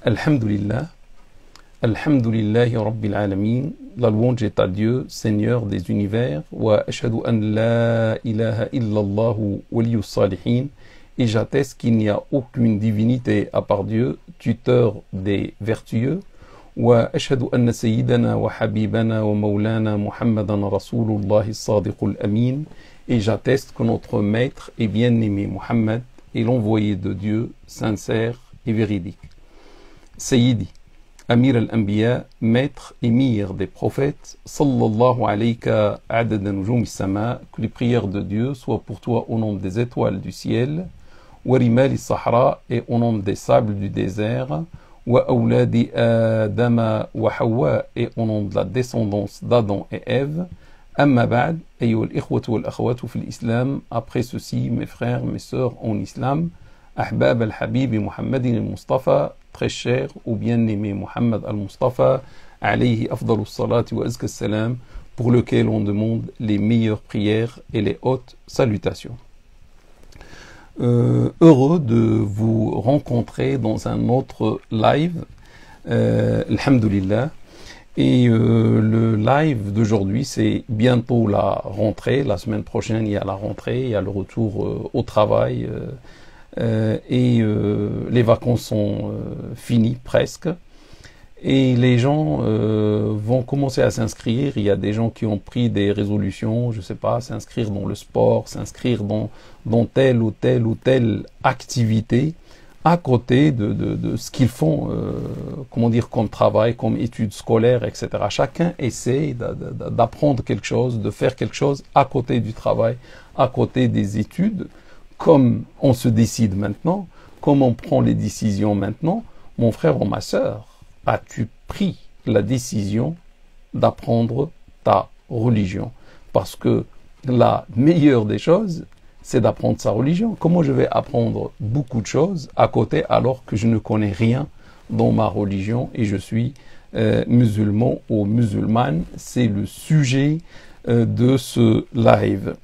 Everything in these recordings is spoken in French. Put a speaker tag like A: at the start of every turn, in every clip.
A: Alhamdulillah, Alhamdulillahi Rabbil Alamin, la louange est à Dieu, Seigneur des univers, wa ashhadu an la ilaha illallahu waliyus salihin, et j'atteste qu'il n'y a aucune divinité à part Dieu, tuteur des vertueux, wa ashhadu anna sayyidana wa habibana wa maulana Muhammadan Rasulullahi Sadiqul Amin, et j'atteste que notre maître et bien-aimé Muhammad est l'envoyé de Dieu, sincère et véridique. Sayyidi, Amir al-Anbiya, maître émir des prophètes, sallallahu alayka adada nujum sama, que les prières de Dieu soient pour toi au nombre des étoiles du ciel, wa rimal sahara, et au nombre des sables du désert, wa awladi Adama wa Hawa, et au nombre de la descendance d'Adam et Ève. Amma ba'd, ayyuha al-ikhwatu wal-akhwatu fi l'islam, après ceci, mes frères, mes sœurs en islam, ahbab al-habib Muhammadin al-Mustafa, très cher ou bien-aimé Muhammad al-Mustafa, alayhi afdalus salati wa azka salam, pour lequel on demande les meilleures prières et les hautes salutations. Heureux de vous rencontrer dans un autre live, alhamdulillah. Et le live d'aujourd'hui, c'est bientôt la rentrée. La semaine prochaine, il y a la rentrée, il y a le retour au travail. Et les vacances sont finies presque. Et les gens vont commencer à s'inscrire. Il y a des gens qui ont pris des résolutions, je sais pas, s'inscrire dans le sport, s'inscrire dans telle ou telle activité, à côté de ce qu'ils font, comment dire, comme travail, comme études scolaires, etc. Chacun essaie d'apprendre quelque chose, de faire quelque chose à côté du travail, à côté des études, comme on se décide maintenant, comme on prend les décisions maintenant. Mon frère ou ma sœur, as-tu pris la décision d'apprendre ta religion? Parce que la meilleure des choses, c'est d'apprendre sa religion. Comment je vais apprendre beaucoup de choses à côté alors que je ne connais rien dans ma religion et je suis musulman ou musulmane? C'est le sujet de ce live.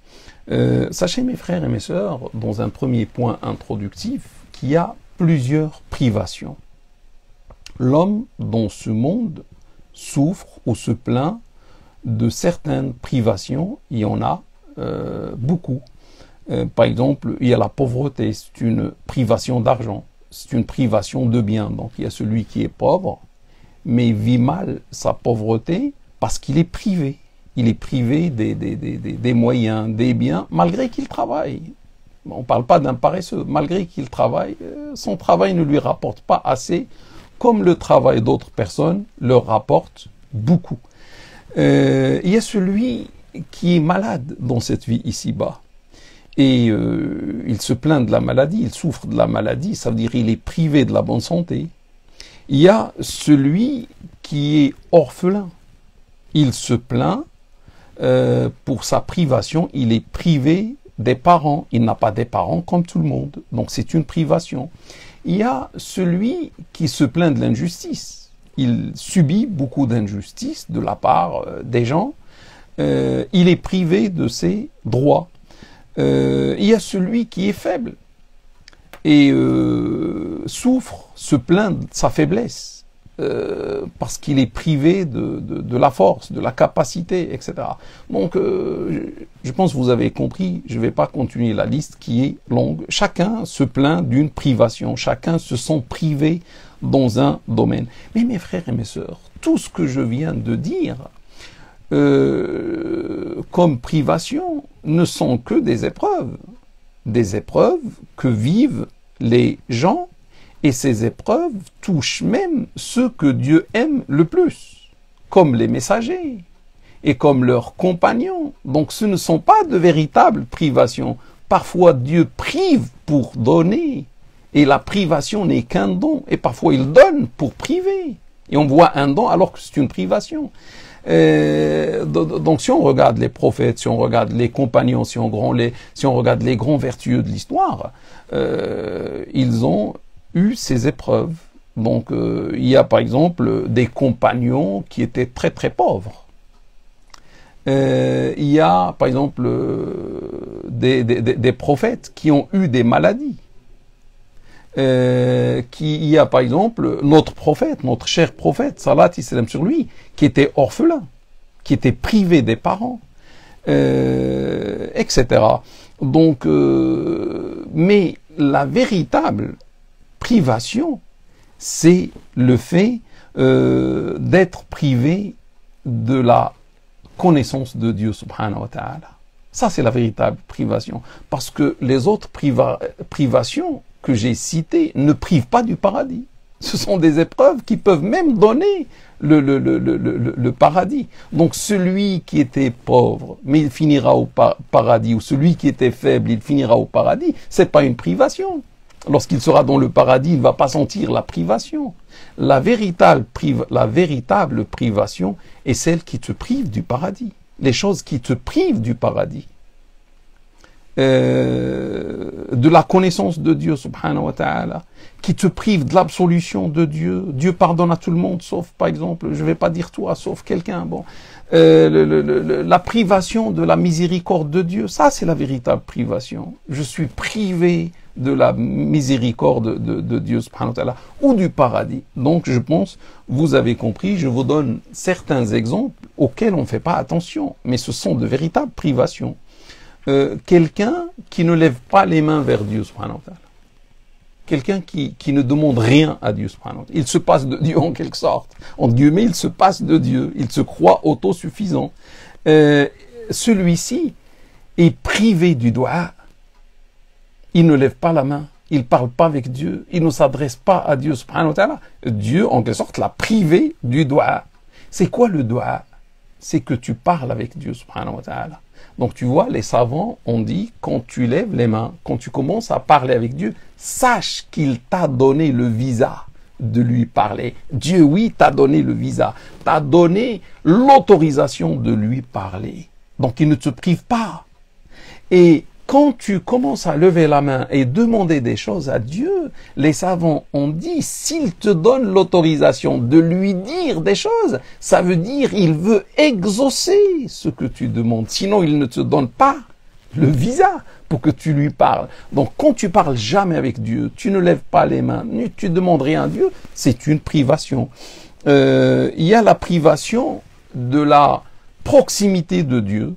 A: Sachez mes frères et mes sœurs, dans un premier point introductif, qu'il y a plusieurs privations. L'homme dans ce monde souffre ou se plaint de certaines privations. Il y en a beaucoup. Par exemple, il y a la pauvreté, c'est une privation d'argent, c'est une privation de biens. Donc il y a celui qui est pauvre, mais vit mal sa pauvreté parce qu'il est privé. Il est privé des moyens, des biens, malgré qu'il travaille. On ne parle pas d'un paresseux. Malgré qu'il travaille, son travail ne lui rapporte pas assez, comme le travail d'autres personnes leur rapporte beaucoup. Il y a celui qui est malade dans cette vie ici-bas. Et il se plaint de la maladie, il souffre de la maladie, ça veut dire qu'il est privé de la bonne santé. Il y a celui qui est orphelin. Il se plaint pour sa privation, il est privé des parents. Il n'a pas des parents comme tout le monde, donc c'est une privation. Il y a celui qui se plaint de l'injustice. Il subit beaucoup d'injustice de la part des gens. Il est privé de ses droits. Il y a celui qui est faible et souffre, se plaint de sa faiblesse parce qu'il est privé de la force, de la capacité, etc. Donc, je pense que vous avez compris, je ne vais pas continuer la liste qui est longue. Chacun se plaint d'une privation, chacun se sent privé dans un domaine. Mais mes frères et mes sœurs, tout ce que je viens de dire comme privation ne sont que des épreuves que vivent les gens, et ces épreuves touchent même ceux que Dieu aime le plus, comme les messagers et comme leurs compagnons. Donc ce ne sont pas de véritables privations. Parfois Dieu prive pour donner, et la privation n'est qu'un don, et parfois il donne pour priver, et on voit un don alors que c'est une privation. Donc si on regarde les prophètes, si on regarde les compagnons, si on regarde les grands vertueux de l'histoire, ils ont eu ces épreuves. Donc il y a par exemple des compagnons qui étaient très très pauvres. Il y a par exemple des prophètes qui ont eu des maladies. qu'il y a par exemple notre prophète, notre cher prophète, salat et salam sur lui, qui était orphelin, qui était privé des parents, etc. Donc, mais la véritable privation, c'est le fait d'être privé de la connaissance de Dieu subhanahu wa ta'ala. Ça, c'est la véritable privation. Parce que les autres privations que j'ai citées ne privent pas du paradis. Ce sont des épreuves qui peuvent même donner le paradis. Donc celui qui était pauvre, mais il finira au paradis, ou celui qui était faible, il finira au paradis, c'est pas une privation. Lorsqu'il sera dans le paradis, il ne va pas sentir la privation. La véritable privation est celle qui te prive du paradis. Les choses qui te privent du paradis. De la connaissance de Dieu, subhanahu wa ta'ala, qui te prive de l'absolution de Dieu. Dieu pardonne à tout le monde, sauf, par exemple, je ne vais pas dire toi, sauf quelqu'un. Bon, la privation de la miséricorde de Dieu, ça c'est la véritable privation. Je suis privé de la miséricorde de Dieu, subhanahu wa ta'ala, ou du paradis. Donc je pense, vous avez compris, je vous donne certains exemples auxquels on ne fait pas attention, mais ce sont de véritables privations. Quelqu'un qui ne lève pas les mains vers Dieu, subhanahu wa ta'ala. Quelqu'un qui ne demande rien à Dieu, subhanahu wa ta'ala. Il se passe de Dieu en quelque sorte. Entre guillemets, il se passe de Dieu. Il se croit autosuffisant. Celui-ci est privé du doua. Il ne lève pas la main. Il ne parle pas avec Dieu. Il ne s'adresse pas à Dieu, subhanahu wa ta'ala. Dieu, en quelque sorte, l'a privé du doua. C'est quoi le doua? C'est que tu parles avec Dieu, subhanahu wa ta'ala. Donc tu vois, les savants ont dit, quand tu lèves les mains, quand tu commences à parler avec Dieu, sache qu'il t'a donné le visa de lui parler. Dieu, oui, t'a donné le visa, t'a donné l'autorisation de lui parler. Donc il ne te prive pas. Et quand tu commences à lever la main et demander des choses à Dieu, les savants ont dit, s'il te donne l'autorisation de lui dire des choses, ça veut dire il veut exaucer ce que tu demandes. Sinon, il ne te donne pas le visa pour que tu lui parles. Donc, quand tu parles jamais avec Dieu, tu ne lèves pas les mains, tu ne demandes rien à Dieu, c'est une privation. Il y a la privation de la proximité de Dieu.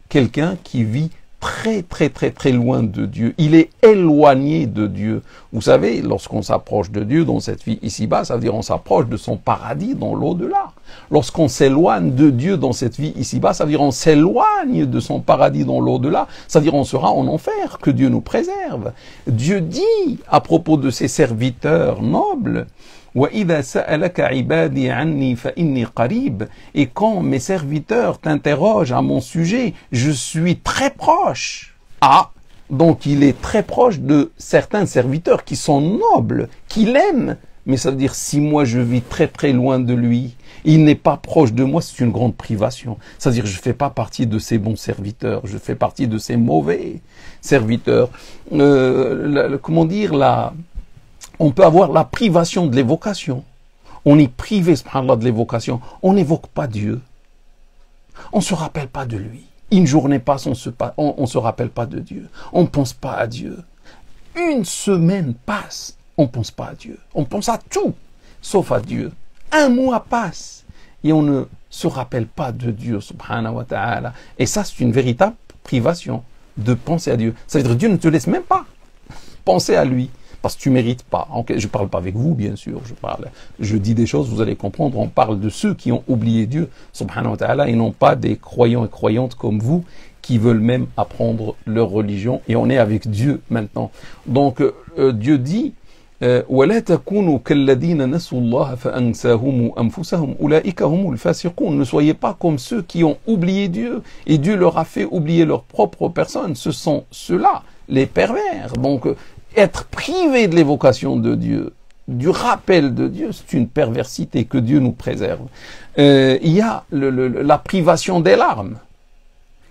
A: Quelqu'un qui vit très loin de Dieu. Il est éloigné de Dieu. Vous savez, lorsqu'on s'approche de Dieu dans cette vie ici-bas, ça veut dire on s'approche de son paradis dans l'au-delà. Lorsqu'on s'éloigne de Dieu dans cette vie ici-bas, ça veut dire on s'éloigne de son paradis dans l'au-delà. Ça veut dire on sera en enfer, que Dieu nous préserve. Dieu dit à propos de ses serviteurs nobles, وَإِذَا سَأَلَكَ عِبَادِي عَنِّي فَإِنِّي قَرِيبٌ. Et quand mes serviteurs t'interrogent à mon sujet, je suis très proche. Ah, donc il est très proche de certains serviteurs qui sont nobles, qui l'aiment. Mais ça veut dire, si moi je vis très loin de lui, il n'est pas proche de moi, c'est une grande privation. C'est-à-dire, je ne fais pas partie de ces bons serviteurs, je fais partie de ces mauvais serviteurs. Comment dire, on peut avoir la privation de l'évocation. On est privé, subhanallah, de l'évocation. On n'évoque pas Dieu. On ne se rappelle pas de lui. Une journée passe, on se rappelle pas de Dieu. On ne pense pas à Dieu. Une semaine passe, on ne pense pas à Dieu. On pense à tout, sauf à Dieu. Un mois passe, et on ne se rappelle pas de Dieu, subhanahu wa ta'ala. Et ça, c'est une véritable privation de penser à Dieu. Ça veut dire que Dieu ne te laisse même pas penser à lui. Parce que tu ne mérites pas. Je ne parle pas avec vous, bien sûr. Je dis des choses, vous allez comprendre. On parle de ceux qui ont oublié Dieu, subhanahu wa ta'ala, et non pas des croyants et croyantes comme vous, qui veulent même apprendre leur religion. Et on est avec Dieu maintenant. Donc, Dieu dit, وَلَا تَكُونُوا كَالَّذِينَ نَسُوا اللَّهَ فَأَنْسَاهُمْ أَنفُسَهُمْ أُولَئِكَ هُمُ الْفَاسِقُونَ. Ne soyez pas comme ceux qui ont oublié Dieu, et Dieu leur a fait oublier leur propre personne. Ce sont ceux-là, les pervers. Donc, être privé de l'évocation de Dieu, du rappel de Dieu, c'est une perversité, que Dieu nous préserve. Il y a la privation des larmes.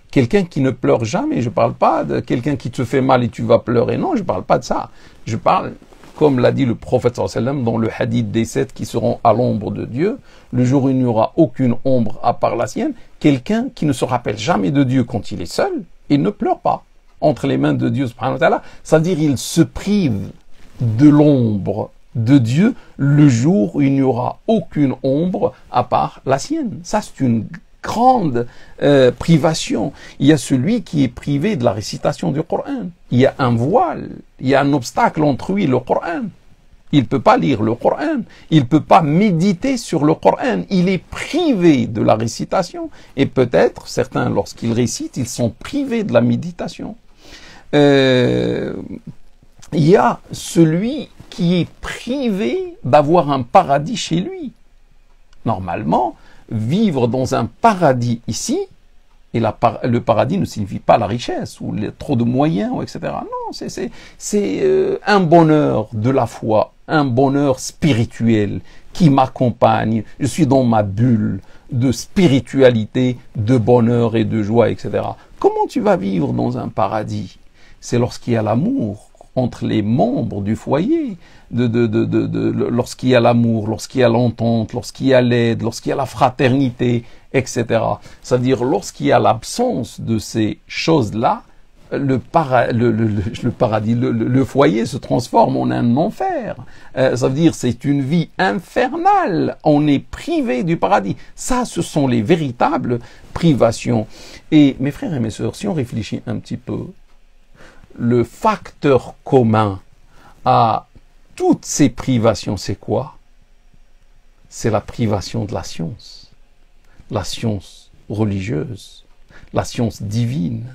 A: Quelqu'un qui ne pleure jamais, je ne parle pas de quelqu'un qui te fait mal et tu vas pleurer, non, je ne parle pas de ça. Je parle, comme l'a dit le prophète sallallahu alayhi wa sallam dans le hadith des 7 qui seront à l'ombre de Dieu, le jour où il n'y aura aucune ombre à part la sienne, quelqu'un qui ne se rappelle jamais de Dieu quand il est seul, il ne pleure pas. Entre les mains de Dieu, subhanahu wa ta'ala, c'est-à-dire il se prive de l'ombre de Dieu le jour où il n'y aura aucune ombre à part la sienne. Ça, c'est une grande privation. Il y a celui qui est privé de la récitation du Coran. Il y a un voile, il y a un obstacle entre lui et le Coran. Il ne peut pas lire le Coran, il ne peut pas méditer sur le Coran. Il est privé de la récitation. Et peut-être, certains, lorsqu'ils récitent, ils sont privés de la méditation. Il y a celui qui est privé d'avoir un paradis chez lui. Normalement, vivre dans un paradis ici, et le paradis ne signifie pas la richesse ou trop de moyens, etc. Non, c'est un bonheur de la foi, un bonheur spirituel qui m'accompagne. Je suis dans ma bulle de spiritualité, de bonheur et de joie, etc. Comment tu vas vivre dans un paradis? C'est lorsqu'il y a l'amour entre les membres du foyer, lorsqu'il y a l'amour, lorsqu'il y a l'entente, lorsqu'il y a l'aide, lorsqu'il y a la fraternité, etc. C'est-à-dire lorsqu'il y a l'absence de ces choses-là, le foyer se transforme en un enfer. Ça veut dire c'est une vie infernale. On est privé du paradis. Ça, ce sont les véritables privations. Et mes frères et mes sœurs, si on réfléchit un petit peu, le facteur commun à toutes ces privations, c'est quoi? C'est la privation de la science religieuse, la science divine,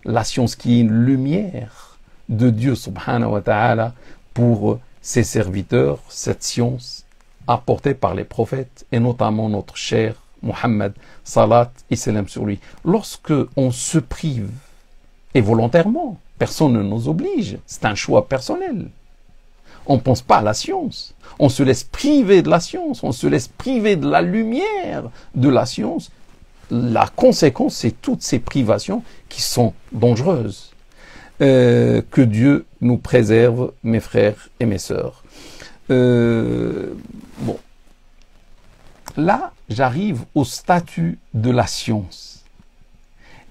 A: la science qui est une lumière de Dieu subhanahu wa ta'ala pour ses serviteurs, cette science apportée par les prophètes et notamment notre cher Muhammad, salat et salam sur lui. Lorsque on se prive, et volontairement, personne ne nous oblige, c'est un choix personnel. On ne pense pas à la science, on se laisse priver de la science, on se laisse priver de la lumière de la science. La conséquence, c'est toutes ces privations qui sont dangereuses. Que Dieu nous préserve, mes frères et mes sœurs. Bon. Là, j'arrive au statut de la science.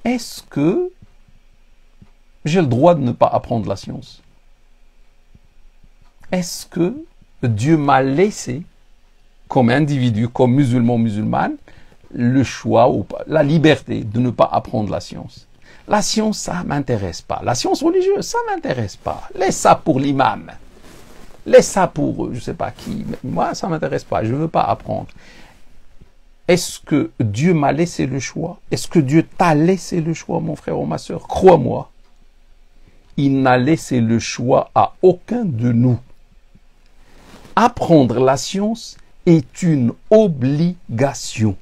A: Est-ce que j'ai le droit de ne pas apprendre la science? Est-ce que Dieu m'a laissé, comme individu, comme musulman, musulmane, le choix ou la liberté de ne pas apprendre la science? La science, ça m'intéresse pas. La science religieuse, ça m'intéresse pas. Laisse ça pour l'imam. Laisse ça pour, je sais pas qui. Moi, ça m'intéresse pas. Je veux pas apprendre. Est-ce que Dieu m'a laissé le choix? Est-ce que Dieu t'a laissé le choix, mon frère ou ma sœur? Crois-moi, il n'a laissé le choix à aucun de nous. Apprendre la science est une obligation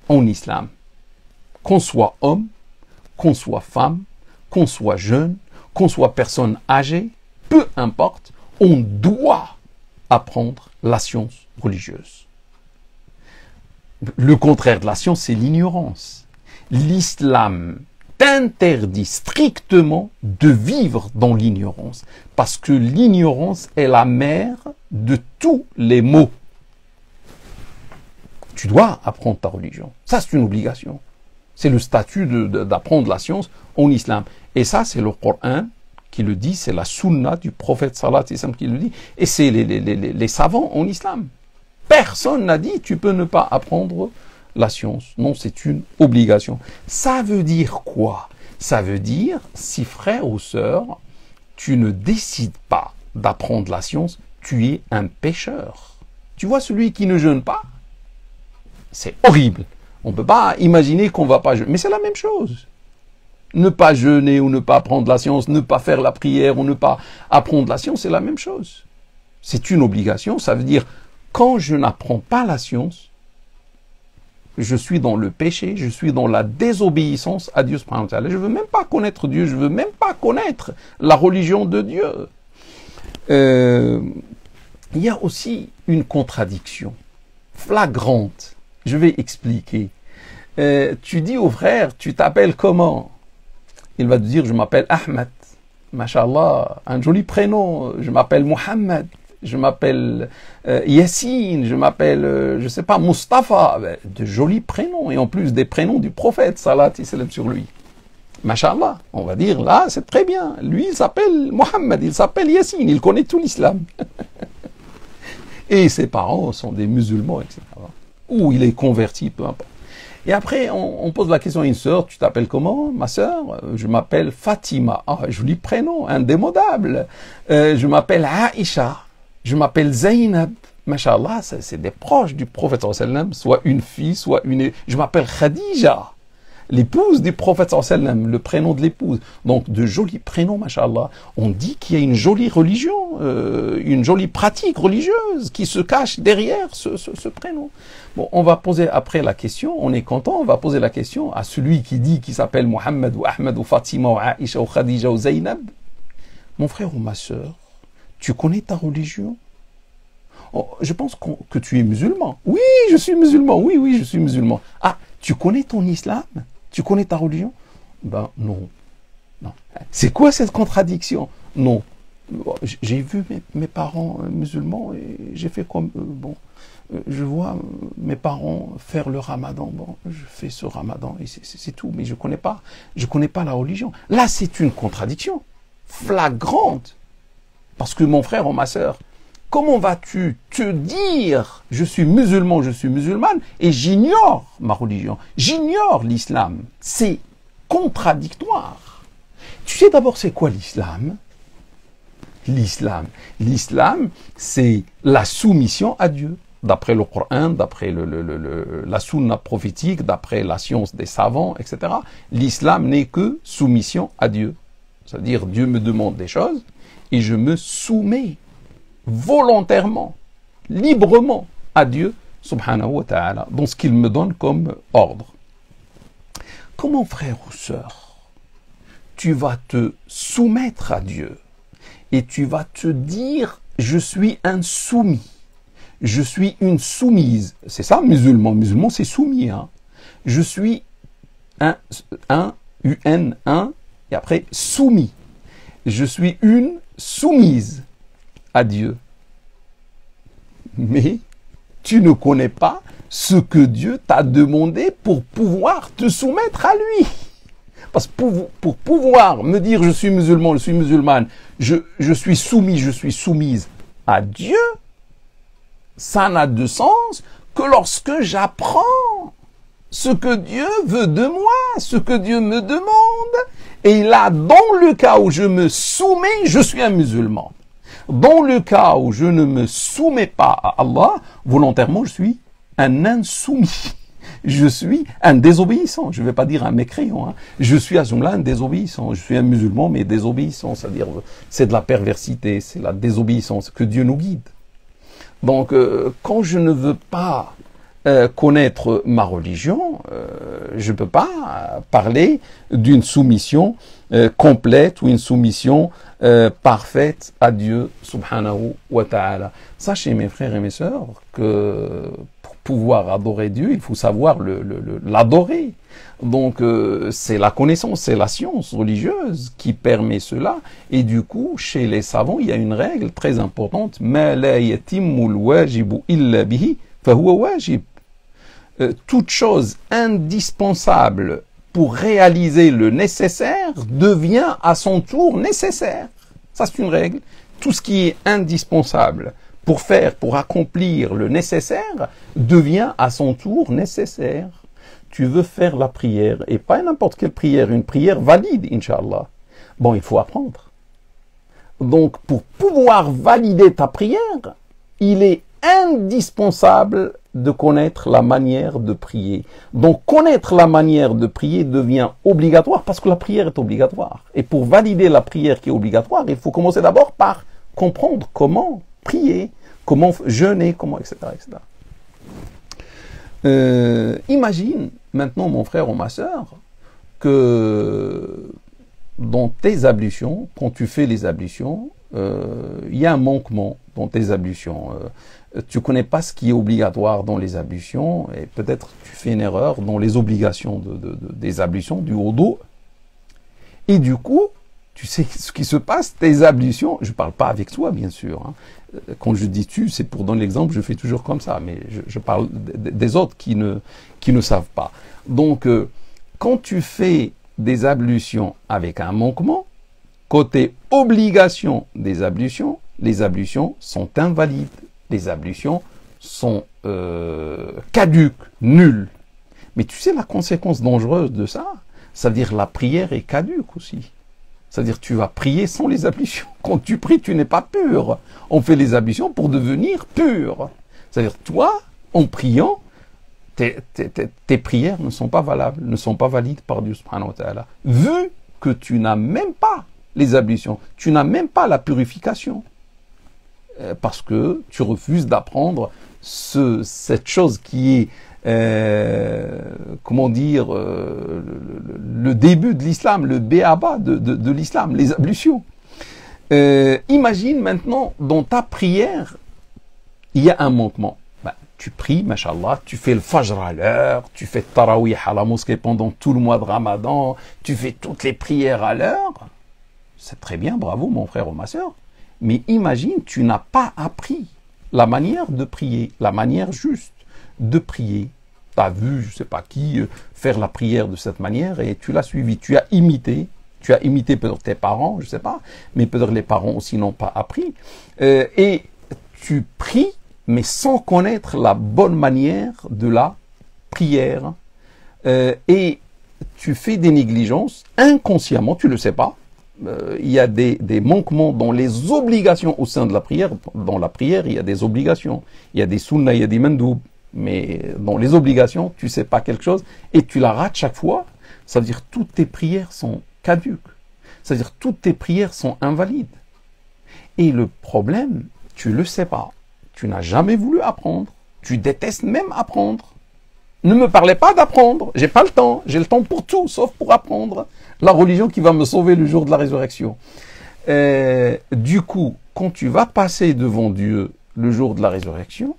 A: en islam. Qu'on soit homme, qu'on soit femme, qu'on soit jeune, qu'on soit personne âgée, peu importe, on doit apprendre la science religieuse. Le contraire de la science, c'est l'ignorance. L'islam t'interdit strictement de vivre dans l'ignorance, parce que l'ignorance est la mère de tous les maux. Tu dois apprendre ta religion. Ça, c'est une obligation. C'est le statut d'apprendre la science en islam. Et ça, c'est le Coran qui le dit, c'est la sunna du prophète sallallahu alayhi wa sallam qui le dit, et c'est les savants en islam. Personne n'a dit tu peux ne pas apprendre la science. Non, c'est une obligation. Ça veut dire quoi? Ça veut dire, si frère ou sœur, tu ne décides pas d'apprendre la science, tu es un pécheur. Tu vois celui qui ne jeûne pas? C'est horrible. On ne peut pas imaginer qu'on ne va pas jeûner. Mais c'est la même chose. Ne pas jeûner ou ne pas apprendre la science, ne pas faire la prière ou ne pas apprendre la science, c'est la même chose. C'est une obligation. Ça veut dire, quand je n'apprends pas la science, je suis dans le péché, je suis dans la désobéissance à Dieu subhanahu wa ta'ala. Je ne veux même pas connaître Dieu, je ne veux même pas connaître la religion de Dieu. Il y a aussi une contradiction flagrante. Je vais expliquer. Tu dis au frère, tu t'appelles comment? Il va te dire, je m'appelle Ahmed. Masha'Allah, un joli prénom. Je m'appelle Mohammed. Je m'appelle Yassine, je m'appelle, je sais pas, Mustafa, de jolis prénoms, et en plus des prénoms du prophète, salat et salam sur lui. Masha'Allah, on va dire, là, c'est très bien. Lui, il s'appelle Mohammed, il s'appelle Yassine, il connaît tout l'islam. Et ses parents sont des musulmans, etc. Ou il est converti, peu importe. Et après, on pose la question à une sœur, tu t'appelles comment, ma sœur? Je m'appelle Fatima. Ah, joli prénom, indémodable. Je m'appelle Aïcha. Je m'appelle Zainab. Masha'Allah, c'est des proches du prophète sallam, soit une fille, soit une... Je m'appelle Khadija, l'épouse du prophète sallam, le prénom de l'épouse. Donc, de jolis prénoms, masha'Allah. On dit qu'il y a une jolie religion, une jolie pratique religieuse qui se cache derrière ce prénom. Bon, on va poser après la question, on est content, on va poser la question à celui qui dit qu'il s'appelle Mohammed ou Ahmed ou Fatima ou Aïcha ou Khadija ou Zainab. Mon frère ou ma sœur, tu connais ta religion? Oh, je pense que tu es musulman. Oui, je suis musulman. Oui, oui, je suis musulman. Ah, tu connais ton islam? Tu connais ta religion? Ben non. Non. C'est quoi cette contradiction? Non. J'ai vu mes parents musulmans et j'ai fait comme bon. Je vois mes parents faire le ramadan. Bon, je fais ce ramadan et c'est tout. Mais je connais pas la religion. Là, c'est une contradiction flagrante. Parce que mon frère ou ma sœur, comment vas-tu te dire je suis musulman, je suis musulmane et j'ignore ma religion, j'ignore l'islam? C'est contradictoire. Tu sais d'abord c'est quoi l'islam? L'islam, c'est la soumission à Dieu. D'après le Coran, d'après la sunna prophétique, d'après la science des savants, etc. L'islam n'est que soumission à Dieu. C'est-à-dire Dieu me demande des choses et je me soumets volontairement, librement à Dieu, subhanahu wa ta'ala, dans ce qu'il me donne comme ordre. Comment, frère ou sœur, tu vas te soumettre à Dieu et tu vas te dire, je suis un soumis, je suis une soumise. C'est ça, musulman. Musulman, c'est soumis. Hein. Je suis un, et après, soumis. Je suis une soumise à Dieu. Mais tu ne connais pas ce que Dieu t'a demandé pour pouvoir te soumettre à lui. Parce que pour pouvoir me dire je suis musulman, je suis musulmane, je suis soumis, je suis soumise à Dieu, ça n'a de sens que lorsque j'apprends ce que Dieu veut de moi, ce que Dieu me demande. Et là, dans le cas où je me soumets, je suis un musulman. Dans le cas où je ne me soumets pas à Allah, volontairement, je suis un insoumis. Je suis un désobéissant. Je ne vais pas dire un mécréant. Hein. Je suis à ce moment-là un désobéissant. Je suis un musulman, mais désobéissant. C'est-à-dire, c'est de la perversité, c'est la désobéissance que Dieu nous guide. Donc, quand je ne veux pas connaître ma religion, je ne peux pas parler d'une soumission complète ou une soumission parfaite à Dieu subhanahu wa ta'ala. Sachez mes frères et mes sœurs que pour pouvoir adorer Dieu, il faut savoir l'adorer. Donc c'est la connaissance, c'est la science religieuse qui permet cela. Et du coup, chez les savants, il y a une règle très importante. Ma la yatimul wajibu illa bihi fahuwa wajib. Toute chose indispensable pour réaliser le nécessaire devient à son tour nécessaire. Ça, c'est une règle. Tout ce qui est indispensable pour accomplir le nécessaire devient à son tour nécessaire. Tu veux faire la prière, et pas n'importe quelle prière, une prière valide, Inch'Allah. Bon, il faut apprendre. Donc, pour pouvoir valider ta prière, il est indispensable de connaître la manière de prier. Donc, connaître la manière de prier devient obligatoire parce que la prière est obligatoire. Et pour valider la prière qui est obligatoire, il faut commencer d'abord par comprendre comment prier, comment jeûner, comment, etc., etc. Imagine maintenant, mon frère ou ma sœur, que dans tes ablutions, quand tu fais les ablutions, il y a un manquement dans tes ablutions. Tu ne connais pas ce qui est obligatoire dans les ablutions et peut-être tu fais une erreur dans les obligations des ablutions, du wudu. Et du coup, tu sais ce qui se passe, tes ablutions, je ne parle pas avec toi bien sûr. Hein. Quand je dis tu, c'est pour donner l'exemple, je fais toujours comme ça, mais je parle des autres qui ne savent pas. Donc, quand tu fais des ablutions avec un manquement, côté obligation des ablutions, les ablutions sont invalides. Les ablutions sont caduques, nulles. Mais tu sais la conséquence dangereuse de ça? Ça veut dire la prière est caduque aussi. C'est-à-dire tu vas prier sans les ablutions. Quand tu pries, tu n'es pas pur. On fait les ablutions pour devenir pur. C'est-à-dire toi, en priant, tes prières ne sont pas valables, ne sont pas valides par Dieu subhanahu wa ta'ala. Vu que tu n'as même pas les ablutions, tu n'as même pas la purification. Parce que tu refuses d'apprendre cette chose qui est, comment dire, le début de l'islam, le béaba de l'islam, les ablutions. Imagine maintenant, dans ta prière, il y a un manquement. Ben, tu pries, mashallah, tu fais le fajr à l'heure, tu fais le tarawih à la mosquée pendant tout le mois de Ramadan, tu fais toutes les prières à l'heure. C'est très bien, bravo mon frère ou ma soeur. Mais imagine, tu n'as pas appris la manière de prier, la manière juste de prier. Tu as vu, je ne sais pas qui, faire la prière de cette manière et tu l'as suivi. Tu as imité peut-être tes parents, je ne sais pas, mais peut-être les parents aussi n'ont pas appris. Et tu pries, mais sans connaître la bonne manière de la prière. Et tu fais des négligences inconsciemment, tu ne le sais pas. Il y a des manquements dans les obligations au sein de la prière. Dans la prière, il y a des obligations. Il y a des sunnah, il y a des mandoub. Mais dans les obligations, tu ne sais pas quelque chose et tu la rates chaque fois. Ça veut dire que toutes tes prières sont caduques. C'est-à-dire que toutes tes prières sont invalides. Et le problème, tu ne le sais pas. Tu n'as jamais voulu apprendre. Tu détestes même apprendre. Ne me parlez pas d'apprendre. J'ai pas le temps. J'ai le temps pour tout, sauf pour apprendre. La religion qui va me sauver le jour de la résurrection. Du coup, quand tu vas passer devant Dieu le jour de la résurrection,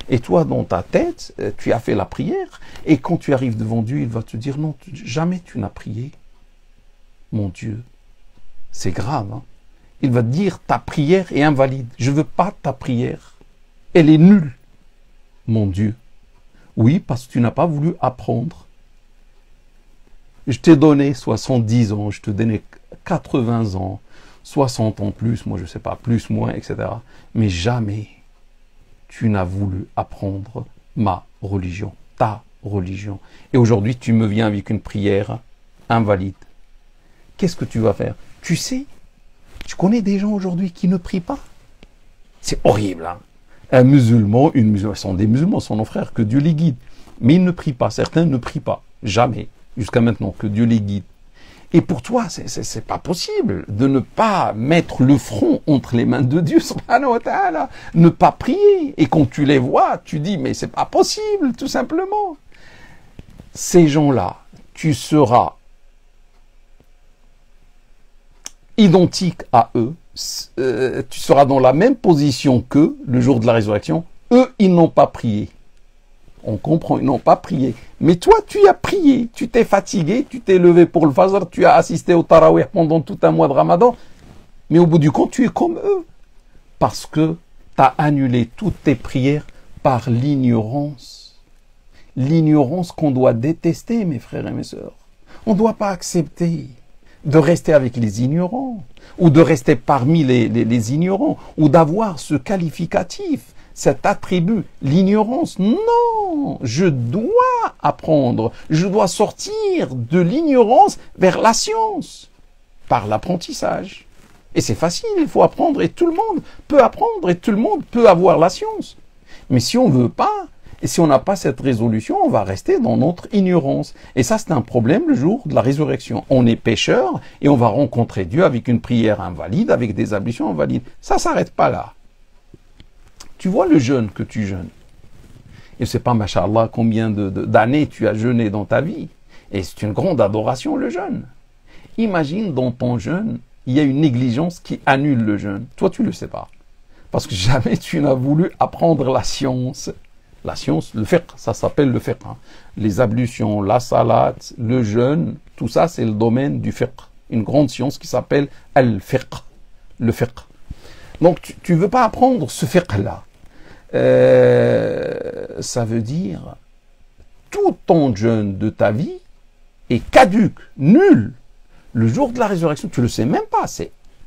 A: et toi, dans ta tête, tu as fait la prière, et quand tu arrives devant Dieu, il va te dire, non, jamais tu n'as prié. Mon Dieu, c'est grave. Hein? Il va te dire, ta prière est invalide. Je ne veux pas ta prière. Elle est nulle. Mon Dieu. Oui, parce que tu n'as pas voulu apprendre. Je t'ai donné 70 ans, je te donnais 80 ans, 60 ans plus, moi je ne sais pas, plus, moins, etc. Mais jamais tu n'as voulu apprendre ma religion, ta religion. Et aujourd'hui, tu me viens avec une prière invalide. Qu'est-ce que tu vas faire? Tu sais, tu connais des gens aujourd'hui qui ne prient pas. C'est horrible, hein? Un musulman, une musulmane, sont des musulmans, sont nos frères, que Dieu les guide. Mais ils ne prient pas, certains ne prient pas, jamais, jusqu'à maintenant, que Dieu les guide. Et pour toi, c'est pas possible de ne pas mettre le front entre les mains de Dieu, subhanahu wa ta'ala, ne pas prier. Et quand tu les vois, tu dis, mais c'est pas possible, tout simplement. Ces gens-là, tu seras identique à eux, tu seras dans la même position qu'eux le jour de la résurrection. Eux, ils n'ont pas prié. On comprend, ils n'ont pas prié. Mais toi, tu as prié, tu t'es fatigué, tu t'es levé pour le fajr, tu as assisté au tarawih pendant tout un mois de Ramadan. Mais au bout du compte, tu es comme eux. Parce que tu as annulé toutes tes prières par l'ignorance. L'ignorance qu'on doit détester, mes frères et mes sœurs. On ne doit pas accepter de rester avec les ignorants, ou de rester parmi les ignorants, ou d'avoir ce qualificatif, cet attribut, l'ignorance. Non, je dois apprendre, je dois sortir de l'ignorance vers la science, par l'apprentissage. Et c'est facile, il faut apprendre, et tout le monde peut apprendre, et tout le monde peut avoir la science. Mais si on ne veut pas, et si on n'a pas cette résolution, on va rester dans notre ignorance. Et ça, c'est un problème le jour de la résurrection. On est pécheur et on va rencontrer Dieu avec une prière invalide, avec des ablutions invalides. Ça ne s'arrête pas là. Tu vois le jeûne que tu jeûnes. Et je ne sais pas, machallah, combien d'années tu as jeûné dans ta vie. Et c'est une grande adoration, le jeûne. Imagine, dans ton jeûne, il y a une négligence qui annule le jeûne. Toi, tu ne le sais pas. Parce que jamais tu n'as voulu apprendre la science. La science, le fiqh, ça s'appelle le fiqh. Hein. Les ablutions, la salat, le jeûne, tout ça c'est le domaine du fiqh. Une grande science qui s'appelle al-fiqh. Le fiqh. Donc tu ne veux pas apprendre ce fiqh-là. Ça veut dire tout ton jeûne de ta vie, est caduque, nul. Le jour de la résurrection, tu ne le sais même pas,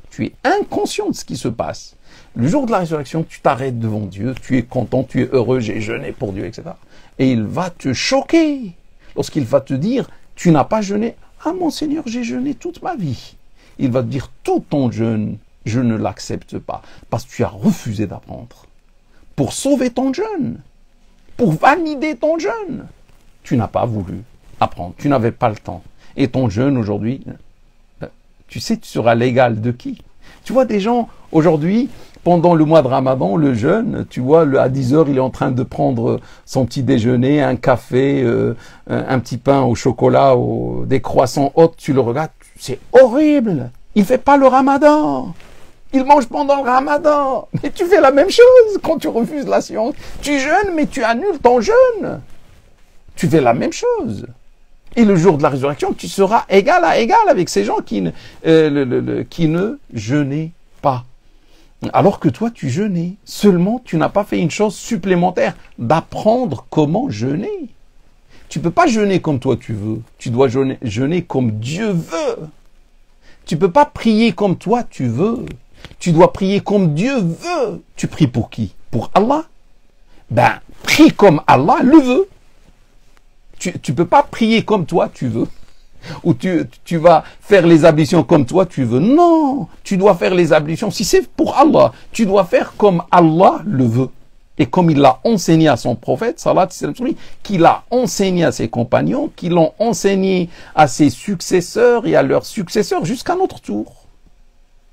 A: tu es inconscient de ce qui se passe. Le jour de la résurrection, tu t'arrêtes devant Dieu, tu es content, tu es heureux, j'ai jeûné pour Dieu, etc. Et il va te choquer lorsqu'il va te dire, tu n'as pas jeûné. Ah mon Seigneur, j'ai jeûné toute ma vie. Il va te dire, tout ton jeûne, je ne l'accepte pas, parce que tu as refusé d'apprendre. Pour sauver ton jeûne, pour valider ton jeûne, tu n'as pas voulu apprendre, tu n'avais pas le temps. Et ton jeûne aujourd'hui, tu sais, tu seras l'égal de qui? Tu vois des gens, aujourd'hui, pendant le mois de Ramadan, le jeûne, tu vois, à 10 heures, il est en train de prendre son petit déjeuner, un café, un petit pain au chocolat, des croissants hauts, tu le regardes, c'est horrible. Il fait pas le Ramadan. Il mange pendant le Ramadan. Mais tu fais la même chose quand tu refuses la science. Tu jeûnes, mais tu annules ton jeûne. Tu fais la même chose. Et le jour de la résurrection, tu seras égal à égal avec ces gens qui ne jeûnaient pas. Alors que toi, tu jeûnais. Seulement, tu n'as pas fait une chose supplémentaire, d'apprendre comment jeûner. Tu peux pas jeûner comme toi tu veux. Tu dois jeûner comme Dieu veut. Tu peux pas prier comme toi tu veux. Tu dois prier comme Dieu veut. Tu pries pour qui? Pour Allah? Ben, prie comme Allah le veut. Tu peux pas prier comme toi tu veux. Ou tu vas faire les ablutions comme toi tu veux. Non, tu dois faire les ablutions. Si c'est pour Allah, tu dois faire comme Allah le veut. Et comme il l'a enseigné à son prophète, salat qu'il l'a enseigné à ses compagnons, qu'il l'ont enseigné à ses successeurs et à leurs successeurs jusqu'à notre tour.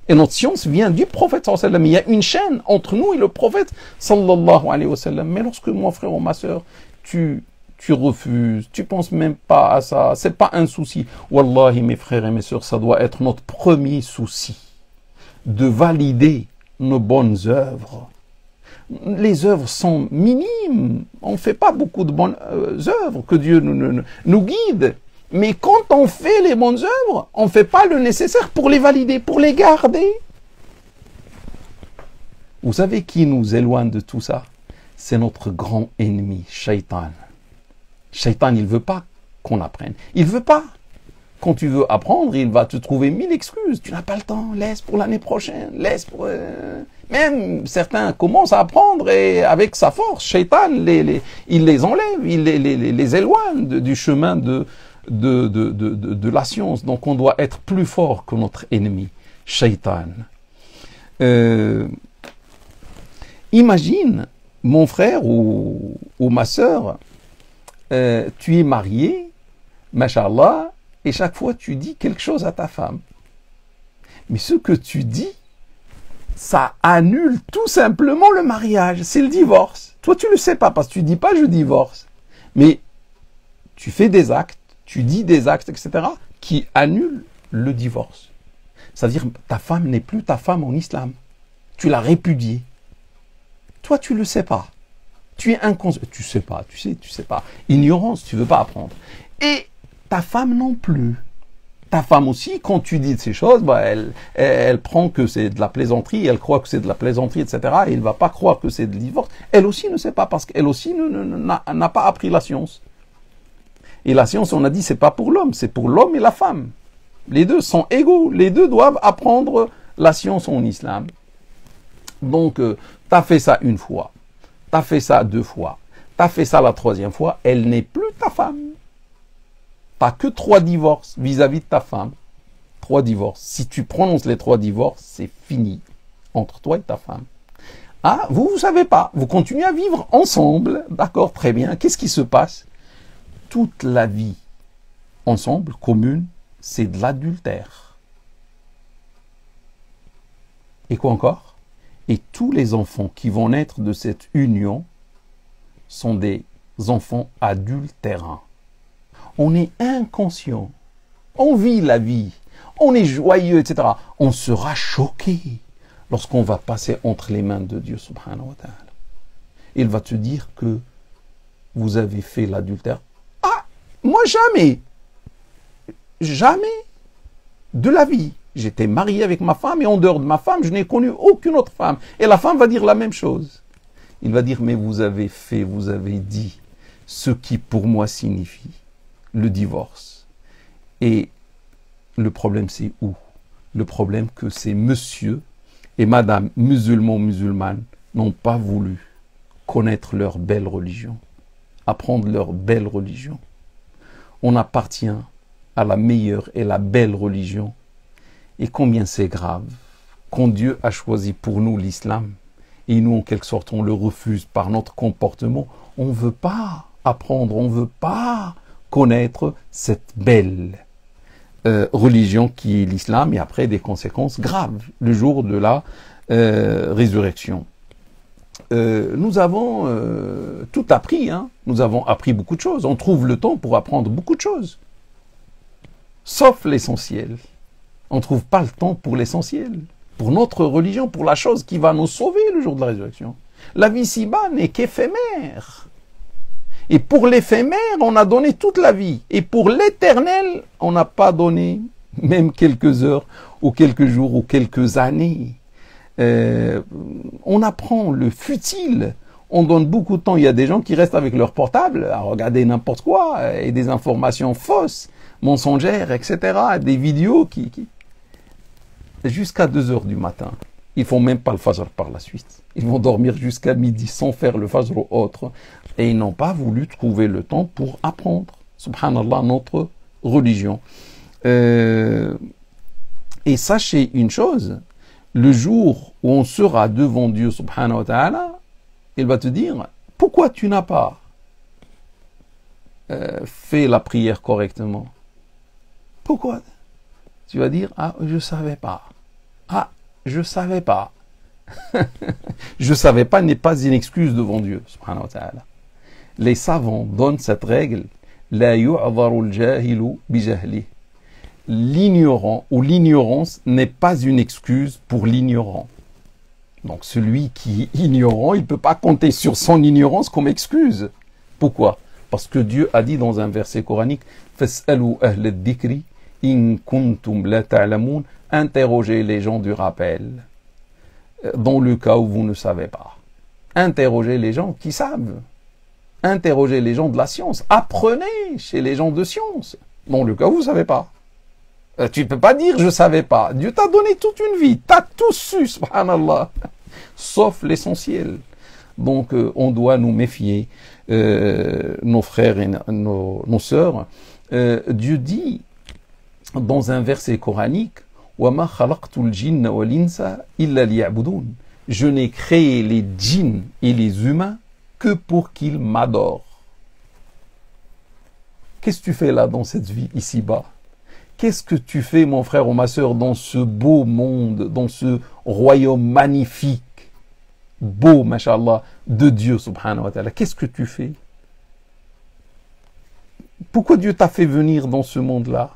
A: Et notre science vient du prophète sallallahu alayhi wa sallam. Il y a une chaîne entre nous et le prophète sallallahu alayhi wa sallam. Mais lorsque mon frère ou ma soeur, tu refuses, tu penses même pas à ça, c'est pas un souci. Wallahi, mes frères et mes sœurs, ça doit être notre premier souci, de valider nos bonnes œuvres. Les œuvres sont minimes, on ne fait pas beaucoup de bonnes œuvres, que Dieu nous guide. Mais quand on fait les bonnes œuvres, on ne fait pas le nécessaire pour les valider, pour les garder. Vous savez qui nous éloigne de tout ça? C'est notre grand ennemi, Shaitan. Shaitan, il ne veut pas qu'on apprenne. Il ne veut pas. Quand tu veux apprendre, il va te trouver 1000 excuses. Tu n'as pas le temps, laisse pour l'année prochaine, laisse pour... Même certains commencent à apprendre et avec sa force, Shaitan, il les enlève, il les éloigne du chemin de la science. Donc on doit être plus fort que notre ennemi, Shaitan. Imagine, mon frère ou ma sœur, tu es marié, mashallah, et chaque fois tu dis quelque chose à ta femme. Mais ce que tu dis, ça annule tout simplement le mariage. C'est le divorce. Toi, tu ne le sais pas parce que tu ne dis pas je divorce. Mais tu fais des actes, tu dis des actes, etc., qui annulent le divorce. C'est-à-dire ta femme n'est plus ta femme en islam. Tu l'as répudiée. Toi, tu ne le sais pas. Tu es inconscient. Tu sais pas, tu sais pas. Ignorance, tu veux pas apprendre. Et ta femme non plus. Ta femme aussi, quand tu dis ces choses, bah, elle prend que c'est de la plaisanterie, elle croit que c'est de la plaisanterie, etc. Et elle ne va pas croire que c'est de divorce. Elle aussi ne sait pas parce qu'elle aussi n'a pas appris la science. Et la science, on a dit, c'est pas pour l'homme, c'est pour l'homme et la femme. Les deux sont égaux. Les deux doivent apprendre la science en islam. Donc, tu as fait ça une fois. Tu as fait ça 2 fois. Tu as fait ça la 3e fois. Elle n'est plus ta femme. Tu n'as que 3 divorces vis-à-vis de ta femme. 3 divorces. Si tu prononces les 3 divorces, c'est fini entre toi et ta femme. Ah, vous savez pas. Vous continuez à vivre ensemble. D'accord, très bien. Qu'est-ce qui se passe? Toute la vie ensemble, commune, c'est de l'adultère. Et quoi encore? Et tous les enfants qui vont naître de cette union sont des enfants adultérins. On est inconscient, on vit la vie, on est joyeux, etc. On sera choqué lorsqu'on va passer entre les mains de Dieu, subhanahu wa ta'ala. Il va te dire que vous avez fait l'adultère. Ah, moi jamais de la vie. J'étais marié avec ma femme et en dehors de ma femme, je n'ai connu aucune autre femme. Et la femme va dire la même chose. Il va dire, mais vous avez dit ce qui pour moi signifie le divorce. Et le problème, c'est où? Le problème, que ces monsieur et madame musulmans, musulmanes n'ont pas voulu connaître leur belle religion, apprendre leur belle religion. On appartient à la meilleure et la belle religion. Et combien c'est grave quand Dieu a choisi pour nous l'islam, et nous, en quelque sorte, on le refuse par notre comportement. On ne veut pas apprendre, on ne veut pas connaître cette belle religion qui est l'islam, et après des conséquences graves le jour de la résurrection. Nous avons tout appris, hein. Nous avons appris beaucoup de choses. On trouve le temps pour apprendre beaucoup de choses, sauf l'essentiel. On ne trouve pas le temps pour l'essentiel, pour notre religion, pour la chose qui va nous sauver le jour de la résurrection. La vie ici-bas n'est qu'éphémère. Et pour l'éphémère, on a donné toute la vie. Et pour l'éternel, on n'a pas donné même quelques heures, ou quelques jours, ou quelques années. On apprend le futile. On donne beaucoup de temps. Il y a des gens qui restent avec leur portable à regarder n'importe quoi, et des informations fausses, mensongères, etc. Des vidéos jusqu'à 2 heures du matin. Ils font même pas le fajr par la suite. Ils vont dormir jusqu'à midi sans faire le fajr ou autre. Et ils n'ont pas voulu trouver le temps pour apprendre, subhanallah, notre religion. Et sachez une chose, le jour où on sera devant Dieu, subhanahu wa ta'ala, il va te dire, pourquoi tu n'as pas fait la prière correctement? Pourquoi? Tu vas dire, ah, je savais pas. Ah, je savais pas. Je savais pas n'est pas une excuse devant Dieu, subhanahu wa ta'ala. Les savants donnent cette règle, la yu'adharu al-jahilu bijahli. L'ignorant ou l'ignorance n'est pas une excuse pour l'ignorant. Donc celui qui est ignorant, il ne peut pas compter sur son ignorance comme excuse. Pourquoi? Parce que Dieu a dit dans un verset coranique, fas'alu ahla ad-dhikri in kuntum la ta'lamun, interrogez les gens du rappel, dans le cas où vous ne savez pas. Interrogez les gens qui savent. Interrogez les gens de la science. Apprenez chez les gens de science, dans le cas où vous ne savez pas. Tu ne peux pas dire « je ne savais pas ». Dieu t'a donné toute une vie. Tu as tout su, subhanallah. Sauf l'essentiel. Donc, on doit nous méfier, nos frères et nos sœurs. Dieu dit dans un verset coranique « وَمَا خَلَقْتُ الْجِنَّ وَالْإِنسَ إِلَّا لِيَعْبُدُونَ » Je n'ai créé les djinns et les humains que pour qu'ils m'adorent. Qu'est-ce que tu fais là dans cette vie ici-bas? Qu'est-ce que tu fais, mon frère ou ma sœur, dans ce beau monde, dans ce royaume magnifique, beau, mashallah, de Dieu, subhanahu wa ta'ala? Qu'est-ce que tu fais? Pourquoi Dieu t'a fait venir dans ce monde-là?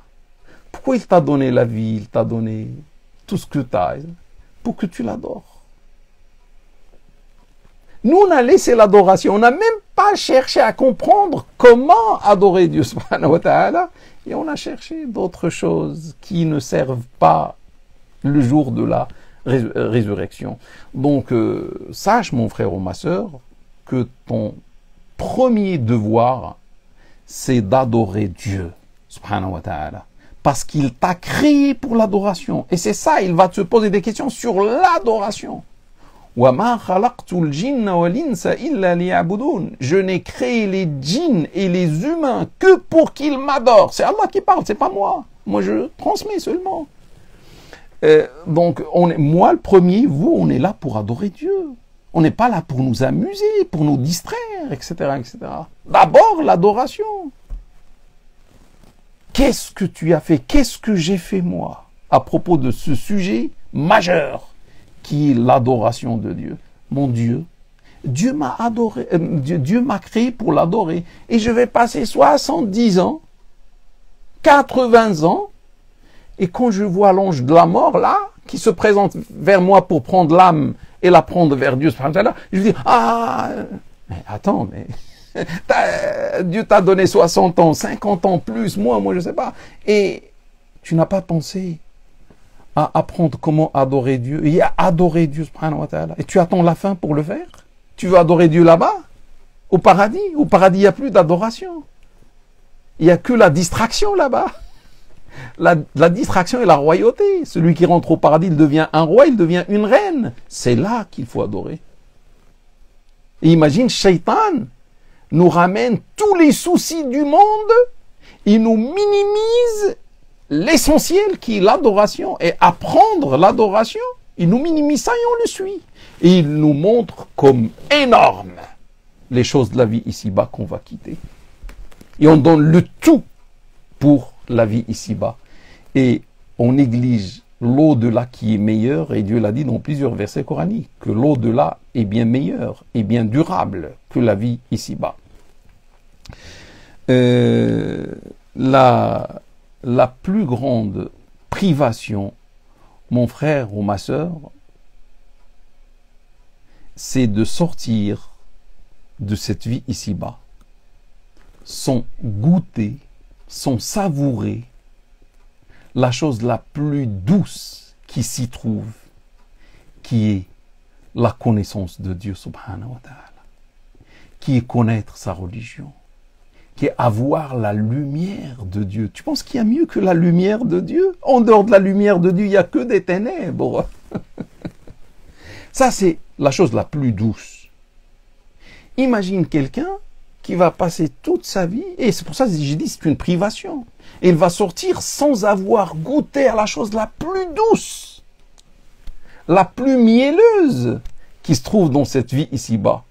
A: Pourquoi il t'a donné la vie, il t'a donné tout ce que tu as, pour que tu l'adores? Nous, on a laissé l'adoration, on n'a même pas cherché à comprendre comment adorer Dieu, subhanahu wa ta'ala, et on a cherché d'autres choses qui ne servent pas le jour de la résurrection. Donc, sache, mon frère ou ma sœur, que ton premier devoir, c'est d'adorer Dieu, subhanahu wa ta'ala, parce qu'il t'a créé pour l'adoration. Et c'est ça, il va te poser des questions sur l'adoration. وَمَا خَلَقْتُ الْجِنَّ وَالْإِنسَ إِلَّا لِيَعْبُدُونَ. Je n'ai créé les djinns et les humains que pour qu'ils m'adorent. C'est Allah qui parle, c'est pas moi. Moi, je transmets seulement. Donc, moi le premier, vous, on est là pour adorer Dieu. On n'est pas là pour nous amuser, pour nous distraire, etc., etc. D'abord, l'adoration. Qu'est-ce que tu as fait? Qu'est-ce que j'ai fait, moi, à propos de ce sujet majeur qui est l'adoration de Dieu? Mon Dieu, Dieu m'a adoré, Dieu m'a créé pour l'adorer. Et je vais passer 70 ans, 80 ans, et quand je vois l'ange de la mort, là, qui se présente vers moi pour prendre l'âme et la prendre vers Dieu, je dis, ah, mais attends, mais Dieu t'a donné 60 ans, 50 ans plus, moi je sais pas. Et tu n'as pas pensé à apprendre comment adorer Dieu et à adorer Dieu, subhanahu wa ta'ala. Et tu attends la fin pour le faire? Tu veux adorer Dieu là-bas? Au paradis? Au paradis, il n'y a plus d'adoration. Il n'y a que la distraction là-bas. la distraction et la royauté. Celui qui rentre au paradis, il devient un roi, il devient une reine. C'est là qu'il faut adorer. Et imagine, Shaitan nous ramène tous les soucis du monde, il nous minimise l'essentiel qui est l'adoration. Et apprendre l'adoration, il nous minimise ça et on le suit. Et il nous montre comme énorme les choses de la vie ici-bas qu'on va quitter. Et on donne le tout pour la vie ici-bas. Et on néglige l'au-delà qui est meilleur, et Dieu l'a dit dans plusieurs versets coraniques, que l'au-delà est bien meilleur, et bien durable que la vie ici-bas. La plus grande privation, mon frère ou ma sœur, c'est de sortir de cette vie ici-bas sans goûter, sans savourer la chose la plus douce qui s'y trouve, qui est la connaissance de Dieu subhanahu wa ta'ala, qui est connaître sa religion, qui est avoir la lumière de Dieu. Tu penses qu'il y a mieux que la lumière de Dieu? En dehors de la lumière de Dieu, il n'y a que des ténèbres. Ça, c'est la chose la plus douce. Imagine quelqu'un qui va passer toute sa vie, et c'est pour ça que j'ai dit c'est une privation. Et il va sortir sans avoir goûté à la chose la plus douce, la plus mielleuse qui se trouve dans cette vie ici-bas,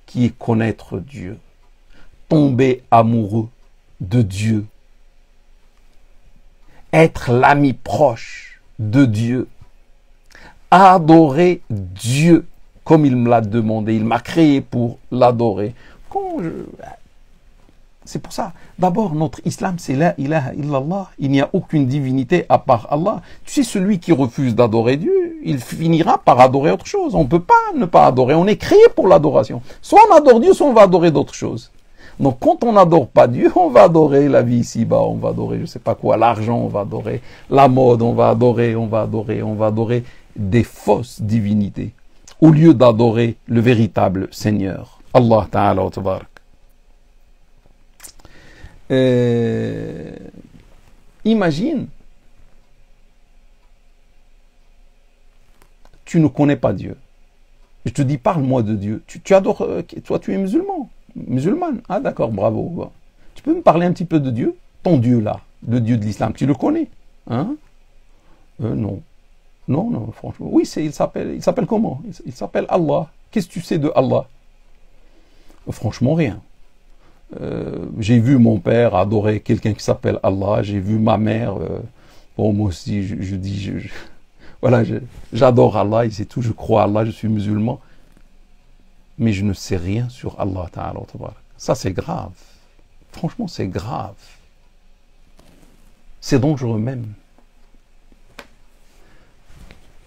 A: qui est connaître Dieu, tomber amoureux de Dieu, être l'ami proche de Dieu, adorer Dieu comme il me l'a demandé, il m'a créé pour l'adorer. C'est pour ça, d'abord notre islam c'est la ilaha illallah, il n'y a aucune divinité à part Allah. Tu sais, celui qui refuse d'adorer Dieu, il finira par adorer autre chose. On ne peut pas ne pas adorer, on est créé pour l'adoration. Soit on adore Dieu, soit on va adorer d'autres choses. Donc quand on n'adore pas Dieu, on va adorer la vie ici-bas, on va adorer je sais pas quoi, l'argent, on va adorer la mode, on va adorer des fausses divinités, au lieu d'adorer le véritable Seigneur, Allah Ta'ala wa Tabarak. Imagine, tu ne connais pas Dieu. Je te dis, parle-moi de Dieu. Tu adores, toi tu es musulmane. Ah d'accord, bravo. Tu peux me parler un petit peu de Dieu? Ton Dieu là, le Dieu de l'islam, tu le connais? Hein? Non. Non, franchement. Oui, il s'appelle comment? Il s'appelle Allah. Qu'est-ce que tu sais de Allah? Franchement, rien. J'ai vu mon père adorer quelqu'un qui s'appelle Allah. J'ai vu ma mère. Bon, moi aussi, voilà, j'adore Allah. Et c'est tout. Je crois à Allah. Je suis musulman. Mais je ne sais rien sur Allah Ta'ala. Ça, c'est grave. Franchement, c'est grave. C'est dangereux même.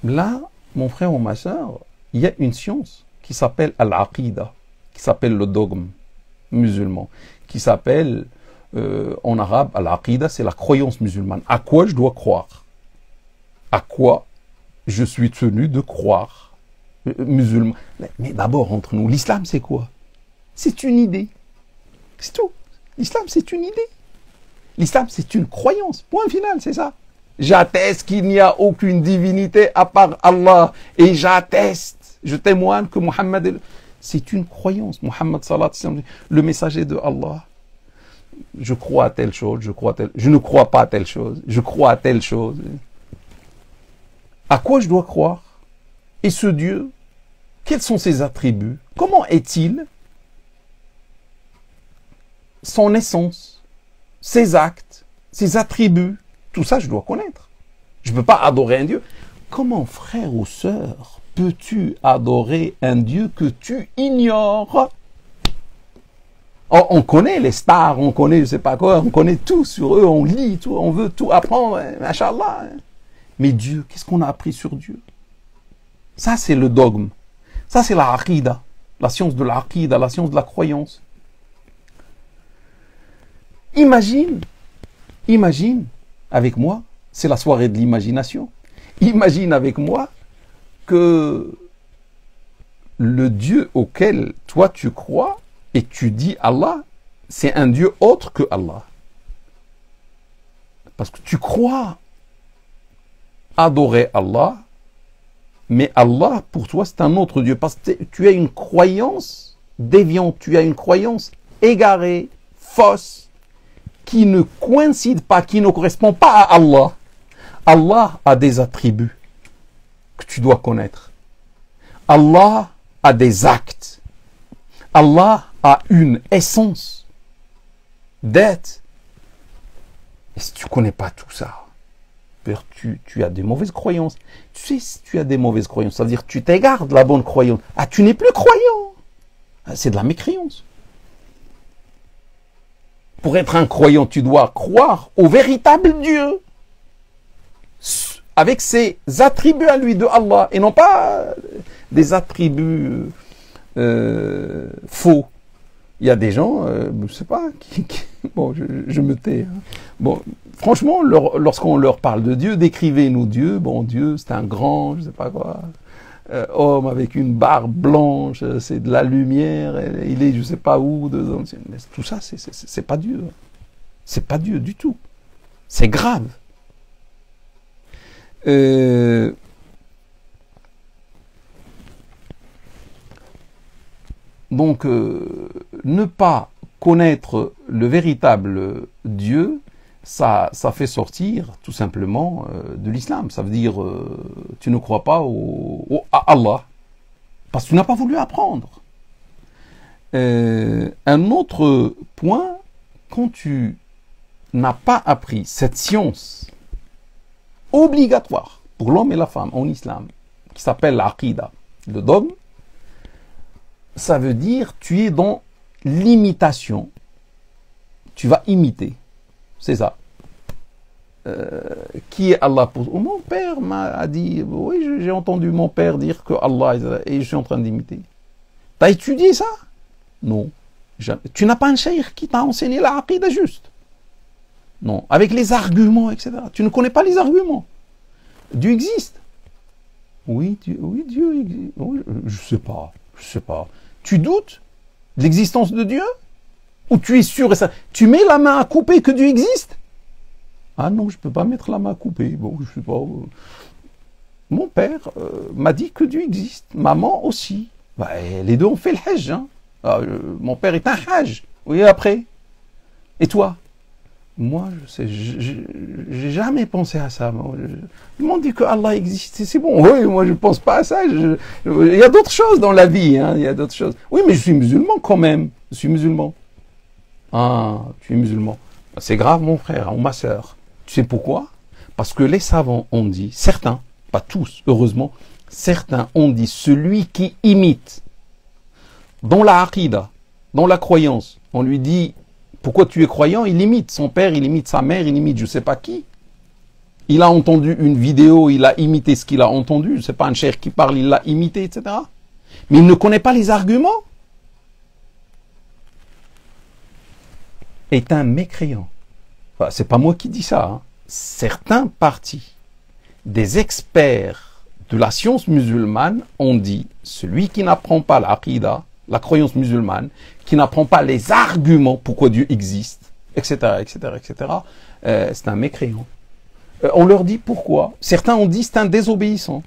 A: Là, mon frère ou ma soeur, il y a une science qui s'appelle Al-Aqida, qui s'appelle le dogme musulman, qui s'appelle en arabe Al-Aqida, c'est la croyance musulmane. À quoi je dois croire? À quoi je suis tenu de croire musulman? Mais d'abord, entre nous, l'islam c'est quoi? C'est une idée. C'est tout. L'islam c'est une idée. L'islam c'est une croyance. Point final, c'est ça. J'atteste qu'il n'y a aucune divinité à part Allah. Et j'atteste, je témoigne que Mohammed est... C'est une croyance. Mohammed sallallahu alayhi wa sallam, le messager de Allah. Je crois à telle chose, je ne crois pas à telle chose, je crois à telle chose. À quoi je dois croire? Et ce Dieu, quels sont ses attributs? Comment est-il? Son essence, ses actes, ses attributs. Tout ça, je dois connaître. Je ne peux pas adorer un Dieu. Comment, frère ou sœur, peux-tu adorer un Dieu que tu ignores? Oh, on connaît les stars, on connaît je ne sais pas quoi, on connaît tout sur eux, on lit tout, on veut tout apprendre, machallah. Mais Dieu, qu'est-ce qu'on a appris sur Dieu? Ça, c'est le dogme. Ça, c'est la aqida, la science de la aqida, la science de la croyance. Imagine avec moi, c'est la soirée de l'imagination. Imagine avec moi que le Dieu auquel toi tu crois et tu dis Allah, c'est un Dieu autre que Allah. Parce que tu crois adorer Allah, mais Allah, pour toi, c'est un autre Dieu. Parce que tu as une croyance déviante, tu as une croyance égarée, fausse, qui ne coïncide pas, qui ne correspond pas à Allah. Allah a des attributs que tu dois connaître. Allah a des actes. Allah a une essence d'être. Et si tu ne connais pas tout ça, tu as des mauvaises croyances. Tu sais, si tu as des mauvaises croyances, ça veut dire que tu t'égares de la bonne croyance. Ah, tu n'es plus croyant. C'est de la mécréance. Pour être un croyant, tu dois croire au véritable Dieu, avec ses attributs à lui de Allah, et non pas des attributs faux. Il y a des gens, je ne sais pas, bon, je me tais. Hein. Bon, franchement, lorsqu'on leur parle de Dieu, décrivez-nous Dieu. Bon, Dieu, c'est un grand, je ne sais pas quoi, homme avec une barbe blanche, c'est de la lumière, il est je ne sais pas où. Tout ça, c'est pas Dieu. C'est pas Dieu du tout. C'est grave. Donc, ne pas connaître le véritable Dieu, ça fait sortir tout simplement de l'islam. Ça veut dire tu ne crois pas à Allah parce que tu n'as pas voulu apprendre. Un autre point, quand tu n'as pas appris cette science obligatoire pour l'homme et la femme en islam, qui s'appelle l'aqida, le dogme, ça veut dire tu es dans l'imitation. Tu vas imiter. C'est ça. Qui est Allah pour... Mon père m'a dit, oui, j'ai entendu mon père dire que Allah, et je suis en train d'imiter. T'as étudié ça? Non. Jamais. Tu n'as pas un cheikh qui t'a enseigné la aqida juste? Non. Avec les arguments, etc. Tu ne connais pas les arguments. Dieu existe. Oui, Dieu existe. Oui, je sais pas. Tu doutes de l'existence de Dieu? Ou tu es sûr et ça? Tu mets la main à couper que Dieu existe? Ah non, je ne peux pas mettre la main à couper. Bon, je sais pas. Mon père m'a dit que Dieu existe. Maman aussi. Bah, les deux ont fait le hajj. Hein. Mon père est un hajj. Oui, après. Et toi? Moi, j'ai jamais pensé à ça. Ils m'ont dit que Allah existe. C'est bon. Oui, moi, je ne pense pas à ça. Il y a d'autres choses dans la vie. Hein. Il y a d'autres choses. Oui, mais je suis musulman quand même. Je suis musulman. Ah, tu es musulman. C'est grave, mon frère ou ma sœur. Tu sais pourquoi? Parce que les savants ont dit, certains, pas tous, heureusement, certains ont dit, celui qui imite, dans la aqida, dans la croyance, on lui dit, pourquoi tu es croyant? Il imite son père, il imite sa mère, il imite je ne sais pas qui. Il a entendu une vidéo, il a imité ce qu'il a entendu, je ne sais pas, un cheikh qui parle, il l'a imité, etc. Mais il ne connaît pas les arguments. Est un mécréant. Enfin, c'est pas moi qui dis ça. Hein. Certains partis des experts de la science musulmane ont dit celui qui n'apprend pas l'aqida, la croyance musulmane, qui n'apprend pas les arguments pourquoi Dieu existe, etc., c'est un mécréant. On leur dit pourquoi. Certains ont dit c'est un désobéissant.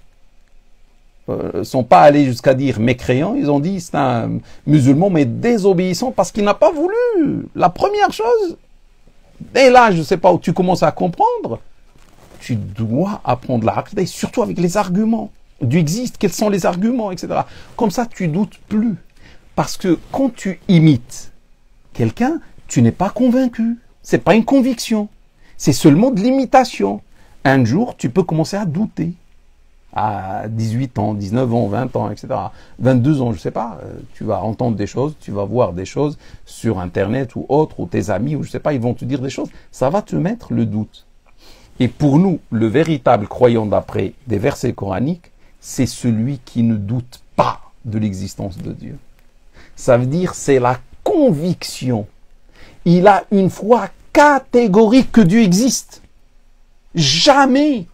A: Ne sont pas allés jusqu'à dire mécréant, ils ont dit c'est un musulman mais désobéissant parce qu'il n'a pas voulu. La première chose, et là je ne sais pas où tu commences à comprendre, tu dois apprendre la aqida et surtout avec les arguments. Dieu existe, quels sont les arguments, etc. Comme ça tu doutes plus. Parce que quand tu imites quelqu'un, tu n'es pas convaincu. C'est pas une conviction. C'est seulement de l'imitation. Un jour, tu peux commencer à douter. À 18 ans, 19 ans, 20 ans, etc. 22 ans, je ne sais pas, tu vas entendre des choses, tu vas voir des choses sur Internet ou autre, ou tes amis, ou je ne sais pas, ils vont te dire des choses. Ça va te mettre le doute. Et pour nous, le véritable croyant d'après des versets coraniques, c'est celui qui ne doute pas de l'existence de Dieu. Ça veut dire, c'est la conviction. Il a une foi catégorique que Dieu existe. Jamais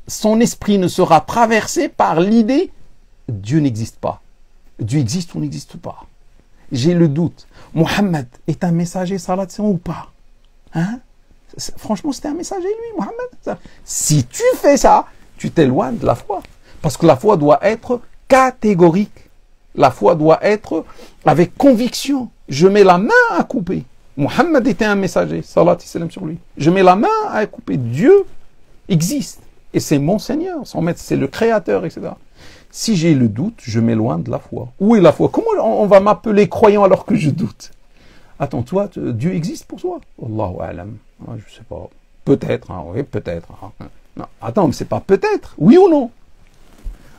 A: son esprit ne sera traversé par l'idée Dieu n'existe pas. Dieu existe ou n'existe pas. J'ai le doute. Mohammed est un messager salat ou pas? Hein? Franchement, c'était un messager, lui, Mohammed. Si tu fais ça, tu t'éloignes de la foi. Parce que la foi doit être catégorique. La foi doit être avec conviction. Je mets la main à couper. Mohammed était un messager, salat et salam sur lui. Je mets la main à couper. Dieu existe. Et c'est mon Seigneur, son maître, c'est le Créateur, etc. Si j'ai le doute, je m'éloigne de la foi. Où est la foi? Comment on va m'appeler croyant alors que je doute? Attends, toi, Dieu existe pour toi? Allahu alam. Je sais pas. Peut-être, hein, oui, peut-être. Hein. Non, attends, mais c'est pas peut-être. Oui ou non?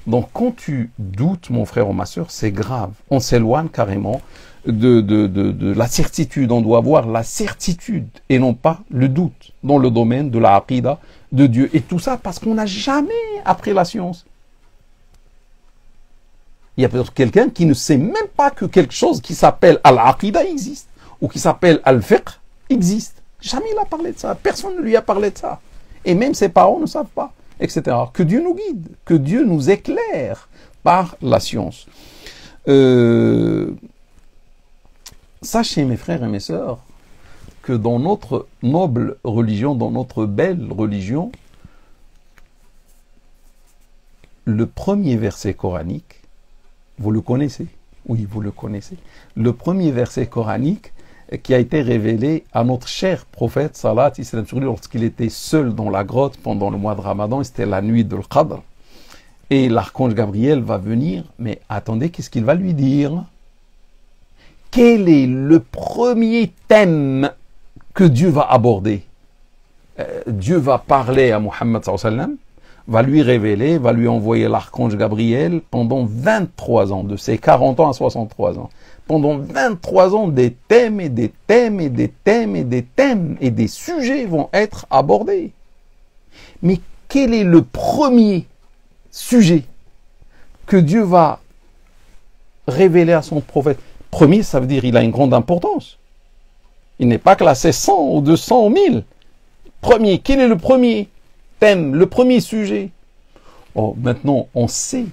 A: Donc, quand tu doutes, mon frère ou ma soeur, c'est grave. On s'éloigne carrément de la certitude. On doit avoir la certitude et non pas le doute dans le domaine de la aqidah de Dieu. Et tout ça parce qu'on n'a jamais appris la science. Il y a peut-être quelqu'un qui ne sait même pas que quelque chose qui s'appelle al-aqidah existe ou qui s'appelle al-fiqh existe. Jamais il a parlé de ça. Personne ne lui a parlé de ça. Et même ses parents ne savent pas, etc. Que Dieu nous guide, que Dieu nous éclaire par la science. Sachez, mes frères et mes sœurs, que dans notre noble religion, dans notre belle religion, le premier verset coranique, vous le connaissez? Oui, vous le connaissez. Le premier verset coranique qui a été révélé à notre cher prophète, salat et salam sur lui, lorsqu'il était seul dans la grotte pendant le mois de Ramadan, c'était la nuit de l'Qadr. Et l'archange Gabriel va venir, mais attendez, qu'est-ce qu'il va lui dire? Quel est le premier thème que Dieu va aborder? Dieu va parler à Muhammad sallallahu alayhi wa sallam, va lui révéler, va lui envoyer l'archange Gabriel pendant 23 ans, de ses 40 ans à 63 ans. Pendant 23 ans, des thèmes et des thèmes et des thèmes et des thèmes et des sujets vont être abordés. Mais quel est le premier sujet que Dieu va révéler à son prophète? Premier, ça veut dire qu'il a une grande importance. Il n'est pas classé 100 ou 200 ou 1000. Premier, quel est le premier thème, le premier sujet? Oh, maintenant, on sait.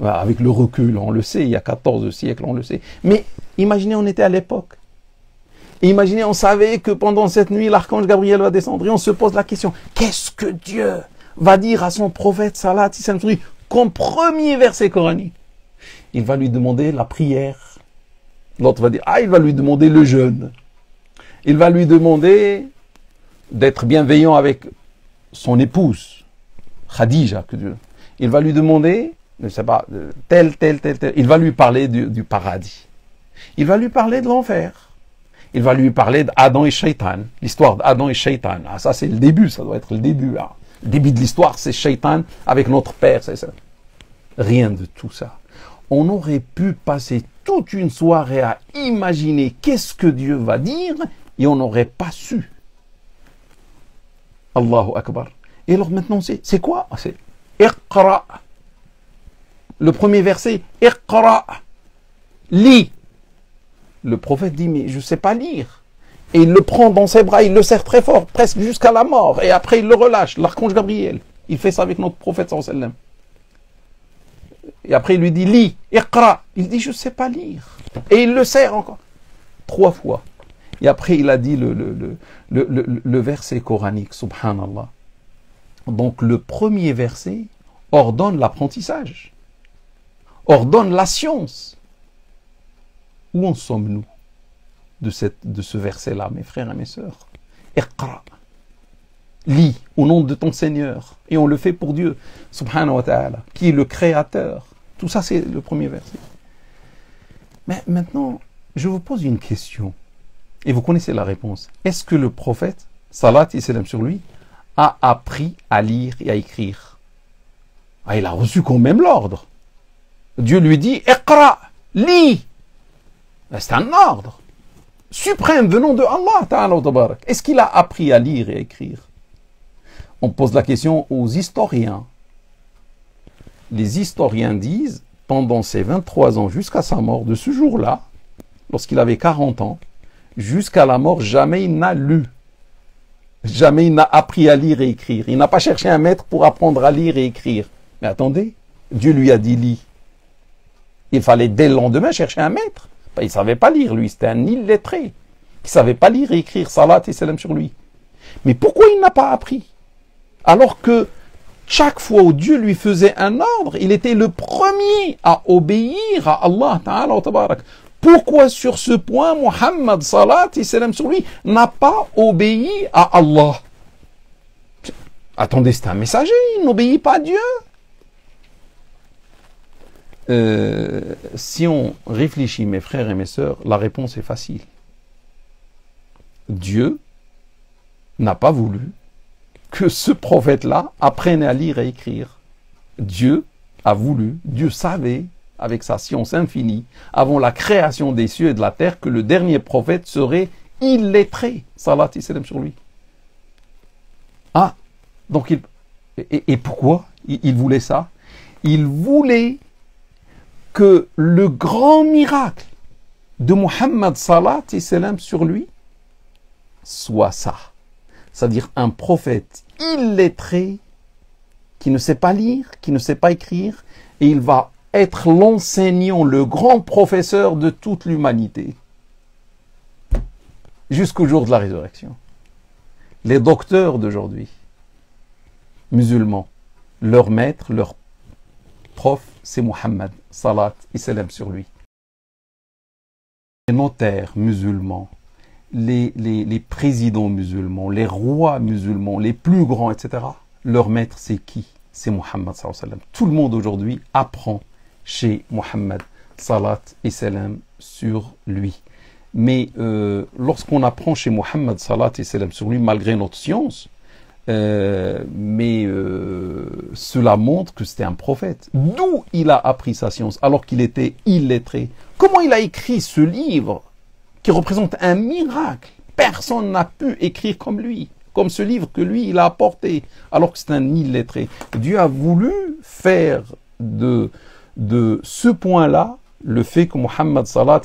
A: Avec le recul, on le sait, il y a 14 siècles, on le sait. Mais imaginez, on était à l'époque. Et imaginez, on savait que pendant cette nuit, l'archange Gabriel va descendre et on se pose la question, qu'est-ce que Dieu va dire à son prophète salat comme premier verset coranique? Il va lui demander la prière. L'autre va dire, il va lui demander le jeûne. Il va lui demander d'être bienveillant avec son épouse, Khadija. Il va lui demander, je ne sais pas, tel. Il va lui parler du paradis. Il va lui parler de l'enfer. Il va lui parler d'Adam et Shaitan. L'histoire d'Adam et Shaitan. Ah, ça, c'est le début, ça doit être le début. Ah. Le début de l'histoire, c'est Shaitan avec notre père. C'est ça. Rien de tout ça. On aurait pu passer toute une soirée à imaginer qu'est-ce que Dieu va dire et on n'aurait pas su. Allahu Akbar. Et alors maintenant, c'est quoi? C'est Iqra. Le premier verset, Iqra. Lis. Le prophète dit, mais je ne sais pas lire. Et il le prend dans ses bras, il le serre très fort, presque jusqu'à la mort. Et après, il le relâche, l'archange Gabriel. Il fait ça avec notre prophète sallallahu alayhi wa sallam. Et après, il lui dit, lis, Iqra. Il dit, je ne sais pas lire. Et il le serre encore. 3 fois. Et après, il a dit le verset coranique, subhanallah. Donc, le premier verset ordonne l'apprentissage, ordonne la science. Où en sommes-nous de ce verset-là, mes frères et mes sœurs? Iqra. Lis au nom de ton Seigneur. Et on le fait pour Dieu, subhanahu wa ta'ala, qui est le créateur. Tout ça, c'est le premier verset. Mais maintenant, je vous pose une question. Et vous connaissez la réponse. Est-ce que le prophète, salat et salam sur lui, a appris à lire et à écrire? Il a reçu quand même l'ordre. Dieu lui dit, Iqra, lis. C'est un ordre suprême venant de Allah ta'ala wa tabarak. Est-ce qu'il a appris à lire et à écrire? On pose la question aux historiens. Les historiens disent, pendant ces 23 ans jusqu'à sa mort, de ce jour-là, lorsqu'il avait 40 ans, jusqu'à la mort, jamais il n'a lu. Jamais il n'a appris à lire et écrire. Il n'a pas cherché un maître pour apprendre à lire et écrire. Mais attendez, Dieu lui a dit lis. Il fallait dès le lendemain chercher un maître. Il ne savait pas lire, lui. C'était un illettré. Il ne savait pas lire et écrire. Salat et salam sur lui. Mais pourquoi il n'a pas appris? Alors que chaque fois où Dieu lui faisait un ordre, il était le premier à obéir à Allah Ta'ala wa Tabarak. Pourquoi sur ce point, Muhammad salat et salam sur lui n'a pas obéi à Allah? Attendez, c'est un messager, il n'obéit pas à Dieu. Si on réfléchit, mes frères et mes sœurs, la réponse est facile. Dieu n'a pas voulu que ce prophète-là apprenne à lire et écrire. Dieu a voulu, Dieu savait, avec sa science infinie, avant la création des cieux et de la terre, que le dernier prophète serait illettré. Salat et salam sur lui. Ah, donc et pourquoi il voulait ça? Il voulait que le grand miracle de Muhammad salat et salam sur lui soit ça. C'est-à-dire un prophète illettré qui ne sait pas lire, qui ne sait pas écrire, et il va être l'enseignant, le grand professeur de toute l'humanité jusqu'au jour de la résurrection. Les docteurs d'aujourd'hui, musulmans, leur maître, leur prof, c'est Muhammad, salat et salam sur lui. Les notaires musulmans, les présidents musulmans, les rois musulmans, les plus grands, etc. Leur maître, c'est qui? C'est Muhammad, sallallahu alayhi wa sallam. Tout le monde aujourd'hui apprend chez Muhammad, salat et salam sur lui. Mais lorsqu'on apprend chez Muhammad, salat et salam sur lui, malgré notre science, cela montre que c'était un prophète. D'où il a appris sa science alors qu'il était illettré? Comment il a écrit ce livre qui représente un miracle? Personne n'a pu écrire comme lui, comme ce livre que lui il a apporté, alors que c'est un illettré. Dieu a voulu faire de ce point-là, le fait que Muhammad salat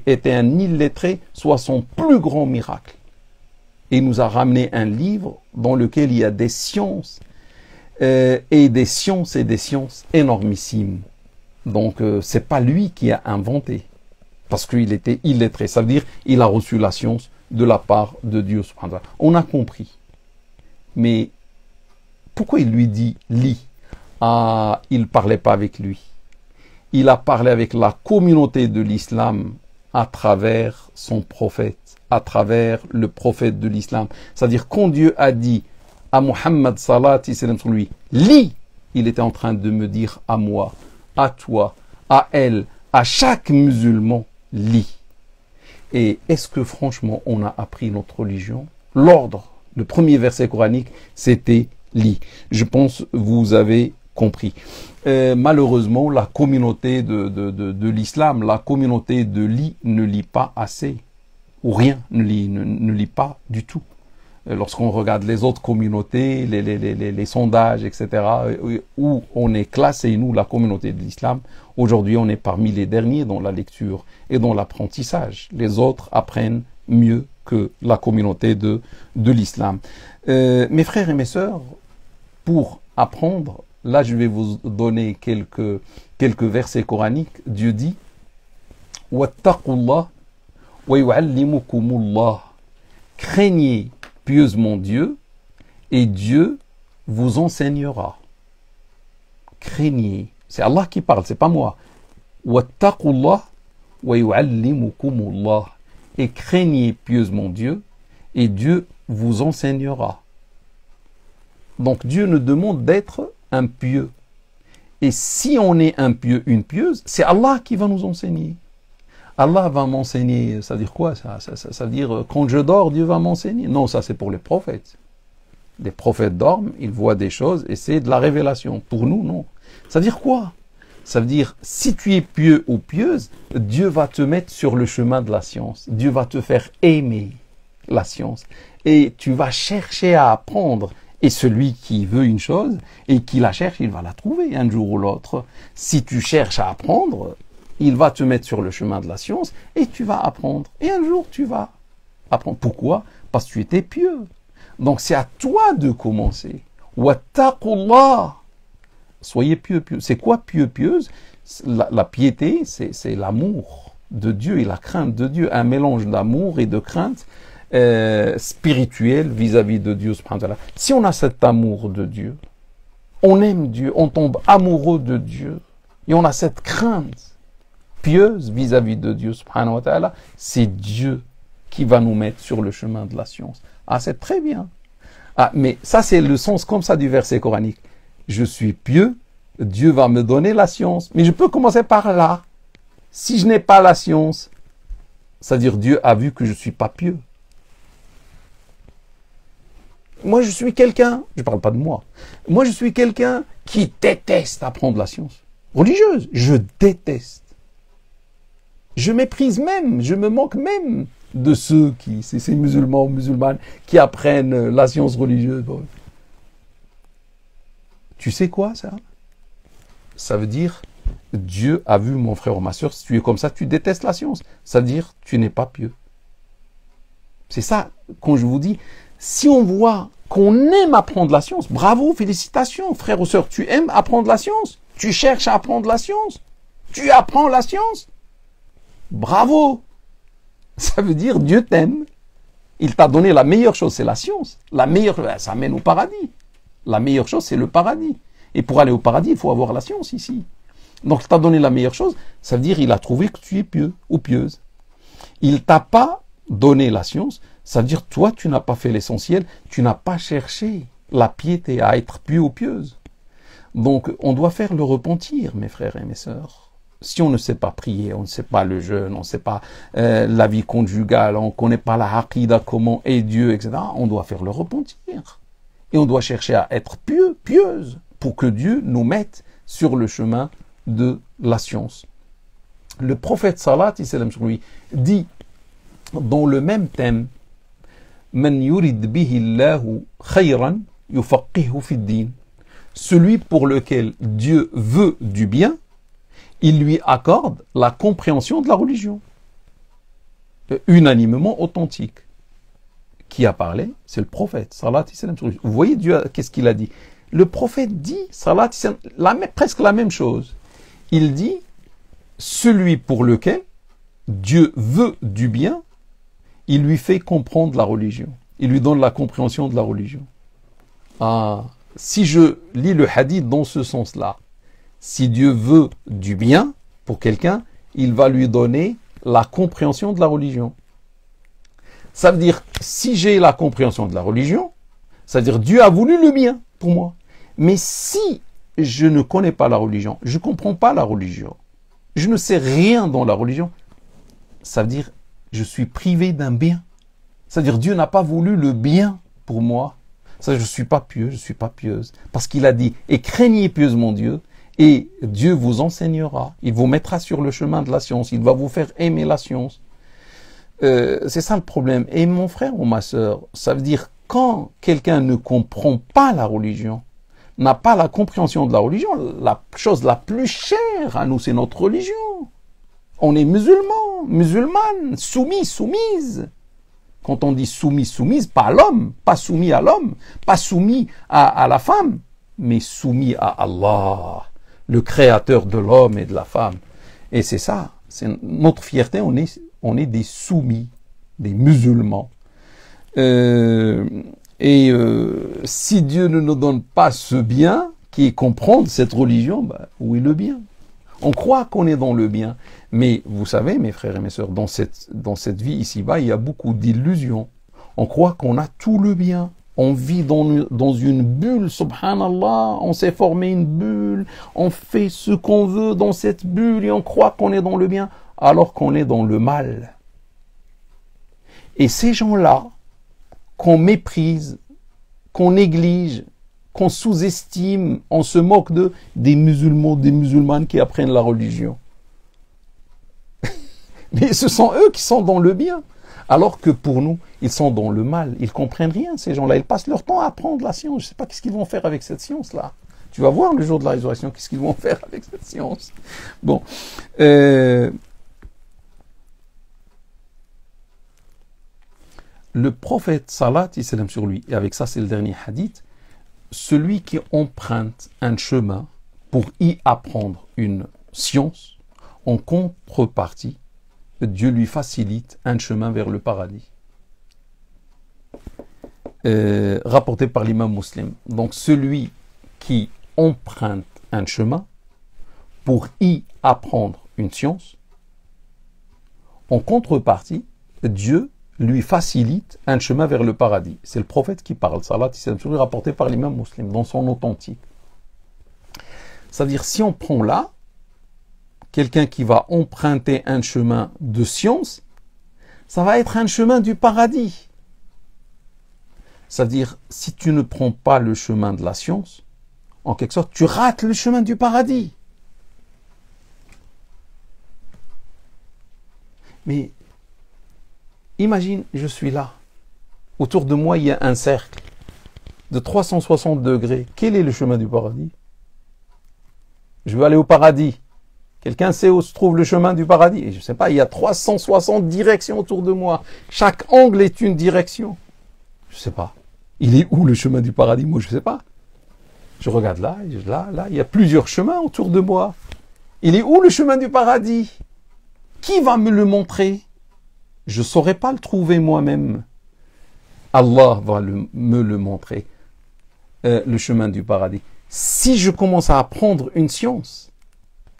A: était un illettré, soit son plus grand miracle. Et il nous a ramené un livre dans lequel il y a des sciences, et des sciences énormissimes. Donc, c'est pas lui qui a inventé, parce qu'il était illettré. Ça veut dire il a reçu la science de la part de Dieu. On a compris. Mais pourquoi il lui dit « lis » ? Ah, il ne parlait pas avec lui. Il a parlé avec la communauté de l'islam à travers son prophète, à travers le prophète de l'islam. C'est-à-dire quand Dieu a dit à Muhammad salat et salam sur lui « lis », il était en train de me dire à moi, à toi, à elle, à chaque musulman « lis ». Et est-ce que franchement on a appris notre religion? L'ordre, le premier verset coranique, c'était « lis ». Je pense que vous avez compris. Malheureusement, la communauté de l'islam, la communauté de lit ne lit pas assez, ou rien ne lit pas du tout. Lorsqu'on regarde les autres communautés, les sondages, etc., où on est classé, nous, la communauté de l'islam, aujourd'hui on est parmi les derniers dans la lecture et dans l'apprentissage. Les autres apprennent mieux que la communauté de l'islam. Mes frères et mes sœurs, pour apprendre, là, je vais vous donner quelques versets coraniques. Dieu dit « Wattaqullah wa yu'allimukumullah » Craignez pieusement Dieu et Dieu vous enseignera. Craignez. C'est Allah qui parle, c'est pas moi. « Wattaqullah wa yu'allimukumullah » Et craignez pieusement Dieu et Dieu vous enseignera. Donc Dieu nous demande d'être un pieux. Et si on est un pieux, une pieuse, c'est Allah qui va nous enseigner. Allah va m'enseigner, ça veut dire quoi ça veut dire quand je dors, Dieu va m'enseigner. Non, ça c'est pour les prophètes. Les prophètes dorment, ils voient des choses et c'est de la révélation. Pour nous, non. Ça veut dire quoi? Ça veut dire, si tu es pieux ou pieuse, Dieu va te mettre sur le chemin de la science. Dieu va te faire aimer la science. Et tu vas chercher à apprendre. Et celui qui veut une chose et qui la cherche, il va la trouver un jour ou l'autre. Si tu cherches à apprendre, il va te mettre sur le chemin de la science et tu vas apprendre. Et un jour, tu vas apprendre. Pourquoi? Parce que tu étais pieux. Donc, c'est à toi de commencer. Wattaqullah. Soyez pieux, pieux. C'est quoi pieux, pieuse? La piété, c'est l'amour de Dieu et la crainte de Dieu. Un mélange d'amour et de crainte. spirituel vis-à-vis de Dieu subhanahu wa ta'ala. Si on a cet amour de Dieu, on aime Dieu, on tombe amoureux de Dieu, et on a cette crainte pieuse vis-à-vis de Dieu subhanahu wa ta'ala, c'est Dieu qui va nous mettre sur le chemin de la science. Ah, c'est très bien. Ah, mais ça, c'est le sens comme ça du verset coranique. Je suis pieux, Dieu va me donner la science. Mais je peux commencer par là. Si je n'ai pas la science, c'est-à-dire Dieu a vu que je ne suis pas pieux. Moi, je suis quelqu'un, je ne parle pas de moi, moi, je suis quelqu'un qui déteste apprendre la science religieuse. Je déteste. Je méprise même, je me moque même de ceux qui, ces musulmans ou musulmanes, qui apprennent la science religieuse. Bon. Tu sais quoi, ça? Ça veut dire, Dieu a vu mon frère ou ma soeur, si tu es comme ça, tu détestes la science. Ça veut dire, tu n'es pas pieux. C'est ça, quand je vous dis, si on voit qu'on aime apprendre la science, bravo, félicitations, frère ou soeur, tu aimes apprendre la science, tu cherches à apprendre la science, tu apprends la science, bravo. Ça veut dire, Dieu t'aime, il t'a donné la meilleure chose, c'est la science. La meilleure, ça mène au paradis. La meilleure chose, c'est le paradis. Et pour aller au paradis, il faut avoir la science ici. Donc, il t'a donné la meilleure chose, ça veut dire il a trouvé que tu es pieux ou pieuse. Il t'a pas donné la science, ça veut dire toi, tu n'as pas fait l'essentiel, tu n'as pas cherché la piété à être pieux ou pieuse. Donc, on doit faire le repentir, mes frères et mes sœurs. Si on ne sait pas prier, on ne sait pas le jeûne, on ne sait pas la vie conjugale, on ne connaît pas la aqida, comment est Dieu, etc., on doit faire le repentir. Et on doit chercher à être pieux, pieuse, pour que Dieu nous mette sur le chemin de la science. Le prophète salat sur lui dit dans le même thème, Man yurid bihi Allahu khayran yufaqihu fi din. Celui pour lequel Dieu veut du bien, il lui accorde la compréhension de la religion. Unanimement authentique. Qui a parlé? C'est le prophète. Salat sur lui. Vous voyez Dieu, qu'est-ce qu'il a dit? Le prophète dit, salat, presque la même chose. Il dit, celui pour lequel Dieu veut du bien, il lui fait comprendre la religion. Il lui donne la compréhension de la religion. Ah, si je lis le hadith dans ce sens-là, si Dieu veut du bien pour quelqu'un, il va lui donner la compréhension de la religion. Ça veut dire, si j'ai la compréhension de la religion, ça veut dire Dieu a voulu le bien pour moi. Mais si je ne connais pas la religion, je ne comprends pas la religion, je ne sais rien dans la religion, ça veut dire je suis privé d'un bien. C'est-à-dire Dieu n'a pas voulu le bien pour moi. Ça, je ne suis pas pieux, je ne suis pas pieuse. Parce qu'il a dit, et craignez pieusement Dieu, et Dieu vous enseignera, il vous mettra sur le chemin de la science, il va vous faire aimer la science. C'est ça le problème. Et mon frère ou ma sœur, ça veut dire quand quelqu'un ne comprend pas la religion, n'a pas la compréhension de la religion, la chose la plus chère à nous, c'est notre religion. On est musulmans, musulmanes, soumis, soumises. Quand on dit soumis, soumise, pas à l'homme, pas soumis à l'homme, pas soumis à la femme, mais soumis à Allah, le créateur de l'homme et de la femme. Et c'est ça, c'est notre fierté, on est des soumis, des musulmans. Si Dieu ne nous donne pas ce bien, qui est comprendre cette religion, où est le bien? On croit qu'on est dans le bien. Mais vous savez, mes frères et mes sœurs, dans cette vie ici-bas, il y a beaucoup d'illusions. On croit qu'on a tout le bien. On vit dans une bulle, subhanallah. On s'est formé une bulle. On fait ce qu'on veut dans cette bulle et on croit qu'on est dans le bien, alors qu'on est dans le mal. Et ces gens-là, qu'on méprise, qu'on néglige, qu'on sous-estime, on se moque des musulmans, des musulmanes qui apprennent la religion. Mais ce sont eux qui sont dans le bien. Alors que pour nous, ils sont dans le mal. Ils ne comprennent rien, ces gens-là. Ils passent leur temps à apprendre la science. Je ne sais pas qu'est-ce qu'ils vont faire avec cette science-là. Tu vas voir le jour de la résurrection, qu'est-ce qu'ils vont faire avec cette science. Bon. Le prophète, salat et salam sur lui, et avec ça c'est le dernier hadith, celui qui emprunte un chemin pour y apprendre une science, en contrepartie, Dieu lui facilite un chemin vers le paradis. rapporté par l'imam Muslim. Donc celui qui emprunte un chemin pour y apprendre une science, en contrepartie, Dieu lui facilite un chemin vers le paradis. C'est le prophète qui parle, salat islam, rapporté par l'imam Muslim dans son authentique. C'est-à-dire, si on prend là, quelqu'un qui va emprunter un chemin de science, ça va être un chemin du paradis. C'est-à-dire, si tu ne prends pas le chemin de la science, en quelque sorte, tu rates le chemin du paradis. Mais imagine, je suis là. Autour de moi, il y a un cercle de 360 degrés. Quel est le chemin du paradis? Je veux aller au paradis. Quelqu'un sait où se trouve le chemin du paradis? Et je ne sais pas, il y a 360 directions autour de moi. Chaque angle est une direction. Je ne sais pas. Il est où le chemin du paradis? Moi, je ne sais pas. Je regarde là, là, il y a plusieurs chemins autour de moi. Il est où le chemin du paradis? Qui va me le montrer? Je ne saurais pas le trouver moi-même. Allah va me le montrer, le chemin du paradis. Si je commence à apprendre une science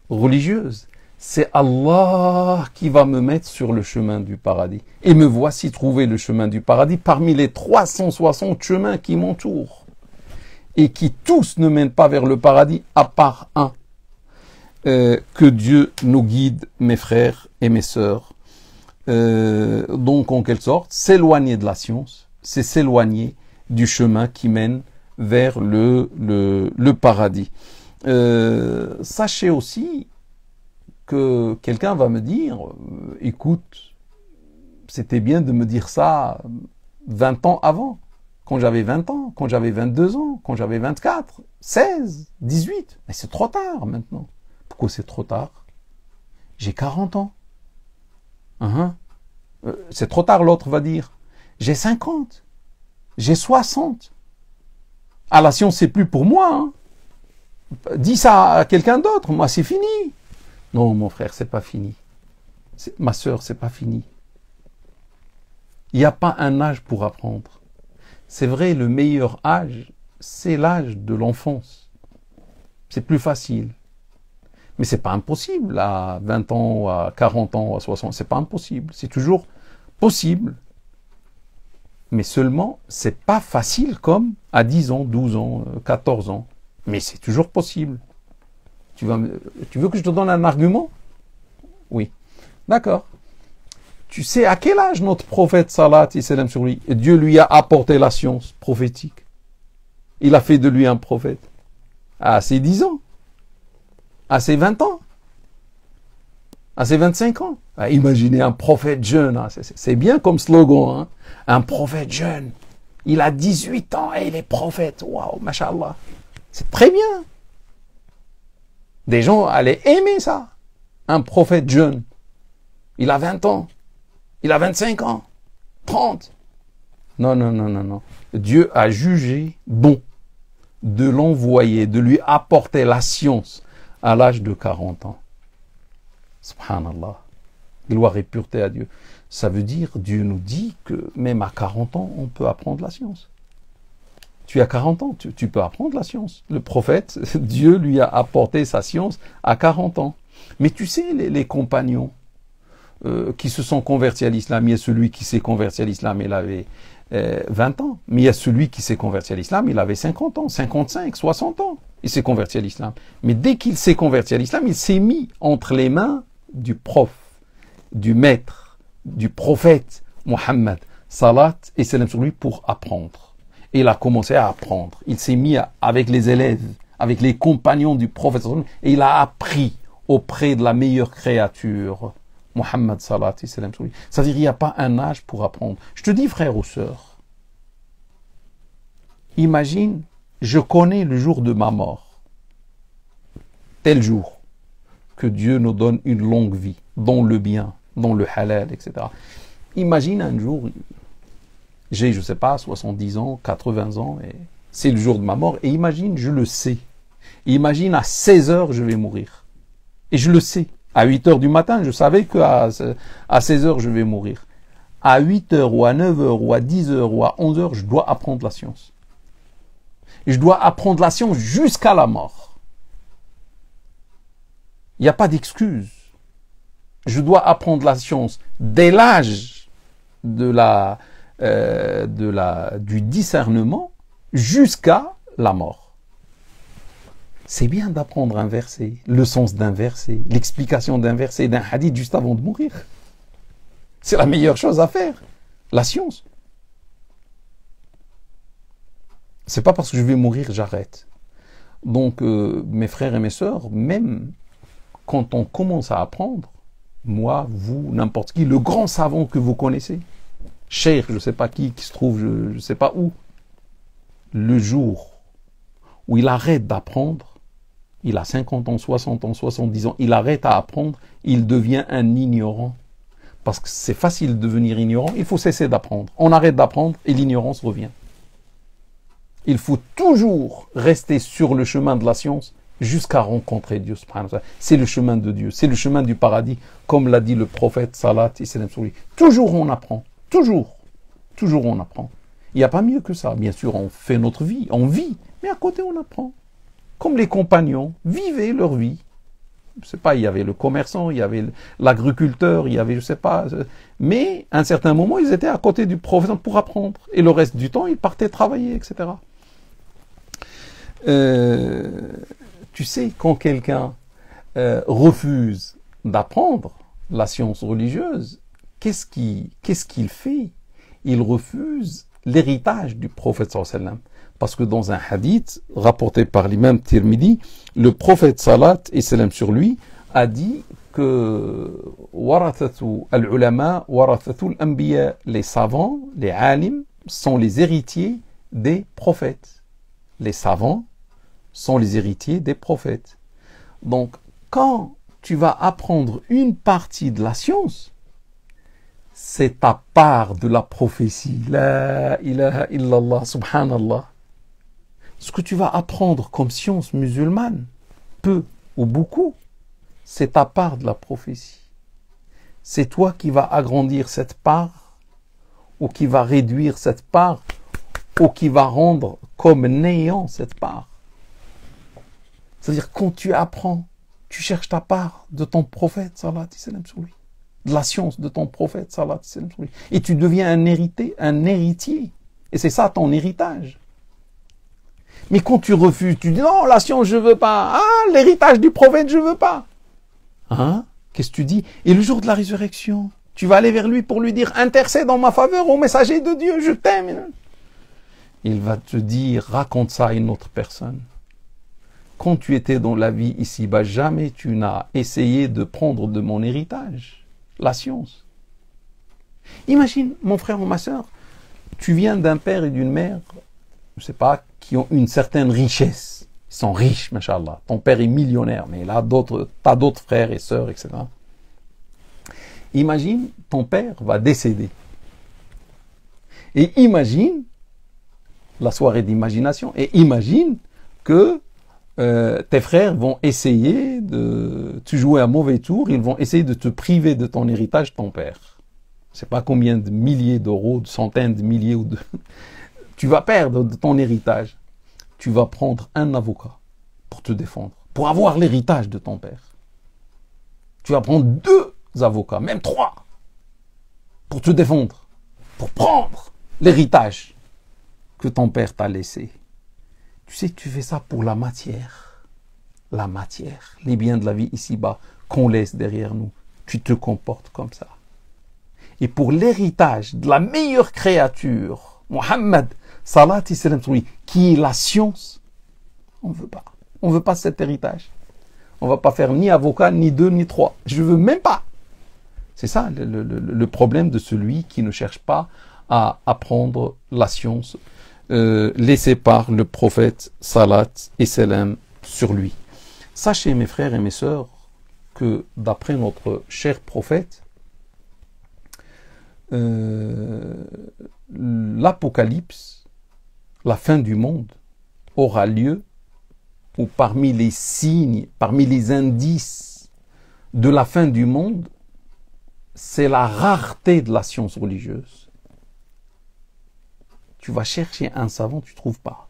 A: religieuse, c'est Allah qui va me mettre sur le chemin du paradis. Et me voici trouver le chemin du paradis parmi les 360 chemins qui m'entourent. Et qui tous ne mènent pas vers le paradis, à part un. Que Dieu nous guide, mes frères et mes sœurs. Donc, en quelque sorte, s'éloigner de la science, c'est s'éloigner du chemin qui mène vers le paradis. Sachez aussi que quelqu'un va me dire, écoute, c'était bien de me dire ça 20 ans avant, quand j'avais 20 ans, quand j'avais 22 ans, quand j'avais 24, 16, 18, mais c'est trop tard maintenant. Pourquoi c'est trop tard? J'ai 40 ans. C'est trop tard, l'autre va dire. J'ai 50. J'ai 60. Ah, la science, c'est plus pour moi. Hein. Dis ça à quelqu'un d'autre. Moi, c'est fini. Non, mon frère, c'est pas fini. Ma sœur, c'est pas fini. Il n'y a pas un âge pour apprendre. C'est vrai, le meilleur âge, c'est l'âge de l'enfance. C'est plus facile. Mais c'est pas impossible, à 20 ans, à 40 ans, à 60, c'est pas impossible. C'est toujours possible. Mais seulement, c'est pas facile comme à 10 ans, 12 ans, 14 ans. Mais c'est toujours possible. Tu veux que je te donne un argument? Oui. D'accord. Tu sais à quel âge notre prophète, salat et salam sur lui, Dieu lui a apporté la science prophétique? Il a fait de lui un prophète. À ses 10 ans. À ses 20 ans, à ses 25 ans. Ah, imaginez un prophète jeune, hein. C'est bien comme slogan, hein. Un prophète jeune. Il a 18 ans et il est prophète. Waouh, mashallah. C'est très bien. Des gens allaient aimer ça. Un prophète jeune. Il a 20 ans. Il a 25 ans. 30. Non, non, non, non, non. Dieu a jugé bon de l'envoyer, de lui apporter la science à l'âge de 40 ans. Subhanallah. Gloire et pureté à Dieu. Ça veut dire, Dieu nous dit que même à 40 ans, on peut apprendre la science. Tu as 40 ans, tu peux apprendre la science. Le prophète, Dieu lui a apporté sa science à 40 ans. Mais tu sais, les compagnons qui se sont convertis à l'islam, il y a celui qui s'est converti à l'islam, il avait 20 ans. Mais il y a celui qui s'est converti à l'islam, il avait 50 ans, 55, 60 ans. Il s'est converti à l'islam. Mais dès qu'il s'est converti à l'islam, il s'est mis entre les mains du prof, du maître, du prophète Mohammed, salat et salam sur lui, pour apprendre. Et il a commencé à apprendre. Il s'est mis avec les élèves, avec les compagnons du prophète, et il a appris auprès de la meilleure créature, Mohammed, salat et salam sur lui. C'est-à-dire, il n'y a pas un âge pour apprendre. Je te dis, frère ou sœur, imagine, je connais le jour de ma mort. Tel jour. Que Dieu nous donne une longue vie, dans le bien, dans le halal, etc. Imagine un jour, j'ai, je sais pas, 70 ans, 80 ans, et c'est le jour de ma mort, et imagine, je le sais. Imagine, à 16 heures, je vais mourir. Et je le sais. À 8 heures du matin, je savais qu'à 16 heures, je vais mourir. à 8 heures ou à 9 heures ou à 10 heures ou à 11 heures, je dois apprendre la science. Je dois apprendre la science jusqu'à la mort. Il n'y a pas d'excuse. Je dois apprendre la science dès l'âge du discernement jusqu'à la mort. C'est bien d'apprendre un verset, le sens d'un verset, l'explication d'un verset, d'un hadith juste avant de mourir. C'est la meilleure chose à faire, la science. C'est pas parce que je vais mourir, j'arrête. Donc, mes frères et mes sœurs, même quand on commence à apprendre, moi, vous, n'importe qui, le grand savant que vous connaissez, Cheikh, je ne sais pas qui se trouve, je ne sais pas où, le jour où il arrête d'apprendre, il a 50 ans, 60 ans, 70 ans, il arrête à apprendre, il devient un ignorant. Parce que c'est facile de devenir ignorant, il faut cesser d'apprendre. On arrête d'apprendre et l'ignorance revient. Il faut toujours rester sur le chemin de la science jusqu'à rencontrer Dieu. C'est le chemin de Dieu, c'est le chemin du paradis, comme l'a dit le prophète Salat et salam sur lui. Toujours on apprend, toujours on apprend. Il n'y a pas mieux que ça. Bien sûr, on fait notre vie, on vit, mais à côté on apprend. Comme les compagnons vivaient leur vie. Je sais pas, il y avait le commerçant, il y avait l'agriculteur, il y avait, je sais pas, mais à un certain moment, ils étaient à côté du prophète pour apprendre. Et le reste du temps, ils partaient travailler, etc. Tu sais, quand quelqu'un refuse d'apprendre la science religieuse, qu'est-ce qu'il fait? Il refuse l'héritage du prophète sallallahu alayhi wa sallam. Parce que dans un hadith rapporté par l'imam Tirmidhi, le prophète salat et salam sur lui a dit que warathatu al-ulama, warathatu al-anbiya, les savants, les alim, sont les héritiers des prophètes. Les savants sont les héritiers des prophètes. Donc, quand tu vas apprendre une partie de la science, c'est ta part de la prophétie. La ilaha illallah, subhanallah. Ce que tu vas apprendre comme science musulmane, peu ou beaucoup, c'est ta part de la prophétie. C'est toi qui vas agrandir cette part, ou qui va réduire cette part, ou qui va rendre comme néant cette part. C'est-à-dire, quand tu apprends, tu cherches ta part de ton prophète, sallallahu alayhi wa sallam, sur lui. De la science de ton prophète, sallallahu alayhi wa sallam, sur lui. Et tu deviens un héritier. Et c'est ça ton héritage. Mais quand tu refuses, tu dis non, la science, je veux pas. Ah, l'héritage du prophète, je veux pas. Hein? Qu'est-ce que tu dis? Et le jour de la résurrection, tu vas aller vers lui pour lui dire intercède en ma faveur, ô messager de Dieu, je t'aime. Il va te dire, raconte ça à une autre personne. Quand tu étais dans la vie ici-bas, jamais tu n'as essayé de prendre de mon héritage, la science. Imagine, mon frère ou ma soeur, tu viens d'un père et d'une mère, je ne sais pas, qui ont une certaine richesse. Ils sont riches, machallah. Ton père est millionnaire, mais là, t'as d'autres frères et sœurs, etc. Imagine, ton père va décéder. Et imagine, la soirée d'imagination, et imagine que tes frères vont essayer de te jouer un mauvais tour, ils vont essayer de te priver de ton héritage, ton père. Je ne sais pas combien de milliers d'euros, de centaines de milliers ou de... Tu vas perdre de ton héritage. Tu vas prendre un avocat pour te défendre, pour avoir l'héritage de ton père. Tu vas prendre 2 avocats, même 3, pour te défendre, pour prendre l'héritage que ton père t'a laissé. Tu sais que tu fais ça pour la matière, les biens de la vie ici-bas qu'on laisse derrière nous. Tu te comportes comme ça. Et pour l'héritage de la meilleure créature, Mohammed, salat et salam sur lui, qui est la science, on ne veut pas. On ne veut pas cet héritage. On ne va pas faire ni avocat, ni 2, ni 3. Je ne veux même pas. C'est ça le problème de celui qui ne cherche pas à apprendre la science laissée par le prophète salat et salam sur lui. Sachez, mes frères et mes sœurs, que d'après notre cher prophète, l'apocalypse, la fin du monde, aura lieu, ou parmi les signes, parmi les indices de la fin du monde, c'est la rareté de la science religieuse. Tu vas chercher un savant, tu ne trouves pas.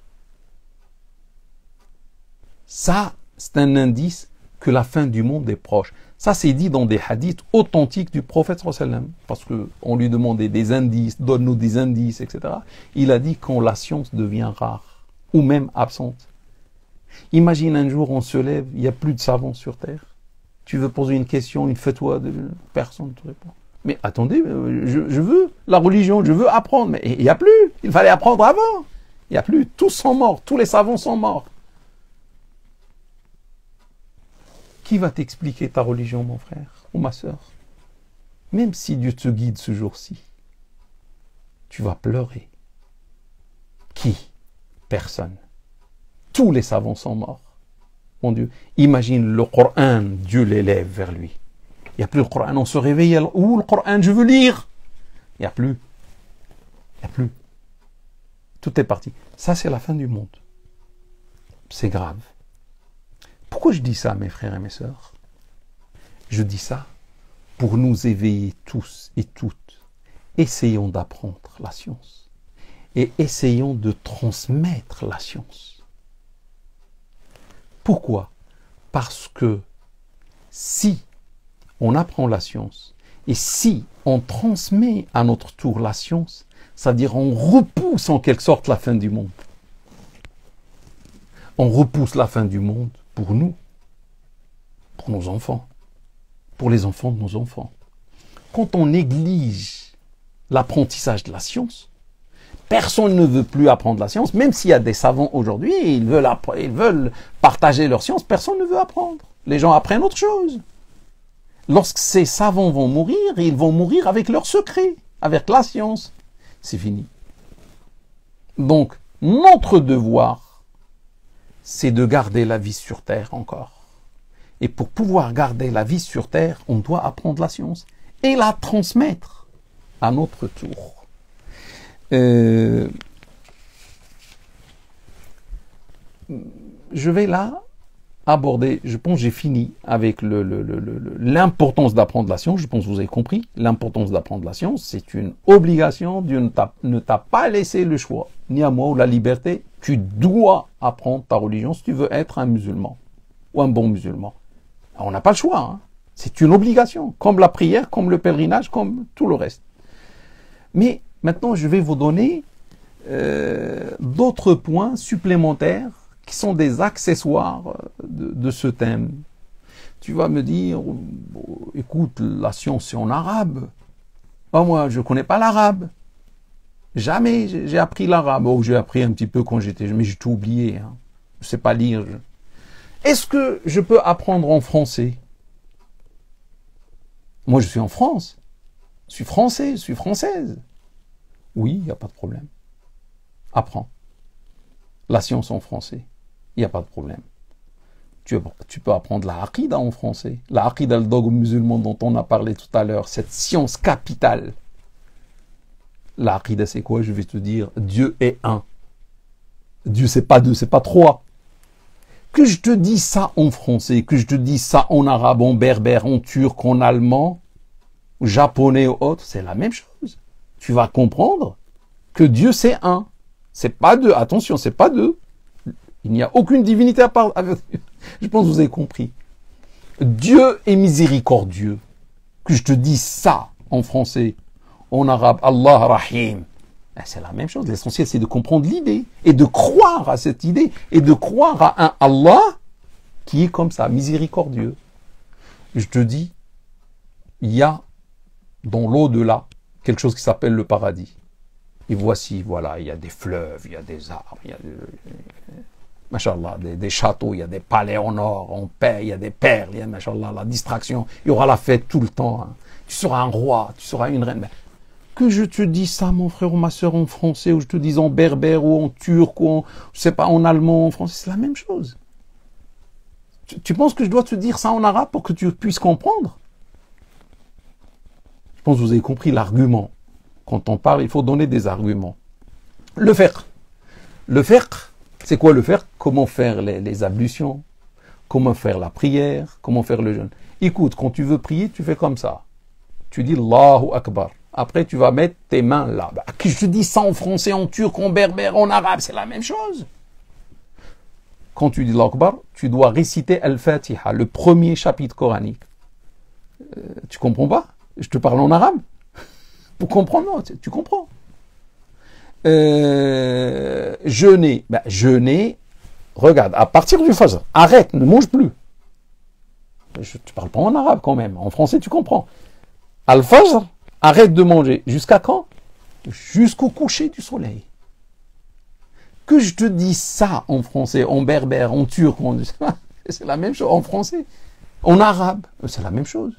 A: Ça, c'est un indice que la fin du monde est proche. Ça, c'est dit dans des hadiths authentiques du prophète sallam, parce qu'on lui demandait des indices, donne-nous des indices, etc. Il a dit quand la science devient rare, ou même absente. Imagine un jour, on se lève, il n'y a plus de savants sur Terre. Tu veux poser une question, une fatwa, personne ne te répond. Mais attendez, je veux la religion, je veux apprendre, mais il n'y a plus. Il fallait apprendre avant. Il n'y a plus. Tous sont morts, tous les savants sont morts. Qui va t'expliquer ta religion, mon frère ou ma sœur? Même si Dieu te guide ce jour-ci, tu vas pleurer. Qui? Personne. Tous les savants sont morts. Mon Dieu, imagine le Coran, Dieu l'élève vers lui. Il n'y a plus le Coran, on se réveille. Où le Coran, je veux lire. Il n'y a plus. Il n'y a plus. Tout est parti. Ça, c'est la fin du monde. C'est grave. Pourquoi je dis ça, mes frères et mes sœurs? Je dis ça pour nous éveiller tous et toutes. Essayons d'apprendre la science. Et essayons de transmettre la science. Pourquoi? Parce que si on apprend la science et si on transmet à notre tour la science, c'est-à-dire on repousse en quelque sorte la fin du monde. On repousse la fin du monde pour nous, pour nos enfants, pour les enfants de nos enfants. Quand on néglige l'apprentissage de la science, personne ne veut plus apprendre la science, même s'il y a des savants aujourd'hui, ils veulent partager leur science, personne ne veut apprendre. Les gens apprennent autre chose. Lorsque ces savants vont mourir, ils vont mourir avec leurs secrets, avec la science. C'est fini. Donc, notre devoir, c'est de garder la vie sur Terre encore. Et pour pouvoir garder la vie sur Terre, on doit apprendre la science et la transmettre à notre tour. Je vais là aborder, je pense que j'ai fini avec l'importance d'apprendre la science. Je pense que vous avez compris. L'importance d'apprendre la science, c'est une obligation. Dieu ne t'a pas laissé le choix, ni à moi ou la liberté. Tu dois apprendre ta religion si tu veux être un musulman ou un bon musulman. On n'a pas le choix. Hein. C'est une obligation, comme la prière, comme le pèlerinage, comme tout le reste. Mais maintenant, je vais vous donner d'autres points supplémentaires qui sont des accessoires de ce thème. Tu vas me dire, écoute, la science c'est en arabe. Oh, moi, je ne connais pas l'arabe. Jamais j'ai appris l'arabe. Oh, j'ai appris un petit peu quand j'étais jeune, mais j'ai tout oublié. Hein. Je ne sais pas lire. Est-ce que je peux apprendre en français? Moi, je suis en France. Je suis français, je suis française. Oui, il n'y a pas de problème. Apprends. La science en français. Il n'y a pas de problème. Tu peux apprendre la aqida en français. La aqida, le dogme musulman dont on a parlé tout à l'heure, cette science capitale. La aqida, c'est quoi? Je vais te dire, Dieu est un. Dieu, c'est pas deux, c'est pas trois. Que je te dis ça en français, que je te dis ça en arabe, en berbère, en turc, en allemand, japonais ou autre, c'est la même chose. Tu vas comprendre que Dieu, c'est un. C'est pas deux. Attention, c'est pas deux. Il n'y a aucune divinité à part. Je pense que vous avez compris. Dieu est miséricordieux. Que je te dise ça en français, en arabe, Allah Rahim. C'est la même chose. L'essentiel, c'est de comprendre l'idée et de croire à cette idée et de croire à un Allah qui est comme ça, miséricordieux. Je te dis, il y a dans l'au-delà quelque chose qui s'appelle le paradis. Et voici, voilà, il y a des fleuves, il y a des arbres, il y a machallah, des châteaux, il y a des palais en or, en paix, il y a des perles, il y a, machallah, la distraction, il y aura la fête tout le temps. Hein. Tu seras un roi, tu seras une reine. Mais que je te dise ça, mon frère ou ma soeur, en français, ou je te dise en berbère, ou en turc, ou en, je sais pas, en allemand, en français, c'est la même chose. Tu penses que je dois te dire ça en arabe pour que tu puisses comprendre? Je pense que vous avez compris l'argument. Quand on parle, il faut donner des arguments. Le fiqh. Le fiqh, c'est quoi le fiqh? Comment faire les ablutions? Comment faire la prière? Comment faire le jeûne? Écoute, quand tu veux prier, tu fais comme ça. tu dis Allahu Akbar. Après, tu vas mettre tes mains là. Bah, que je te dis ça en français, en turc, en berbère, en arabe, c'est la même chose. Quand tu dis Allahu Akbar, tu dois réciter Al-Fatiha, le premier chapitre coranique. Tu comprends pas? Je te parle en arabe. Pour comprendre, non, tu comprends. Jeûner. Ben, jeûner, regarde, à partir du fajr, arrête, ne mange plus. Je ne parle pas en arabe quand même. En français, tu comprends. Al-Fajr, arrête de manger. Jusqu'à quand? Jusqu'au coucher du soleil. Que je te dis ça en français, en berbère, en turc, c'est la même chose. En français, en arabe, c'est la même chose.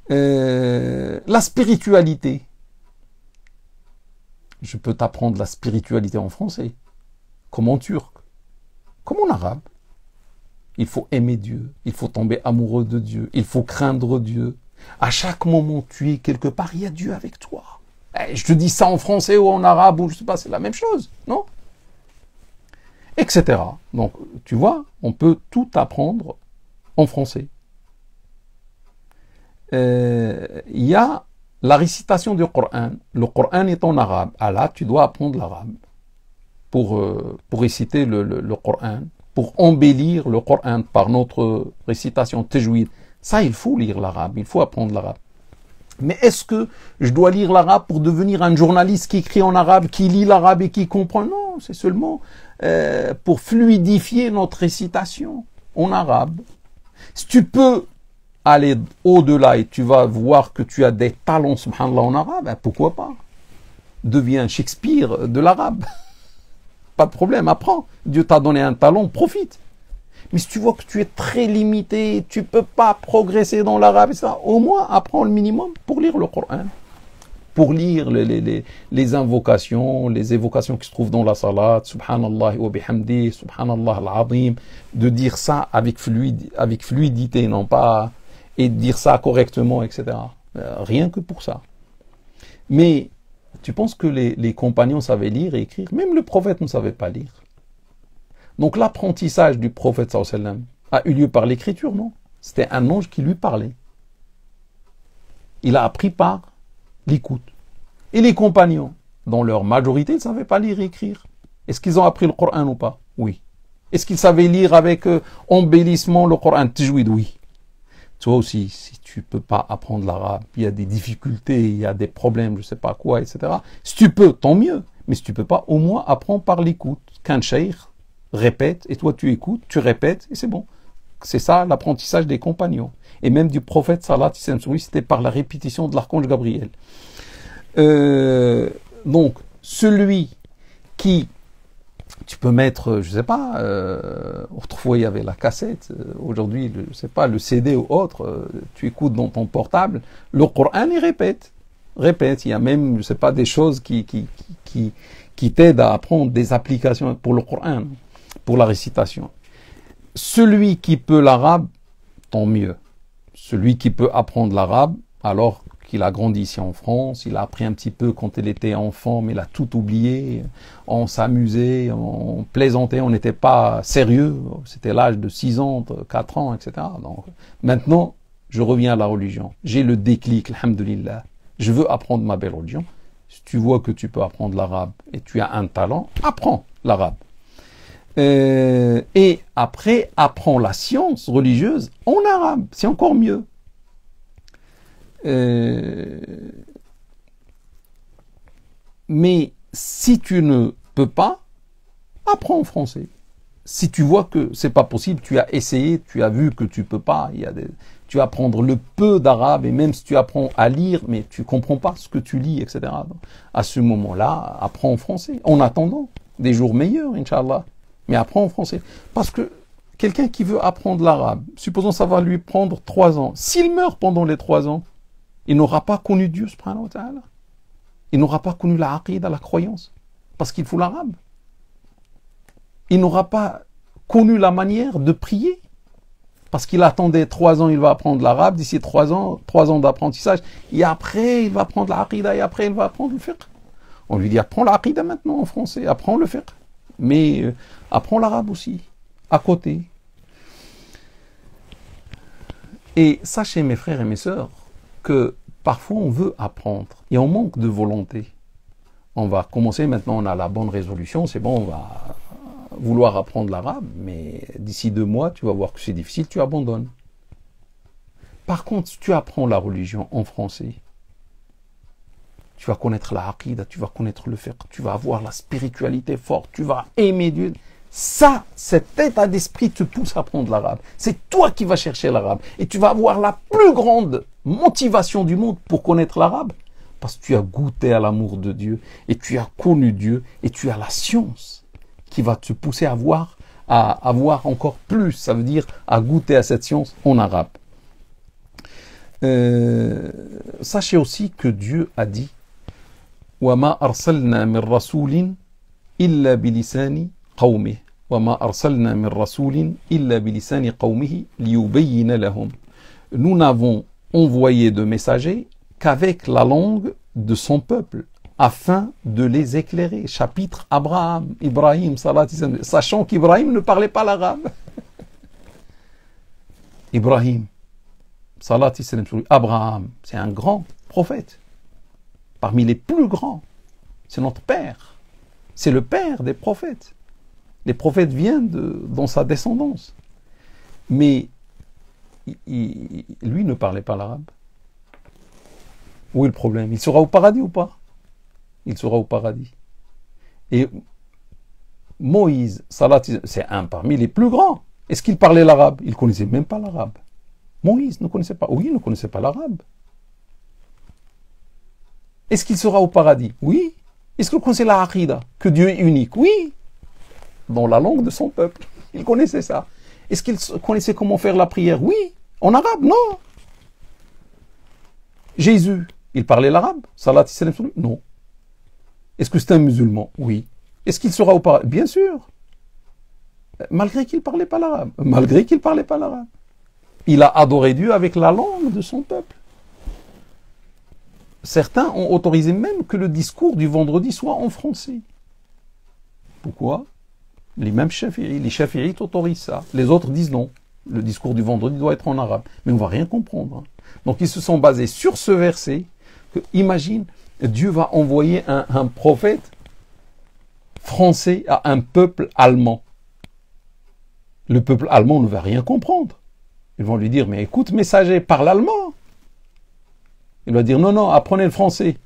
A: La spiritualité. Je peux t'apprendre la spiritualité en français, comme en turc, comme en arabe. Il faut aimer Dieu, il faut tomber amoureux de Dieu, il faut craindre Dieu. À chaque moment tu es quelque part, il y a Dieu avec toi. Je te dis ça en français ou en arabe, ou je sais pas, c'est la même chose, non? Etc. Donc, tu vois, on peut tout apprendre en français. Il y a la récitation du Coran. Le Coran est en arabe. Ah là, tu dois apprendre l'arabe pour réciter le Coran, pour embellir le Coran par notre récitation tajwid. Ça, il faut lire l'arabe, il faut apprendre l'arabe. Mais est-ce que je dois lire l'arabe pour devenir un journaliste qui écrit en arabe, qui lit l'arabe et qui comprend? Non, c'est seulement pour fluidifier notre récitation en arabe. Si tu peux aller au-delà et tu vas voir que tu as des talents, subhanallah, en arabe, ben pourquoi pas? Deviens Shakespeare de l'arabe. Pas de problème, apprends. Dieu t'a donné un talent, profite. Mais si tu vois que tu es très limité, tu ne peux pas progresser dans l'arabe, au moins apprends le minimum pour lire le Coran. Pour lire les invocations, les évocations qui se trouvent dans la salat, subhanallah wa bihamdi, subhanallah al-azim, de dire ça avec fluidité, non pas, et de dire ça correctement, etc. Rien que pour ça. Mais tu penses que les compagnons savaient lire et écrire? Même le prophète ne savait pas lire. Donc l'apprentissage du prophète sallallahu alayhi wa sallam a eu lieu par l'écriture, non? C'était un ange qui lui parlait. Il a appris par l'écoute. Et les compagnons, dans leur majorité, ils ne savaient pas lire et écrire. Est-ce qu'ils ont appris le Coran ou pas? Oui. Est-ce qu'ils savaient lire avec embellissement le Coran tajwid? Oui. Toi aussi, si tu ne peux pas apprendre l'arabe, il y a des difficultés, il y a des problèmes, je ne sais pas quoi, etc. Si tu peux, tant mieux. Mais si tu ne peux pas, au moins apprends par l'écoute. Qu'un cheikh répète, et toi tu écoutes, tu répètes, et c'est bon. C'est ça l'apprentissage des compagnons. Et même du prophète sallallahu alayhi wa sallam, c'était par la répétition de l'archange Gabriel. Donc, celui qui, tu peux mettre, je sais pas, autrefois il y avait la cassette, aujourd'hui, je sais pas, le CD ou autre, tu écoutes dans ton portable, le Coran, il répète. Il y a même, je sais pas, des choses qui t'aident à apprendre des applications pour le Coran, pour la récitation. Celui qui peut l'arabe, tant mieux. Celui qui peut apprendre l'arabe, alors qu'il a grandi ici en France, il a appris un petit peu quand il était enfant, mais il a tout oublié, on s'amusait, on plaisantait, on n'était pas sérieux, c'était l'âge de 6 ans, 4 ans, etc. Donc, maintenant, je reviens à la religion. J'ai le déclic, alhamdulillah. Je veux apprendre ma belle religion. Si tu vois que tu peux apprendre l'arabe et tu as un talent, apprends l'arabe. Et après, apprends la science religieuse en arabe. C'est encore mieux. Mais si tu ne peux pas, apprends en français. Si tu vois que c'est pas possible, tu as essayé, tu as vu que tu peux pas, tu vas apprendre le peu d'arabe, et même si tu apprends à lire, mais tu comprends pas ce que tu lis, etc. Donc, à ce moment-là, apprends en français. En attendant des jours meilleurs, Inch'Allah. Mais apprends en français. Parce que quelqu'un qui veut apprendre l'arabe, supposons ça va lui prendre 3 ans. S'il meurt pendant les 3 ans, il n'aura pas connu Dieu, subhanahu wa ta'ala. Il n'aura pas connu la aqida, la croyance. Parce qu'il faut l'arabe. Il n'aura pas connu la manière de prier. Parce qu'il attendait 3 ans, il va apprendre l'arabe. D'ici 3 ans d'apprentissage. Et après, il va apprendre la aqida et après, il va apprendre le fiqh. On lui dit, apprends la aqida maintenant en français, apprends le fiqh. Mais apprends l'arabe aussi, à côté. Et sachez, mes frères et mes sœurs, que parfois on veut apprendre et on manque de volonté. On va commencer maintenant, on a la bonne résolution, c'est bon, on va vouloir apprendre l'arabe, mais d'ici 2 mois, tu vas voir que c'est difficile, tu abandonnes. Par contre, si tu apprends la religion en français, tu vas connaître la aqidah, tu vas connaître le fiqh, tu vas avoir la spiritualité forte, tu vas aimer Dieu. Ça, cet état d'esprit te pousse à apprendre l'arabe. C'est toi qui vas chercher l'arabe. Et tu vas avoir la plus grande motivation du monde pour connaître l'arabe. Parce que tu as goûté à l'amour de Dieu, et tu as connu Dieu, et tu as la science qui va te pousser à avoir encore plus. Ça veut dire à goûter à cette science en arabe. Sachez aussi que Dieu a dit وَمَا أَرْسَلْنَا مِنْ رَسُولٍ إِلَّا بِلِسَانِ قَوْمِهِ وَمَا أَرْسَلْنَا مِنْ رَسُولٍ إِلَّا بِلِسَانِ قَوْمِهِ لِيُبَيِّنَ لَهُمْ. Nous n'avons envoyé de messagers qu'avec la langue de son peuple, afin de les éclairer. Chapitre Ibrahim, sachant qu'Ibrahim ne parlait pas l'arabe. Ibrahim, Abraham, c'est un grand prophète, parmi les plus grands. C'est notre père. C'est le père des prophètes. Les prophètes viennent dans sa descendance. Mais lui ne parlait pas l'arabe. Où est le problème? Il sera au paradis ou pas? Il sera au paradis. Et Moïse, c'est un parmi les plus grands. Est-ce qu'il parlait l'arabe? Il ne connaissait même pas l'arabe. Moïse ne connaissait pas. Oui, il ne connaissait pas l'arabe. Est-ce qu'il sera au paradis? Oui. Est-ce qu'il connaissait la aqidah? Que Dieu est unique? Oui. Dans la langue de son peuple. Il connaissait ça. Est-ce qu'il connaissait comment faire la prière? Oui. En arabe? Non. Jésus, il parlait l'arabe? Salat salam sur lui? Non. Est-ce que c'est un musulman? Oui. Est-ce qu'il sera au paradis? Bien sûr. Malgré qu'il ne parlait pas l'arabe. Malgré qu'il ne parlait pas l'arabe. Il a adoré Dieu avec la langue de son peuple. Certains ont autorisé même que le discours du vendredi soit en français. Pourquoi? Les Shafi'ites autorisent ça. Les autres disent non. Le discours du vendredi doit être en arabe. Mais on ne va rien comprendre. Donc ils se sont basés sur ce verset. Que, imagine, Dieu va envoyer un prophète français à un peuple allemand. Le peuple allemand ne va rien comprendre. Ils vont lui dire, mais écoute, messager, parle allemand. Il va dire, non, non, apprenez le français.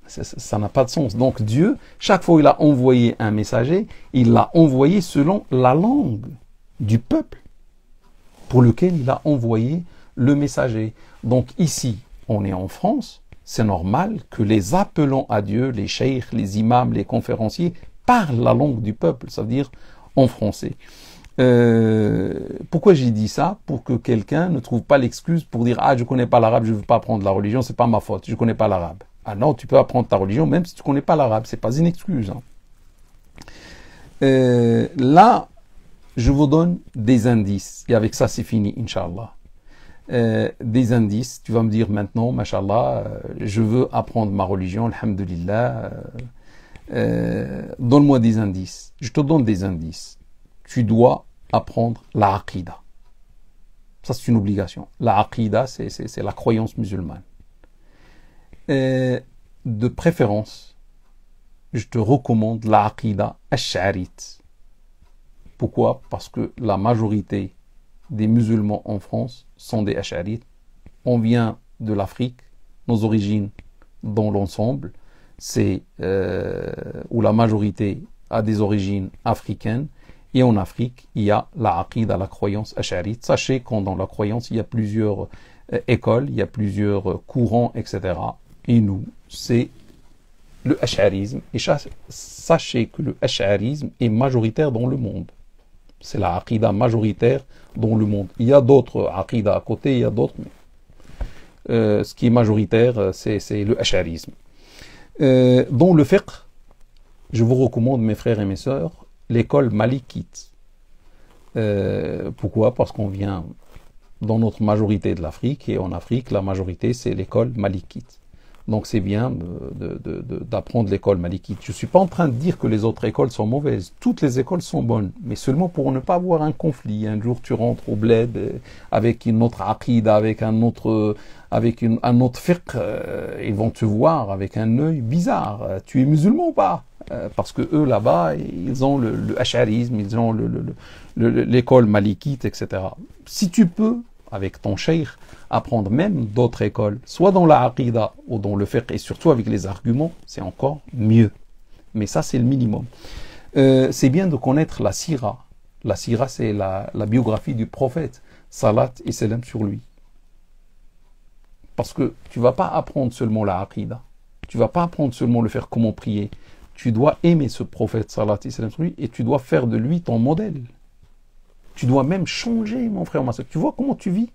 A: Ça n'a pas de sens. Donc Dieu, chaque fois qu'il a envoyé un messager, il l'a envoyé selon la langue du peuple pour lequel il a envoyé le messager. Donc ici, on est en France, c'est normal que les appelants à Dieu, les cheikh, les imams, les conférenciers, parlent la langue du peuple, ça veut dire en français. Pourquoi j'ai dit ça? Pour que quelqu'un ne trouve pas l'excuse pour dire « Ah, je connais pas l'arabe, je veux pas apprendre la religion, c'est pas ma faute, je connais pas l'arabe. » Ah non, tu peux apprendre ta religion même si tu connais pas l'arabe, c'est pas une excuse. Hein. Là, je vous donne des indices, et avec ça c'est fini, Inch'Allah. Des indices, tu vas me dire maintenant, Mashallah, je veux apprendre ma religion, Alhamdulillah, donne-moi des indices. Je te donne des indices. Tu dois apprendre la aqidah. Ça, c'est une obligation. La aqidah, c'est la croyance musulmane. De préférence, je te recommande la aqidah ash'arite. Pourquoi? Parce que la majorité des musulmans en France sont des ash'arites. On vient de l'Afrique. Nos origines, dans l'ensemble, c'est où la majorité a des origines africaines. Et en Afrique, il y a la aqidah, la croyance ash'arite. Sachez qu'en dans la croyance, il y a plusieurs écoles, il y a plusieurs courants, etc. Et nous, c'est le ash'arisme. Et sachez que le ash'arisme est majoritaire dans le monde. C'est la aqidah majoritaire dans le monde. Il y a d'autres aqidah à côté, il y a d'autres, mais ce qui est majoritaire, c'est le ash'arisme. Dans le fiqh, je vous recommande, mes frères et mes sœurs, l'école malikite. Pourquoi? Parce qu'on vient dans notre majorité de l'Afrique, et en Afrique, la majorité, c'est l'école malikite. Donc c'est bien d'apprendre l'école malikite. Je ne suis pas en train de dire que les autres écoles sont mauvaises. Toutes les écoles sont bonnes, mais seulement pour ne pas avoir un conflit. Un jour tu rentres au bled avec une autre aqida, avec un autre fiqh, ils vont te voir avec un œil bizarre. Tu es musulman ou pas? Parce que eux là-bas, ils ont le ash'arisme, ils ont l'école malikite, etc. Si tu peux, avec ton cheikh, apprendre même d'autres écoles, soit dans la aqida ou dans le fiqh, et surtout avec les arguments, c'est encore mieux. Mais ça, c'est le minimum. C'est bien de connaître la sira. La sira, c'est la biographie du prophète, salat et salam sur lui. Parce que tu ne vas pas apprendre seulement la aqida, tu ne vas pas apprendre seulement le faire comment prier, tu dois aimer ce prophète, salat et salam sur lui, et tu dois faire de lui ton modèle. Tu dois même changer, mon frère, ma soeur. Tu vois comment tu vis?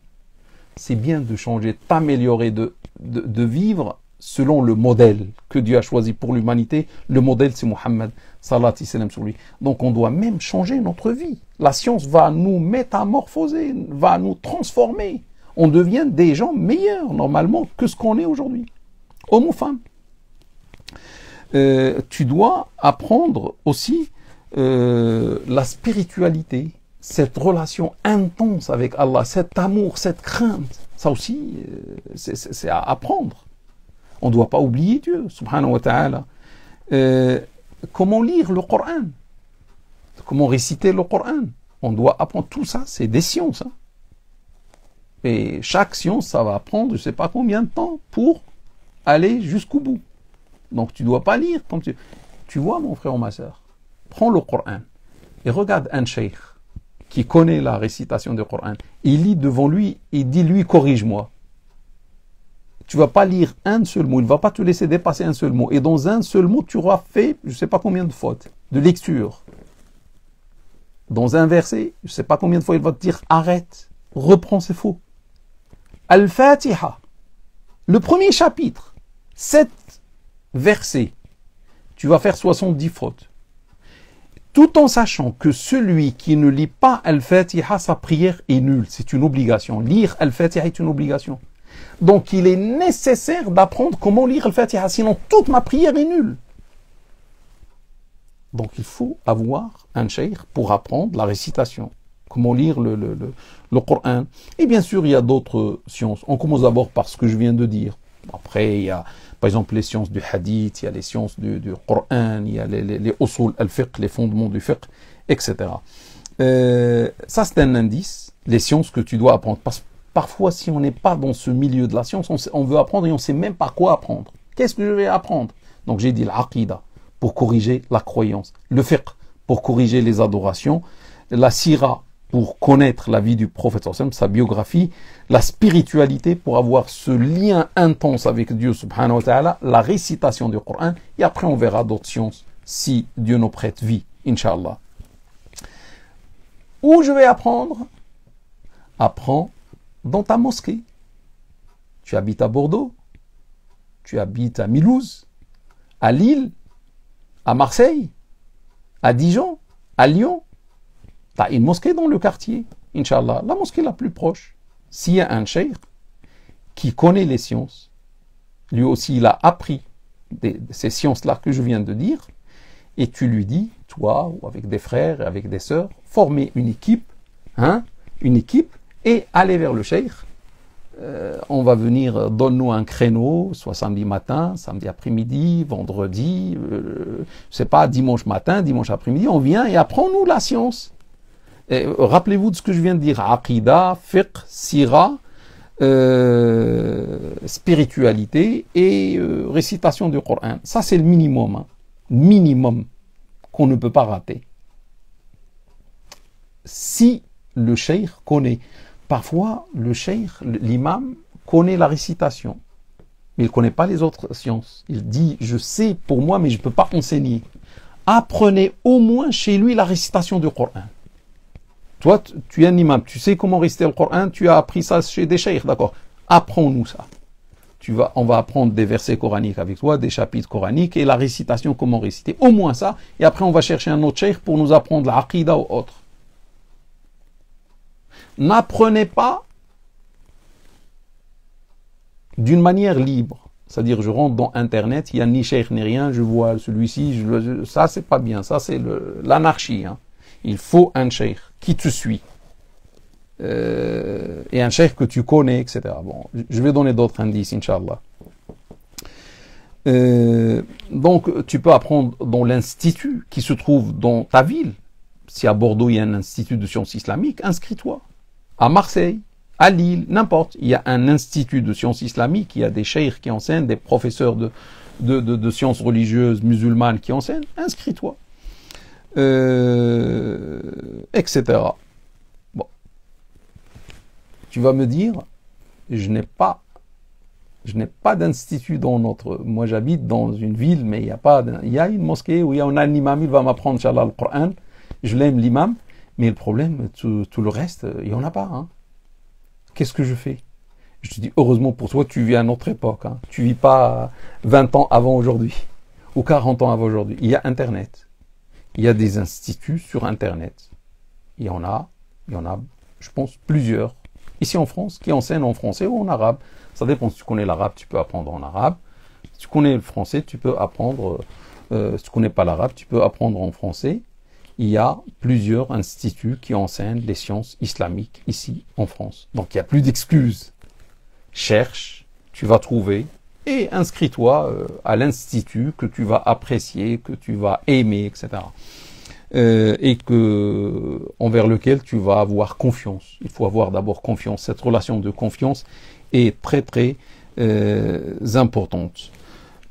A: C'est bien de changer, t'améliorer, de vivre selon le modèle que Dieu a choisi pour l'humanité. Le modèle, c'est Muhammad, salat et salam sur lui. Donc on doit même changer notre vie. La science va nous métamorphoser, va nous transformer. On devient des gens meilleurs, normalement, que ce qu'on est aujourd'hui. Homme ou femme. Tu dois apprendre aussi la spiritualité. Cette relation intense avec Allah, cet amour, cette crainte, ça aussi, c'est à apprendre. On ne doit pas oublier Dieu, subhanahu wa ta'ala. Comment lire le Coran? Comment réciter le Coran? On doit apprendre tout ça, c'est des sciences. Hein. Et chaque science, ça va prendre, je ne sais pas combien de temps, pour aller jusqu'au bout. Donc tu ne dois pas lire. Comme tu vois, mon frère ou ma soeur, prends le Coran et regarde un cheikh qui connaît la récitation du Coran, il lit devant lui et dit, lui, corrige-moi. Tu ne vas pas lire un seul mot, il ne va pas te laisser dépasser un seul mot. Et dans un seul mot, tu auras fait, je ne sais pas combien de fautes, de lecture. Dans un verset, je ne sais pas combien de fois il va te dire, arrête, reprends, c'est faux. Al-Fatiha, le premier chapitre, 7 versets, tu vas faire 70 fautes. Tout en sachant que celui qui ne lit pas Al-Fatiha, sa prière est nulle. C'est une obligation. Lire Al-Fatiha est une obligation. Donc il est nécessaire d'apprendre comment lire Al-Fatiha, sinon toute ma prière est nulle. Donc il faut avoir un cheikh pour apprendre la récitation. Comment lire le Coran. Et bien sûr, il y a d'autres sciences. On commence d'abord par ce que je viens de dire. Après, il y a par exemple les sciences du hadith, il y a les sciences du Coran, il y a les usul al-fiqh, les fondements du fiqh, etc. Ça, c'est un indice, les sciences que tu dois apprendre. Parce que parfois, si on n'est pas dans ce milieu de la science, on veut apprendre et on ne sait même pas quoi apprendre. Qu'est-ce que je vais apprendre? Donc j'ai dit l'aqida, pour corriger la croyance. Le fiqh, pour corriger les adorations. La sira, pour connaître la vie du prophète, sa biographie, la spiritualité pour avoir ce lien intense avec Dieu subhanahu wa ta'ala, la récitation du Coran, et après on verra d'autres sciences si Dieu nous prête vie, Inch'Allah. Où je vais apprendre? Apprends dans ta mosquée. Tu habites à Bordeaux, tu habites à Mulhouse, à Lille, à Marseille, à Dijon, à Lyon. Tu as une mosquée dans le quartier, Inch'Allah, la mosquée la plus proche. S'il y a un cheikh qui connaît les sciences, lui aussi il a appris ces sciences-là que je viens de dire, et tu lui dis, toi, ou avec des frères, et avec des sœurs, formez une équipe, et allez vers le cheikh. On va venir, donne-nous un créneau, soit samedi matin, samedi après-midi, vendredi, je sais pas, dimanche matin, dimanche après-midi, on vient et apprends-nous la science. Rappelez-vous de ce que je viens de dire, aqida, fiqh, sira, spiritualité et récitation du Coran. Ça c'est le minimum, hein. Minimum qu'on ne peut pas rater. Si le cheikh connaît, parfois le cheikh, l'imam connaît la récitation, mais il ne connaît pas les autres sciences. Il dit, je sais pour moi, mais je ne peux pas enseigner. Apprenez au moins chez lui la récitation du Coran. Toi, tu es un imam, tu sais comment réciter le Coran, tu as appris ça chez des cheikh, d'accord? Apprends-nous ça. On va apprendre des versets coraniques avec toi, des chapitres coraniques et la récitation, comment réciter. Au moins ça, et après on va chercher un autre cheikh pour nous apprendre l'aqida ou autre. N'apprenez pas d'une manière libre. C'est-à-dire, je rentre dans Internet, il n'y a ni cheikh ni rien, je vois celui-ci, ça c'est pas bien, ça c'est l'anarchie. Hein. Il faut un cheikh qui te suit. Et un cheikh que tu connais, etc. Bon, je vais donner d'autres indices, Inch'Allah. Donc, tu peux apprendre dans l'institut qui se trouve dans ta ville. Si à Bordeaux, il y a un institut de sciences islamiques, inscris-toi. À Marseille, à Lille, n'importe. Il y a un institut de sciences islamiques, il y a des cheikhs qui enseignent, des professeurs de sciences religieuses musulmanes qui enseignent, inscris-toi. Etc. Bon. Tu vas me dire, je n'ai pas d'institut dans notre... Moi, j'habite dans une ville, mais il y a une mosquée où il y a un imam, il va m'apprendre, Inch'Allah, le Coran. Je l'aime, l'imam. Mais le problème, tout le reste, il n'y en a pas. Hein. Qu'est-ce que je fais? Je te dis, heureusement pour toi, tu vis à notre époque. Hein. Tu vis pas 20 ans avant aujourd'hui. Ou 40 ans avant aujourd'hui. Il y a Internet. Il y a des instituts sur Internet. Il y en a, je pense, plusieurs. Ici en France, qui enseignent en français ou en arabe. Ça dépend. Si tu connais l'arabe, tu peux apprendre en arabe. Si tu connais le français, tu peux apprendre... si tu connais pas l'arabe, tu peux apprendre en français. Il y a plusieurs instituts qui enseignent les sciences islamiques ici en France. Donc il n'y a plus d'excuses. Cherche, tu vas trouver et inscris-toi à l'institut que tu vas apprécier, que tu vas aimer, etc. Et envers lequel tu vas avoir confiance. Il faut avoir d'abord confiance. Cette relation de confiance est très très importante.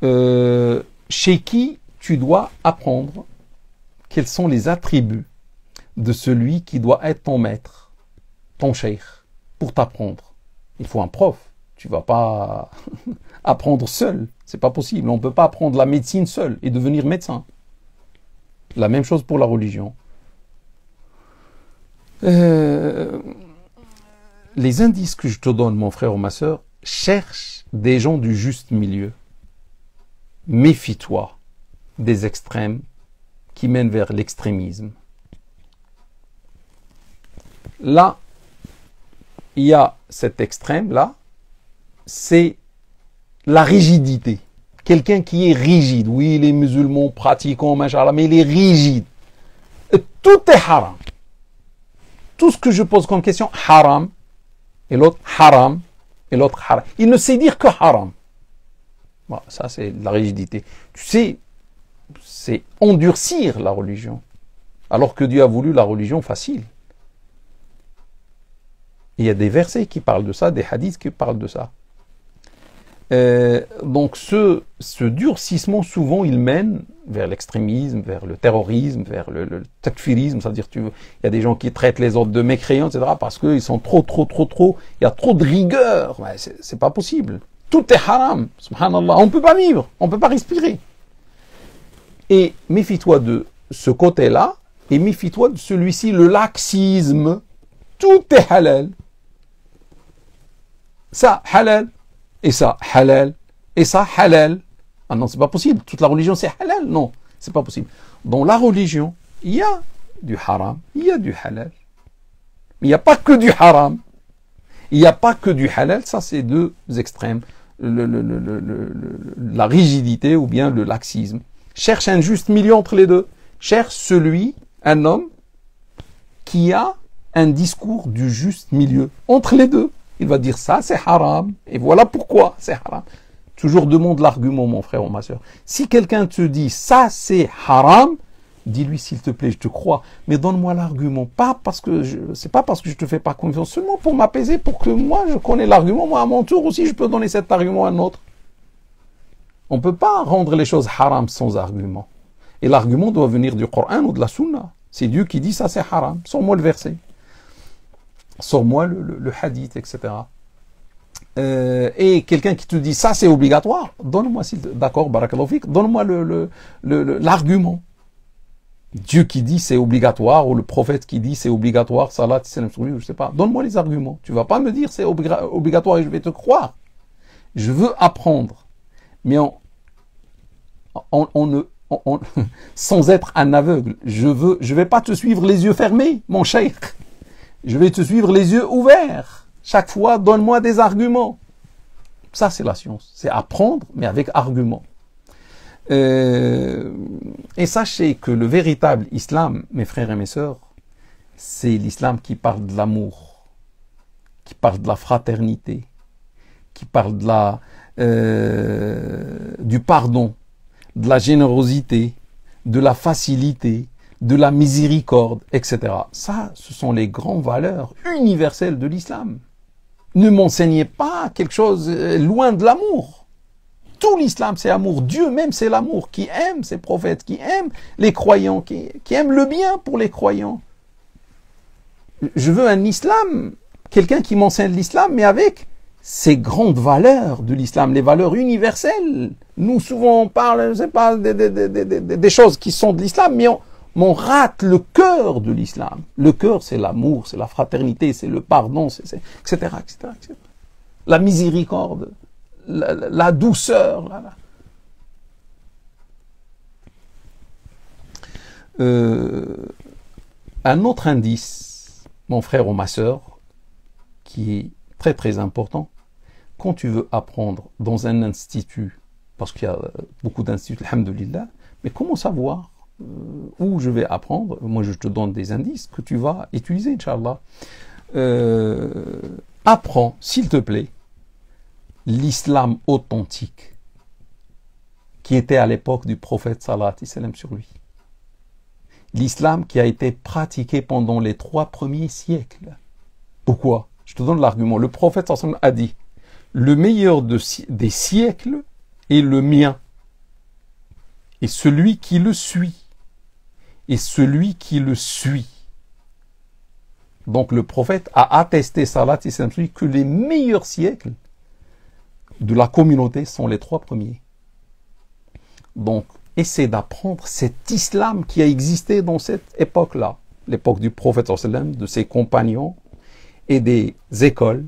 A: Chez qui tu dois apprendre? Quels sont les attributs de celui qui doit être ton maître, ton cheikh, pour t'apprendre? Il faut un prof. Tu vas pas apprendre seul. C'est pas possible. On ne peut pas apprendre la médecine seul et devenir médecin. La même chose pour la religion. Les indices que je te donne, mon frère ou ma sœur, cherche des gens du juste milieu. Méfie-toi des extrêmes qui mène vers l'extrémisme. Là, il y a cet extrême-là, c'est la rigidité. Quelqu'un qui est rigide. Oui, les musulmans pratiquants, machallah, mais il est rigide. Et tout est haram. Tout ce que je pose comme question, haram, et l'autre haram, et l'autre haram. Il ne sait dire que haram. Bon, ça, c'est la rigidité. Tu sais, c'est endurcir la religion, alors que Dieu a voulu la religion facile. Il y a des versets qui parlent de ça, des hadiths qui parlent de ça. Donc ce durcissement, souvent, il mène vers l'extrémisme, vers le terrorisme, vers le takfirisme, c'est-à-dire il y a des gens qui traitent les autres de mécréants, etc., parce qu'ils sont trop, il y a trop de rigueur. Ouais, c'est pas possible. Tout est haram, subhanallah. On ne peut pas vivre, on ne peut pas respirer. Et méfie-toi de ce côté-là, et méfie-toi de celui-ci, le laxisme. Tout est halal. Ça, halal. Et ça, halal. Et ça, halal. Ah non, c'est pas possible. Toute la religion, c'est halal. Non, c'est pas possible. Dans la religion, il y a du haram, il y a du halal. Mais il n'y a pas que du haram. Il n'y a pas que du halal. Ça, c'est deux extrêmes. La rigidité ou bien le laxisme. Cherche un juste milieu entre les deux. Cherche un homme qui a un discours du juste milieu entre les deux. Il va dire ça, c'est haram. Et voilà pourquoi c'est haram. Toujours demande l'argument, mon frère ou ma soeur. Si quelqu'un te dit ça, c'est haram, dis-lui s'il te plaît, je te crois, mais donne-moi l'argument. C'est pas parce que je te fais pas confiance, seulement pour m'apaiser, pour que moi je connais l'argument. Moi, à mon tour aussi, je peux donner cet argument à un autre. On ne peut pas rendre les choses haram sans argument. Et l'argument doit venir du Coran ou de la Sunna. C'est Dieu qui dit ça c'est haram. Sors-moi le verset. Sors-moi le hadith, etc. Et quelqu'un qui te dit ça c'est obligatoire, donne-moi, d'accord, barakallahu fik, donne-moi l'argument. Dieu qui dit c'est obligatoire, ou le prophète qui dit c'est obligatoire, salat, je sais pas. Donne-moi les arguments. Tu vas pas me dire c'est obligatoire et je vais te croire. Je veux apprendre. Mais sans être un aveugle. Je vais pas te suivre les yeux fermés, mon cheikh. Je vais te suivre les yeux ouverts. Chaque fois, donne-moi des arguments. Ça, c'est la science. C'est apprendre, mais avec argument. Et sachez que le véritable islam, mes frères et mes sœurs, c'est l'islam qui parle de l'amour, qui parle de la fraternité, qui parle de du pardon, de la générosité, de la facilité, de la miséricorde, etc. Ça, ce sont les grandes valeurs universelles de l'islam. Ne m'enseignez pas quelque chose loin de l'amour. Tout l'islam, c'est amour. Dieu même, c'est l'amour, qui aime ses prophètes, qui aime les croyants, qui aime le bien pour les croyants. Je veux un islam, quelqu'un qui m'enseigne l'islam, mais avec ces grandes valeurs de l'islam, les valeurs universelles. Nous, souvent, on parle, je sais pas, des choses qui sont de l'islam, mais on rate le cœur de l'islam. Le cœur, c'est l'amour, c'est la fraternité, c'est le pardon, etc., etc., etc. La miséricorde, la douceur. Un autre indice, mon frère ou ma sœur, qui est très très important, quand tu veux apprendre dans un institut, parce qu'il y a beaucoup d'instituts, alhamdoulilah, mais comment savoir où je vais apprendre? Moi, je te donne des indices que tu vas utiliser, Inch'Allah. Apprends, s'il te plaît, l'islam authentique qui était à l'époque du prophète sallallahu alayhi wa sallam sur lui. L'islam qui a été pratiqué pendant les 3 premiers siècles. Pourquoi? Je te donne l'argument. Le prophète sallallahu alayhi wa sallam a dit: le meilleur des siècles est le mien, et celui qui le suit, et celui qui le suit. Donc le prophète a attesté sallallahu alayhi wa sallam que les meilleurs siècles de la communauté sont les 3 premiers. Donc, essaie d'apprendre cet islam qui a existé dans cette époque-là, l'époque du prophète sallallahu alayhi wa sallam, de ses compagnons et des écoles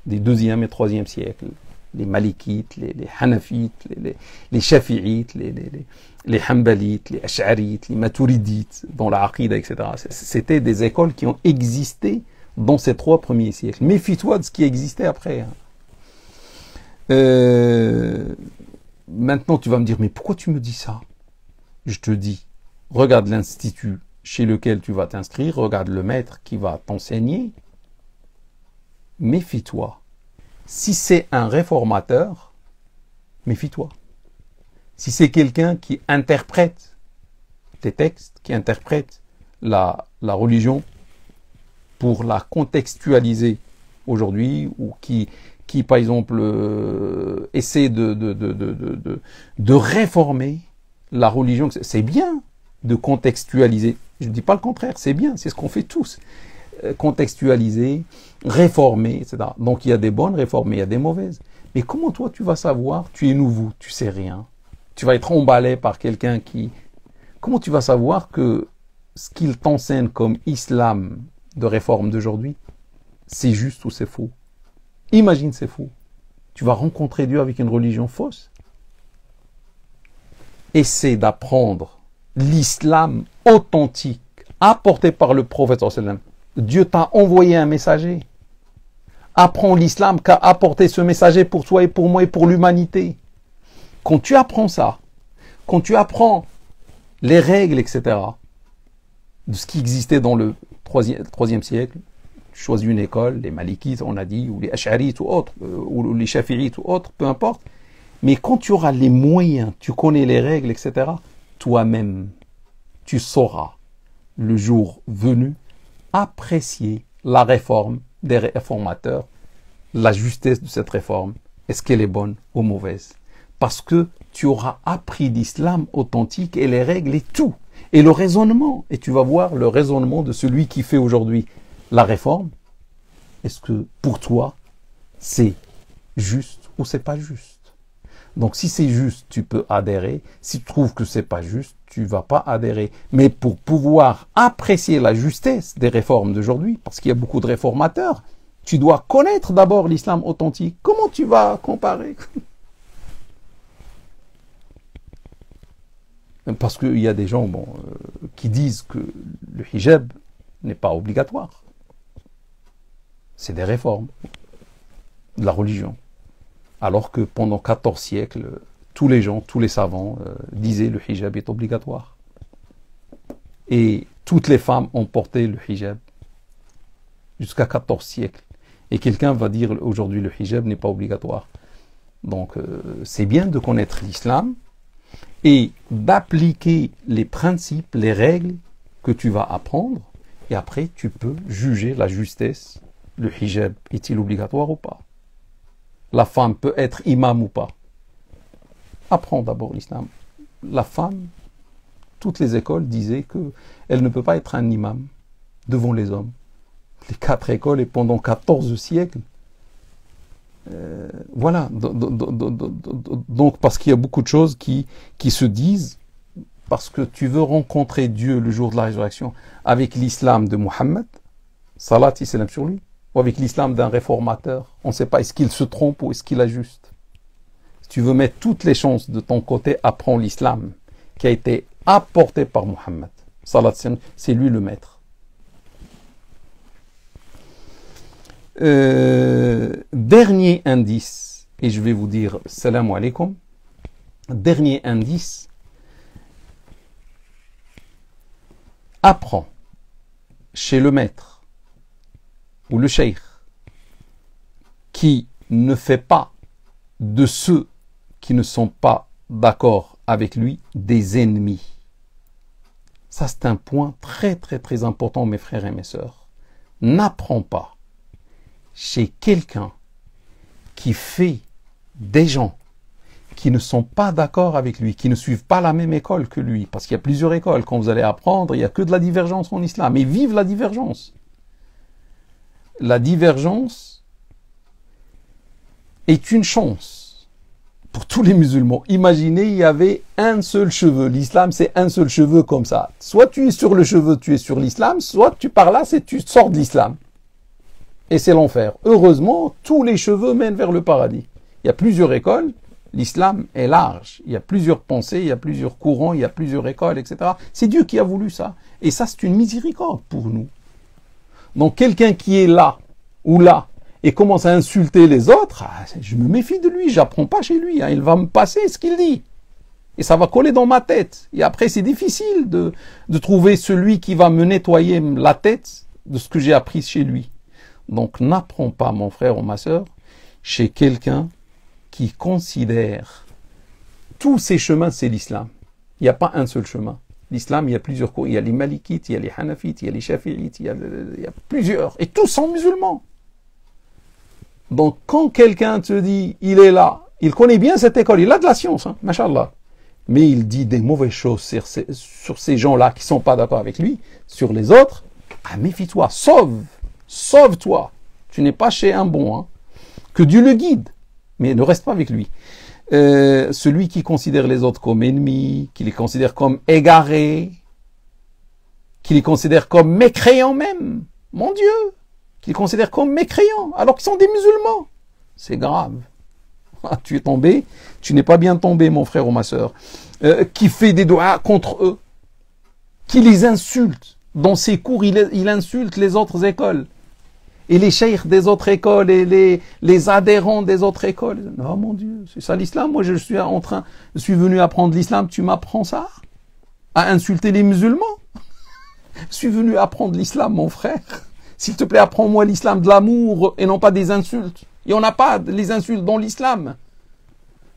A: des 2e et 3e siècles, les Malikites, les Hanafites, les Shafi'ites, les Hanbalites, les Ash'arites, les Maturidites, dans la Aqida, etc. C'était des écoles qui ont existé dans ces 3 premiers siècles. Méfie-toi de ce qui existait après. Maintenant, tu vas me dire, mais pourquoi tu me dis ça? Je te dis, regarde l'institut chez lequel tu vas t'inscrire, regarde le maître qui va t'enseigner. Méfie-toi. Si c'est un réformateur, méfie-toi. Si c'est quelqu'un qui interprète tes textes, qui interprète la religion pour la contextualiser aujourd'hui, ou qui par exemple essaie de réformer la religion, c'est bien de contextualiser. Je ne dis pas le contraire, c'est bien, c'est ce qu'on fait tous. Contextualiser, réformer, etc. Donc il y a des bonnes réformes, mais il y a des mauvaises. Mais comment toi tu vas savoir? Tu es nouveau, tu sais rien. Tu vas être emballé par quelqu'un qui... Comment tu vas savoir que ce qu'il t'enseigne comme islam de réforme d'aujourd'hui, c'est juste ou c'est faux? Imagine, c'est faux. Tu vas rencontrer Dieu avec une religion fausse. Essaie d'apprendre l'islam authentique apporté par le prophète sallallahu alayhi wa sallam. Dieu t'a envoyé un messager. Apprends l'islam qu'a apporté ce messager pour toi et pour moi et pour l'humanité. Quand tu apprends ça, quand tu apprends les règles, etc., de ce qui existait dans le 3e siècle, tu choisis une école, les Malikites, on a dit, ou les Ash'arites ou autres, ou les Shafi'ites ou autres, peu importe. Mais quand tu auras les moyens, tu connais les règles, etc., toi-même, tu sauras, le jour venu, apprécier la réforme des réformateurs, la justesse de cette réforme, est-ce qu'elle est bonne ou mauvaise? Parce que tu auras appris l'islam authentique et les règles et tout, et le raisonnement, et tu vas voir le raisonnement de celui qui fait aujourd'hui la réforme. Est-ce que pour toi c'est juste ou c'est pas juste? Donc si c'est juste, tu peux adhérer. Si tu trouves que c'est pas juste, tu vas pas adhérer. Mais pour pouvoir apprécier la justesse des réformes d'aujourd'hui, parce qu'il y a beaucoup de réformateurs, tu dois connaître d'abord l'islam authentique. Comment tu vas comparer? Parce qu'il y a des gens qui disent que le hijab n'est pas obligatoire. C'est des réformes de la religion. Alors que pendant 14 siècles, tous les gens, tous les savants disaient le hijab est obligatoire. Et toutes les femmes ont porté le hijab jusqu'à 14 siècles. Et quelqu'un va dire aujourd'hui le hijab n'est pas obligatoire. Donc c'est bien de connaître l'islam et d'appliquer les principes, les règles que tu vas apprendre. Et après, tu peux juger la justesse. Le hijab est-il obligatoire ou pas? La femme peut être imam ou pas? Apprends d'abord l'islam. La femme, toutes les écoles disaient qu'elle ne peut pas être un imam devant les hommes. Les 4 écoles et pendant 14 siècles. Voilà. Donc, parce qu'il y a beaucoup de choses qui se disent, parce que tu veux rencontrer Dieu le jour de la résurrection avec l'islam de Mohammed, salat et salam sur lui, ou avec l'islam d'un réformateur. On ne sait pas, est-ce qu'il se trompe ou est-ce qu'il ajuste. Si tu veux mettre toutes les chances de ton côté, apprends l'islam qui a été apporté par Mohammed. Salat, c'est lui le maître. Dernier indice, et je vais vous dire salam alaikum. Dernier indice, apprends chez le maître ou le cheikh qui ne fait pas de ceux qui ne sont pas d'accord avec lui des ennemis. Ça, c'est un point très très très important, mes frères et mes sœurs. N'apprends pas chez quelqu'un qui fait des gens qui ne sont pas d'accord avec lui, qui ne suivent pas la même école que lui, parce qu'il y a plusieurs écoles. Quand vous allez apprendre, il n'y a que de la divergence en islam. Et vive la divergence. La divergence est une chance pour tous les musulmans. Imaginez, il y avait un seul cheveu. L'islam, c'est un seul cheveu comme ça. Soit tu es sur le cheveu, tu es sur l'islam, soit tu pars là, tu sors de l'islam. Et c'est l'enfer. Heureusement, tous les cheveux mènent vers le paradis. Il y a plusieurs écoles. L'islam est large. Il y a plusieurs pensées, il y a plusieurs courants, il y a plusieurs écoles, etc. C'est Dieu qui a voulu ça. Et ça, c'est une miséricorde pour nous. Donc, quelqu'un qui est là ou là et commence à insulter les autres, je me méfie de lui, j'apprends pas chez lui. Il va me passer ce qu'il dit. Et ça va coller dans ma tête. Et après, c'est difficile de trouver celui qui va me nettoyer la tête de ce que j'ai appris chez lui. Donc, n'apprends pas, mon frère ou ma sœur, chez quelqu'un qui considère tous ces chemins, c'est l'islam. Il n'y a pas un seul chemin. L'islam, il y a plusieurs cours. Il y a les malikites, il y a les hanafites, il y a les shafi'ites, il y a plusieurs. Et tous sont musulmans. Donc, quand quelqu'un te dit, il est là, il connaît bien cette école, il a de la science, hein, mashallah. Mais il dit des mauvaises choses sur ces gens-là qui ne sont pas d'accord avec lui, sur les autres, méfie-toi, sauve-toi. Tu n'es pas chez un bon, hein. Que Dieu le guide. Mais ne reste pas avec lui. Celui qui considère les autres comme ennemis, qui les considère comme égarés, qui les considère comme mécréants même, mon Dieu, qui les considère comme mécréants, alors qu'ils sont des musulmans. C'est grave. Tu es tombé, tu n'es pas bien tombé, mon frère ou ma sœur. Qui fait des doigts contre eux, qui les insulte. Dans ses cours, il insulte les autres écoles. Et les cheikhs des autres écoles et les adhérents des autres écoles. Oh mon Dieu, c'est ça l'islam. Moi, je suis venu apprendre l'islam, tu m'apprends ça? À insulter les musulmans? Je suis venu apprendre l'islam, mon frère. S'il te plaît, apprends-moi l'islam de l'amour et non pas des insultes. Il n'y en a pas les insultes dans l'islam.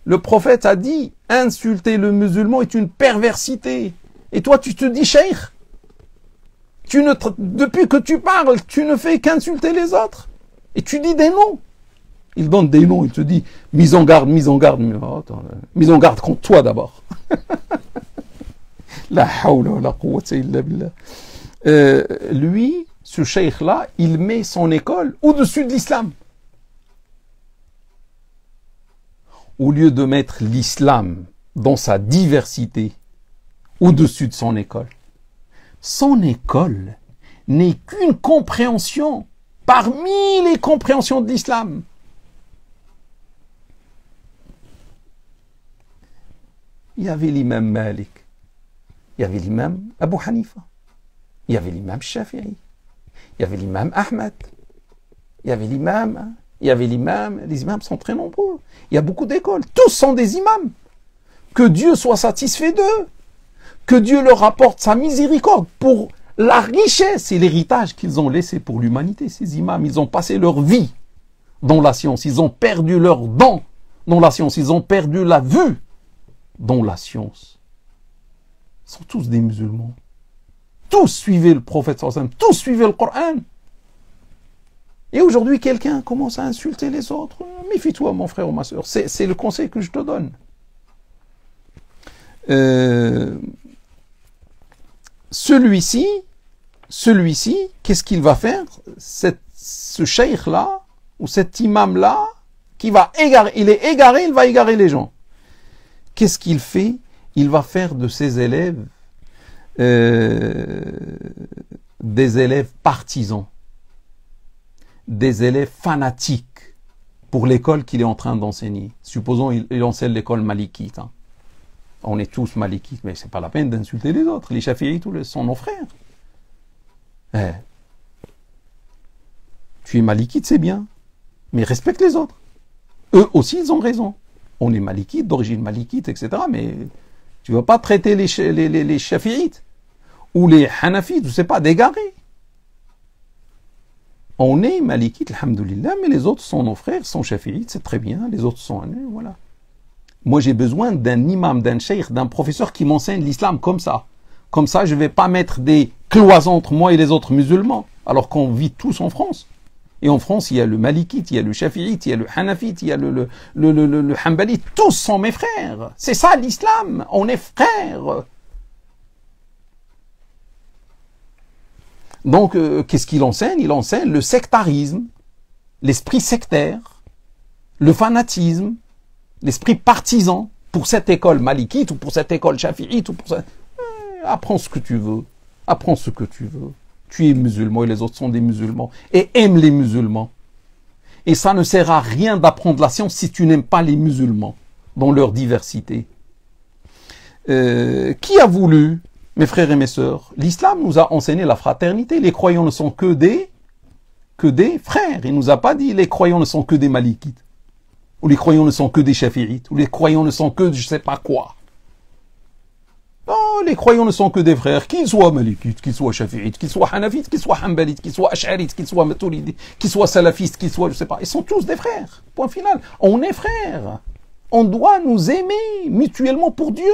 A: Le prophète a dit, insulter le musulman est une perversité. Et toi, tu te dis cheikh? Depuis que tu parles, tu ne fais qu'insulter les autres. Et tu dis des noms. Il donne des noms, il te dit, mise en garde. Mise en garde contre toi d'abord. La hawla wa la quwwata illa billah. Lui, ce cheikh-là, il met son école au-dessus de l'islam. Au lieu de mettre l'islam dans sa diversité au-dessus de son école. Son école n'est qu'une compréhension parmi les compréhensions de l'islam. Il y avait l'imam Malik, il y avait l'imam Abu Hanifa, il y avait l'imam Shafi'i, il y avait l'imam Ahmed, il y avait l'imam il y avait l'imam, les imams sont très nombreux. Il y a beaucoup d'écoles, tous sont des imams. Que Dieu soit satisfait d'eux, que Dieu leur apporte sa miséricorde pour la richesse et l'héritage qu'ils ont laissé pour l'humanité. Ces imams, ils ont passé leur vie dans la science, ils ont perdu leurs dents dans la science, ils ont perdu la vue dans la science. Ils sont tous des musulmans. Tous suivaient le prophète sallallahu alayhi wa sallam, tous suivaient le Coran. Et aujourd'hui, quelqu'un commence à insulter les autres. Méfie-toi, mon frère ou ma soeur. C'est le conseil que je te donne. Celui-ci, qu'est-ce qu'il va faire? Ce cheikh-là, ou cet imam-là, qui va égarer, il est égaré, il va égarer les gens. Qu'est-ce qu'il fait? Il va faire de ses élèves des élèves partisans, des élèves fanatiques pour l'école qu'il est en train d'enseigner. Supposons il enseigne l'école malikite. Hein. On est tous malikites, mais c'est pas la peine d'insulter les autres. Les chafi'ites sont nos frères. Tu es malikite, c'est bien, mais respecte les autres. Eux aussi, ils ont raison. On est malikite, d'origine malikite, etc. Mais tu ne vas pas traiter les chafi'ites ou les hanafites, je ne sais pas, d'égarés. On est malikite, alhamdoulilah, mais les autres sont nos frères, sont chafi'ites, c'est très bien. Les autres sont voilà. Moi, j'ai besoin d'un imam, d'un cheikh, d'un professeur qui m'enseigne l'islam comme ça. Comme ça, je ne vais pas mettre des cloisons entre moi et les autres musulmans, alors qu'on vit tous en France. Et en France, il y a le malikite, il y a le shafi'ite, il y a le hanafite, il y a le hanbalite. Tous sont mes frères. C'est ça l'islam. On est frères. Donc, qu'est-ce qu'il enseigne? Il enseigne le sectarisme, l'esprit sectaire, le fanatisme, l'esprit partisan pour cette école malikite ou pour cette école shafi'ite ou pour ça. Apprends ce que tu veux. Apprends ce que tu veux. Tu es musulman et les autres sont des musulmans. Et aime les musulmans. Et ça ne sert à rien d'apprendre la science si tu n'aimes pas les musulmans dans leur diversité. Qui a voulu, mes frères et mes sœurs, l'islam nous a enseigné la fraternité. Les croyants ne sont que des frères. Il ne nous a pas dit les croyants ne sont que des malikites. Ou les croyants ne sont que des chafi'ites. Ou les croyants ne sont que je ne sais pas quoi. Non, les croyants ne sont que des frères, qu'ils soient malikites, qu'ils soient chafi'ites, qu'ils soient hanafites, qu'ils soient hanbalites, qu'ils soient ash'arites, qu'ils soient maturidites, qu'ils soient salafistes, qu'ils soient, je sais pas, ils sont tous des frères. Point final. On est frères. On doit nous aimer mutuellement pour Dieu.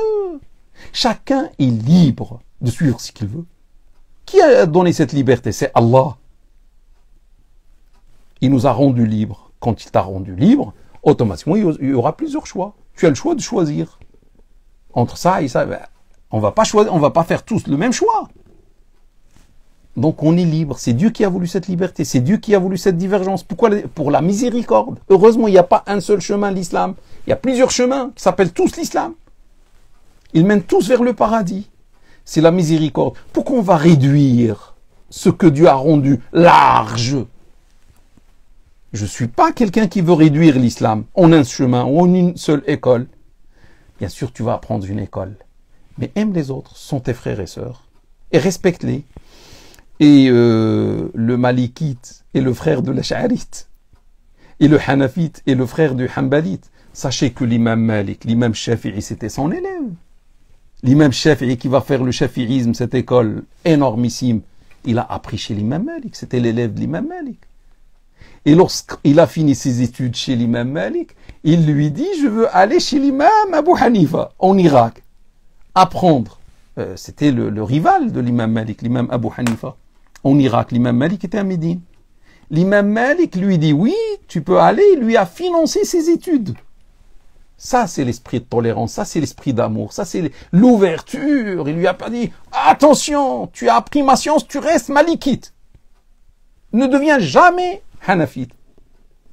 A: Chacun est libre de suivre ce qu'il veut. Qui a donné cette liberté? C'est Allah. Il nous a rendus libres. Quand il t'a rendu libre, automatiquement, il y aura plusieurs choix. Tu as le choix de choisir. Entre ça et ça, ben, on va pas choisir, on va pas faire tous le même choix. Donc on est libre. C'est Dieu qui a voulu cette liberté. C'est Dieu qui a voulu cette divergence. Pourquoi? Pour la miséricorde. Heureusement, il n'y a pas un seul chemin, l'islam. Il y a plusieurs chemins qui s'appellent tous l'islam. Ils mènent tous vers le paradis. C'est la miséricorde. Pourquoi on va réduire ce que Dieu a rendu large? Je ne suis pas quelqu'un qui veut réduire l'islam en un chemin ou en une seule école. Bien sûr, tu vas apprendre une école. Mais aime les autres, sont tes frères et sœurs. Et respecte-les. Et le malikite est le frère de l'ash'arite. Et le hanafite est le frère du hanbalite. Sachez que l'imam Malik, l'imam Shafi'i, c'était son élève. L'imam Shafi'i qui va faire le shafi'isme, cette école énormissime, il a appris chez l'imam Malik. C'était l'élève de l'imam Malik. Et lorsqu'il a fini ses études chez l'imam Malik, il lui dit, je veux aller chez l'imam Abu Hanifa, en Irak, apprendre. C'était le rival de l'imam Malik, l'imam Abu Hanifa. En Irak, l'imam Malik était à Médine. L'imam Malik lui dit, oui, tu peux aller, il lui a financé ses études. Ça, c'est l'esprit de tolérance, ça, c'est l'esprit d'amour, ça, c'est l'ouverture. Il lui a pas dit, attention, tu as appris ma science, tu restes malikite. Ne deviens jamais hanafite.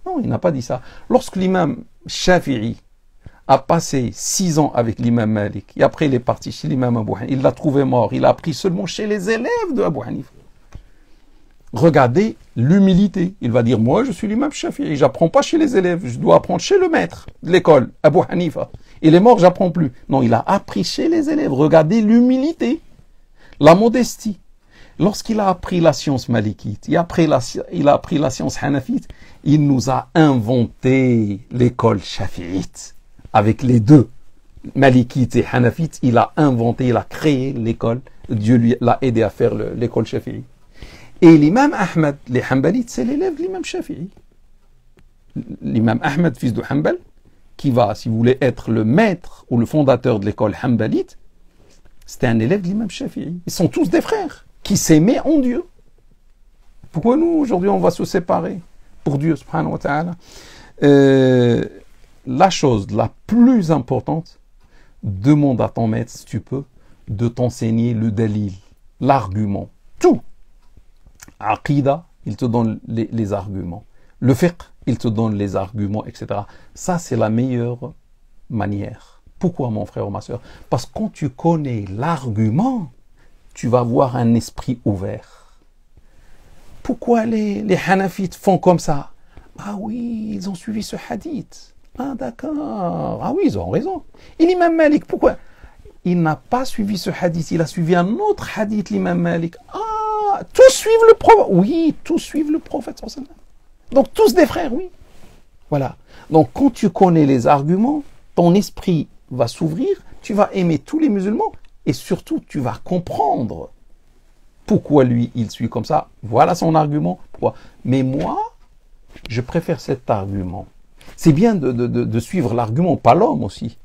A: Non, il n'a pas dit ça. Lorsque l'imam Shafi'i a passé 6 ans avec l'imam Malik, et après il est parti chez l'imam Abu Hanifa, il l'a trouvé mort, il a appris seulement chez les élèves de Abu Hanifa. Regardez l'humilité. Il va dire, moi je suis l'imam Shafi'i, j'apprends pas chez les élèves, je dois apprendre chez le maître de l'école, Abu Hanifa. Il est mort, j'apprends plus. Non, il a appris chez les élèves. Regardez l'humilité, la modestie. Lorsqu'il a appris la science malikite, il a appris la science hanafite, il nous a inventé l'école shafi'ite. Avec les deux, malikite et hanafite, il a inventé, il a créé l'école. Dieu lui l'a aidé à faire l'école shafi'ite. Et l'imam Ahmed, les hanbalites, c'est l'élève de l'imam Shafi'i. L'imam Ahmed, fils de Hanbal, qui va, si vous voulez, être le maître ou le fondateur de l'école hanbalite, c'était un élève de l'imam Shafi'i. Ils sont tous des frères qui s'aimaient en Dieu. Pourquoi nous, aujourd'hui, on va se séparer pour Dieu, subhanahu wa ta'ala? La chose la plus importante, demande à ton maître, si tu peux, de t'enseigner le dalil, l'argument, tout. Aqida, il te donne les arguments. Le fiqh, il te donne les arguments, etc. Ça, c'est la meilleure manière. Pourquoi, mon frère ou ma soeur? Parce que quand tu connais l'argument, tu vas avoir un esprit ouvert. Pourquoi les hanafites font comme ça? Ah oui, ils ont suivi ce hadith. Ah d'accord. Ah oui, ils ont raison. Et l'imam Malik, pourquoi? Il n'a pas suivi ce hadith, il a suivi un autre hadith, l'imam Malik. Ah, tous suivent le prophète. Oui, tous suivent le prophète. Donc tous des frères, oui. Voilà. Donc quand tu connais les arguments, ton esprit va s'ouvrir, tu vas aimer tous les musulmans et surtout tu vas comprendre pourquoi lui il suit comme ça. Voilà son argument. Pourquoi? Mais moi, je préfère cet argument. C'est bien de suivre l'argument, pas l'homme aussi.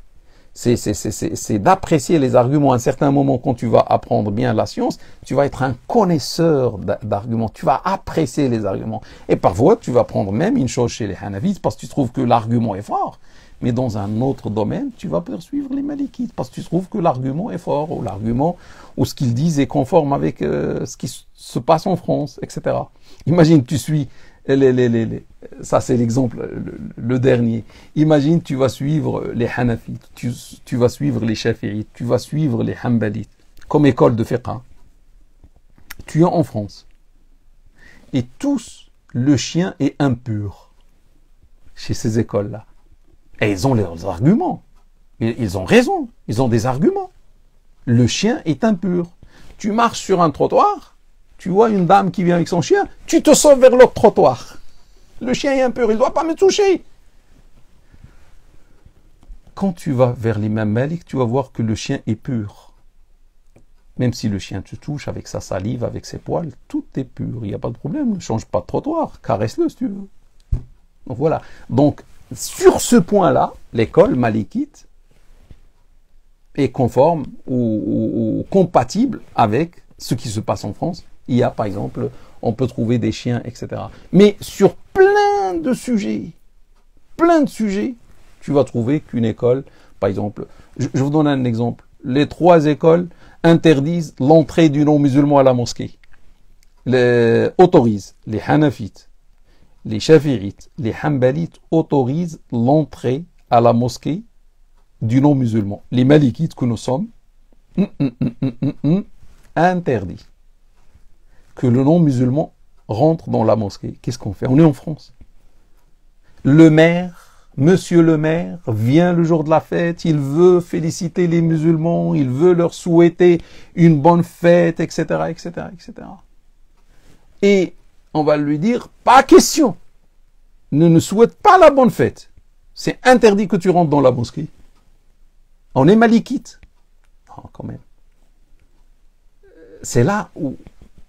A: C'est d'apprécier les arguments. À un certain moment, quand tu vas apprendre bien la science, tu vas être un connaisseur d'arguments. Tu vas apprécier les arguments. Et parfois, tu vas prendre même une chose chez les hanafites parce que tu trouves que l'argument est fort. Mais dans un autre domaine, tu vas poursuivre les malikites parce que tu trouves que l'argument est fort ou l'argument ou ce qu'ils disent est conforme avec ce qui se passe en France, etc. Imagine, tu suis ça c'est l'exemple, le dernier. Imagine, tu vas suivre les hanafites, tu vas suivre les shafi'ites, tu vas suivre les hanbalites comme école de fiqh. Tu es en France. Et tous, le chien est impur chez ces écoles-là. Et ils ont leurs arguments. Ils ont raison. Ils ont des arguments. Le chien est impur. Tu marches sur un trottoir, tu vois une dame qui vient avec son chien, tu te sauves vers l'autre trottoir. Le chien est impur, il ne doit pas me toucher. Quand tu vas vers l'imam Malik, tu vas voir que le chien est pur. Même si le chien te touche avec sa salive, avec ses poils, tout est pur. Il n'y a pas de problème. Ne change pas de trottoir. Caresse-le si tu veux. Donc voilà. Donc, sur ce point-là, l'école malikite est conforme ou compatible avec ce qui se passe en France. Il y a, par exemple, on peut trouver des chiens, etc. Mais sur plein de sujets, tu vas trouver qu'une école, par exemple, je vous donne un exemple. Les 3 écoles interdisent l'entrée du non-musulman à la mosquée. Autorisent les hanafites, les shafi'ites, les hanbalites autorisent l'entrée à la mosquée du non-musulman. Les malikites que nous sommes, interdit que le non-musulman rentre dans la mosquée. Qu'est-ce qu'on fait? On est en France. Le maire, monsieur le maire, vient le jour de la fête, il veut féliciter les musulmans, il veut leur souhaiter une bonne fête, etc., etc., etc. Et on va lui dire, pas question, ne souhaite pas la bonne fête. C'est interdit que tu rentres dans la mosquée. On est malikite. Non, quand même. C'est là où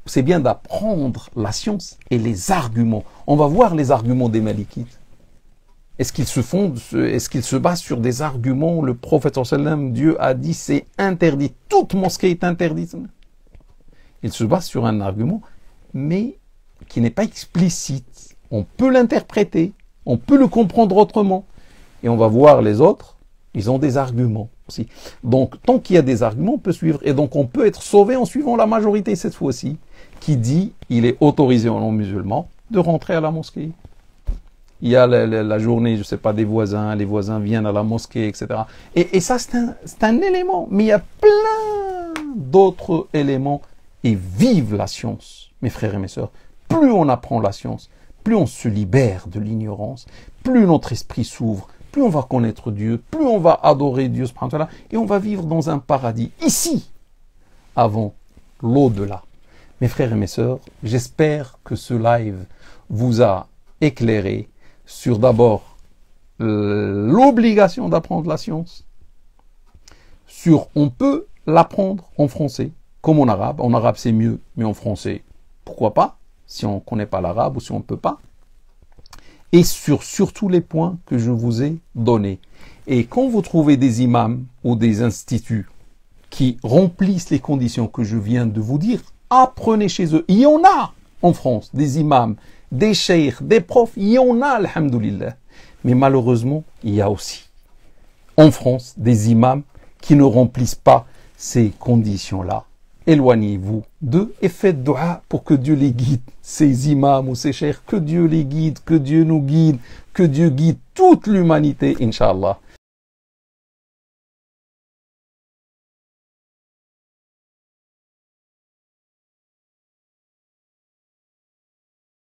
A: c'est bien d'apprendre la science et les arguments. On va voir les arguments des malikites. Est-ce qu'ils se basent sur des arguments? Le prophète sallam, Dieu a dit c'est interdit. Toute mosquée est interdite. Il se base sur un argument, mais qui n'est pas explicite. On peut l'interpréter, on peut le comprendre autrement. Et on va voir les autres, ils ont des arguments aussi. Donc, tant qu'il y a des arguments, on peut suivre. Et donc, on peut être sauvé en suivant la majorité cette fois-ci, qui dit il est autorisé aux non-musulmans de rentrer à la mosquée. Il y a la journée, je ne sais pas, des voisins, les voisins viennent à la mosquée, etc. Et ça, c'est un élément. Mais il y a plein d'autres éléments. Et vive la science, mes frères et mes sœurs. Plus on apprend la science, plus on se libère de l'ignorance, plus notre esprit s'ouvre, plus on va connaître Dieu, plus on va adorer Dieu, et on va vivre dans un paradis, ici, avant l'au-delà. Mes frères et mes sœurs, j'espère que ce live vous a éclairé sur d'abord l'obligation d'apprendre la science, sur on peut l'apprendre en français comme en arabe. En arabe c'est mieux, mais en français, pourquoi pas, si on ne connaît pas l'arabe ou si on ne peut pas. Et sur tous les points que je vous ai donnés. Et quand vous trouvez des imams ou des instituts qui remplissent les conditions que je viens de vous dire, apprenez chez eux. Il y en a en France, des imams, des cheikhs, des profs, il y en a, alhamdoulilah. Mais malheureusement, il y a aussi en France des imams qui ne remplissent pas ces conditions-là. Éloignez-vous d'eux et faites dua pour que Dieu les guide, ces imams ou ces cheikhs, que Dieu les guide, que Dieu nous guide, que Dieu guide toute l'humanité, Inch'Allah.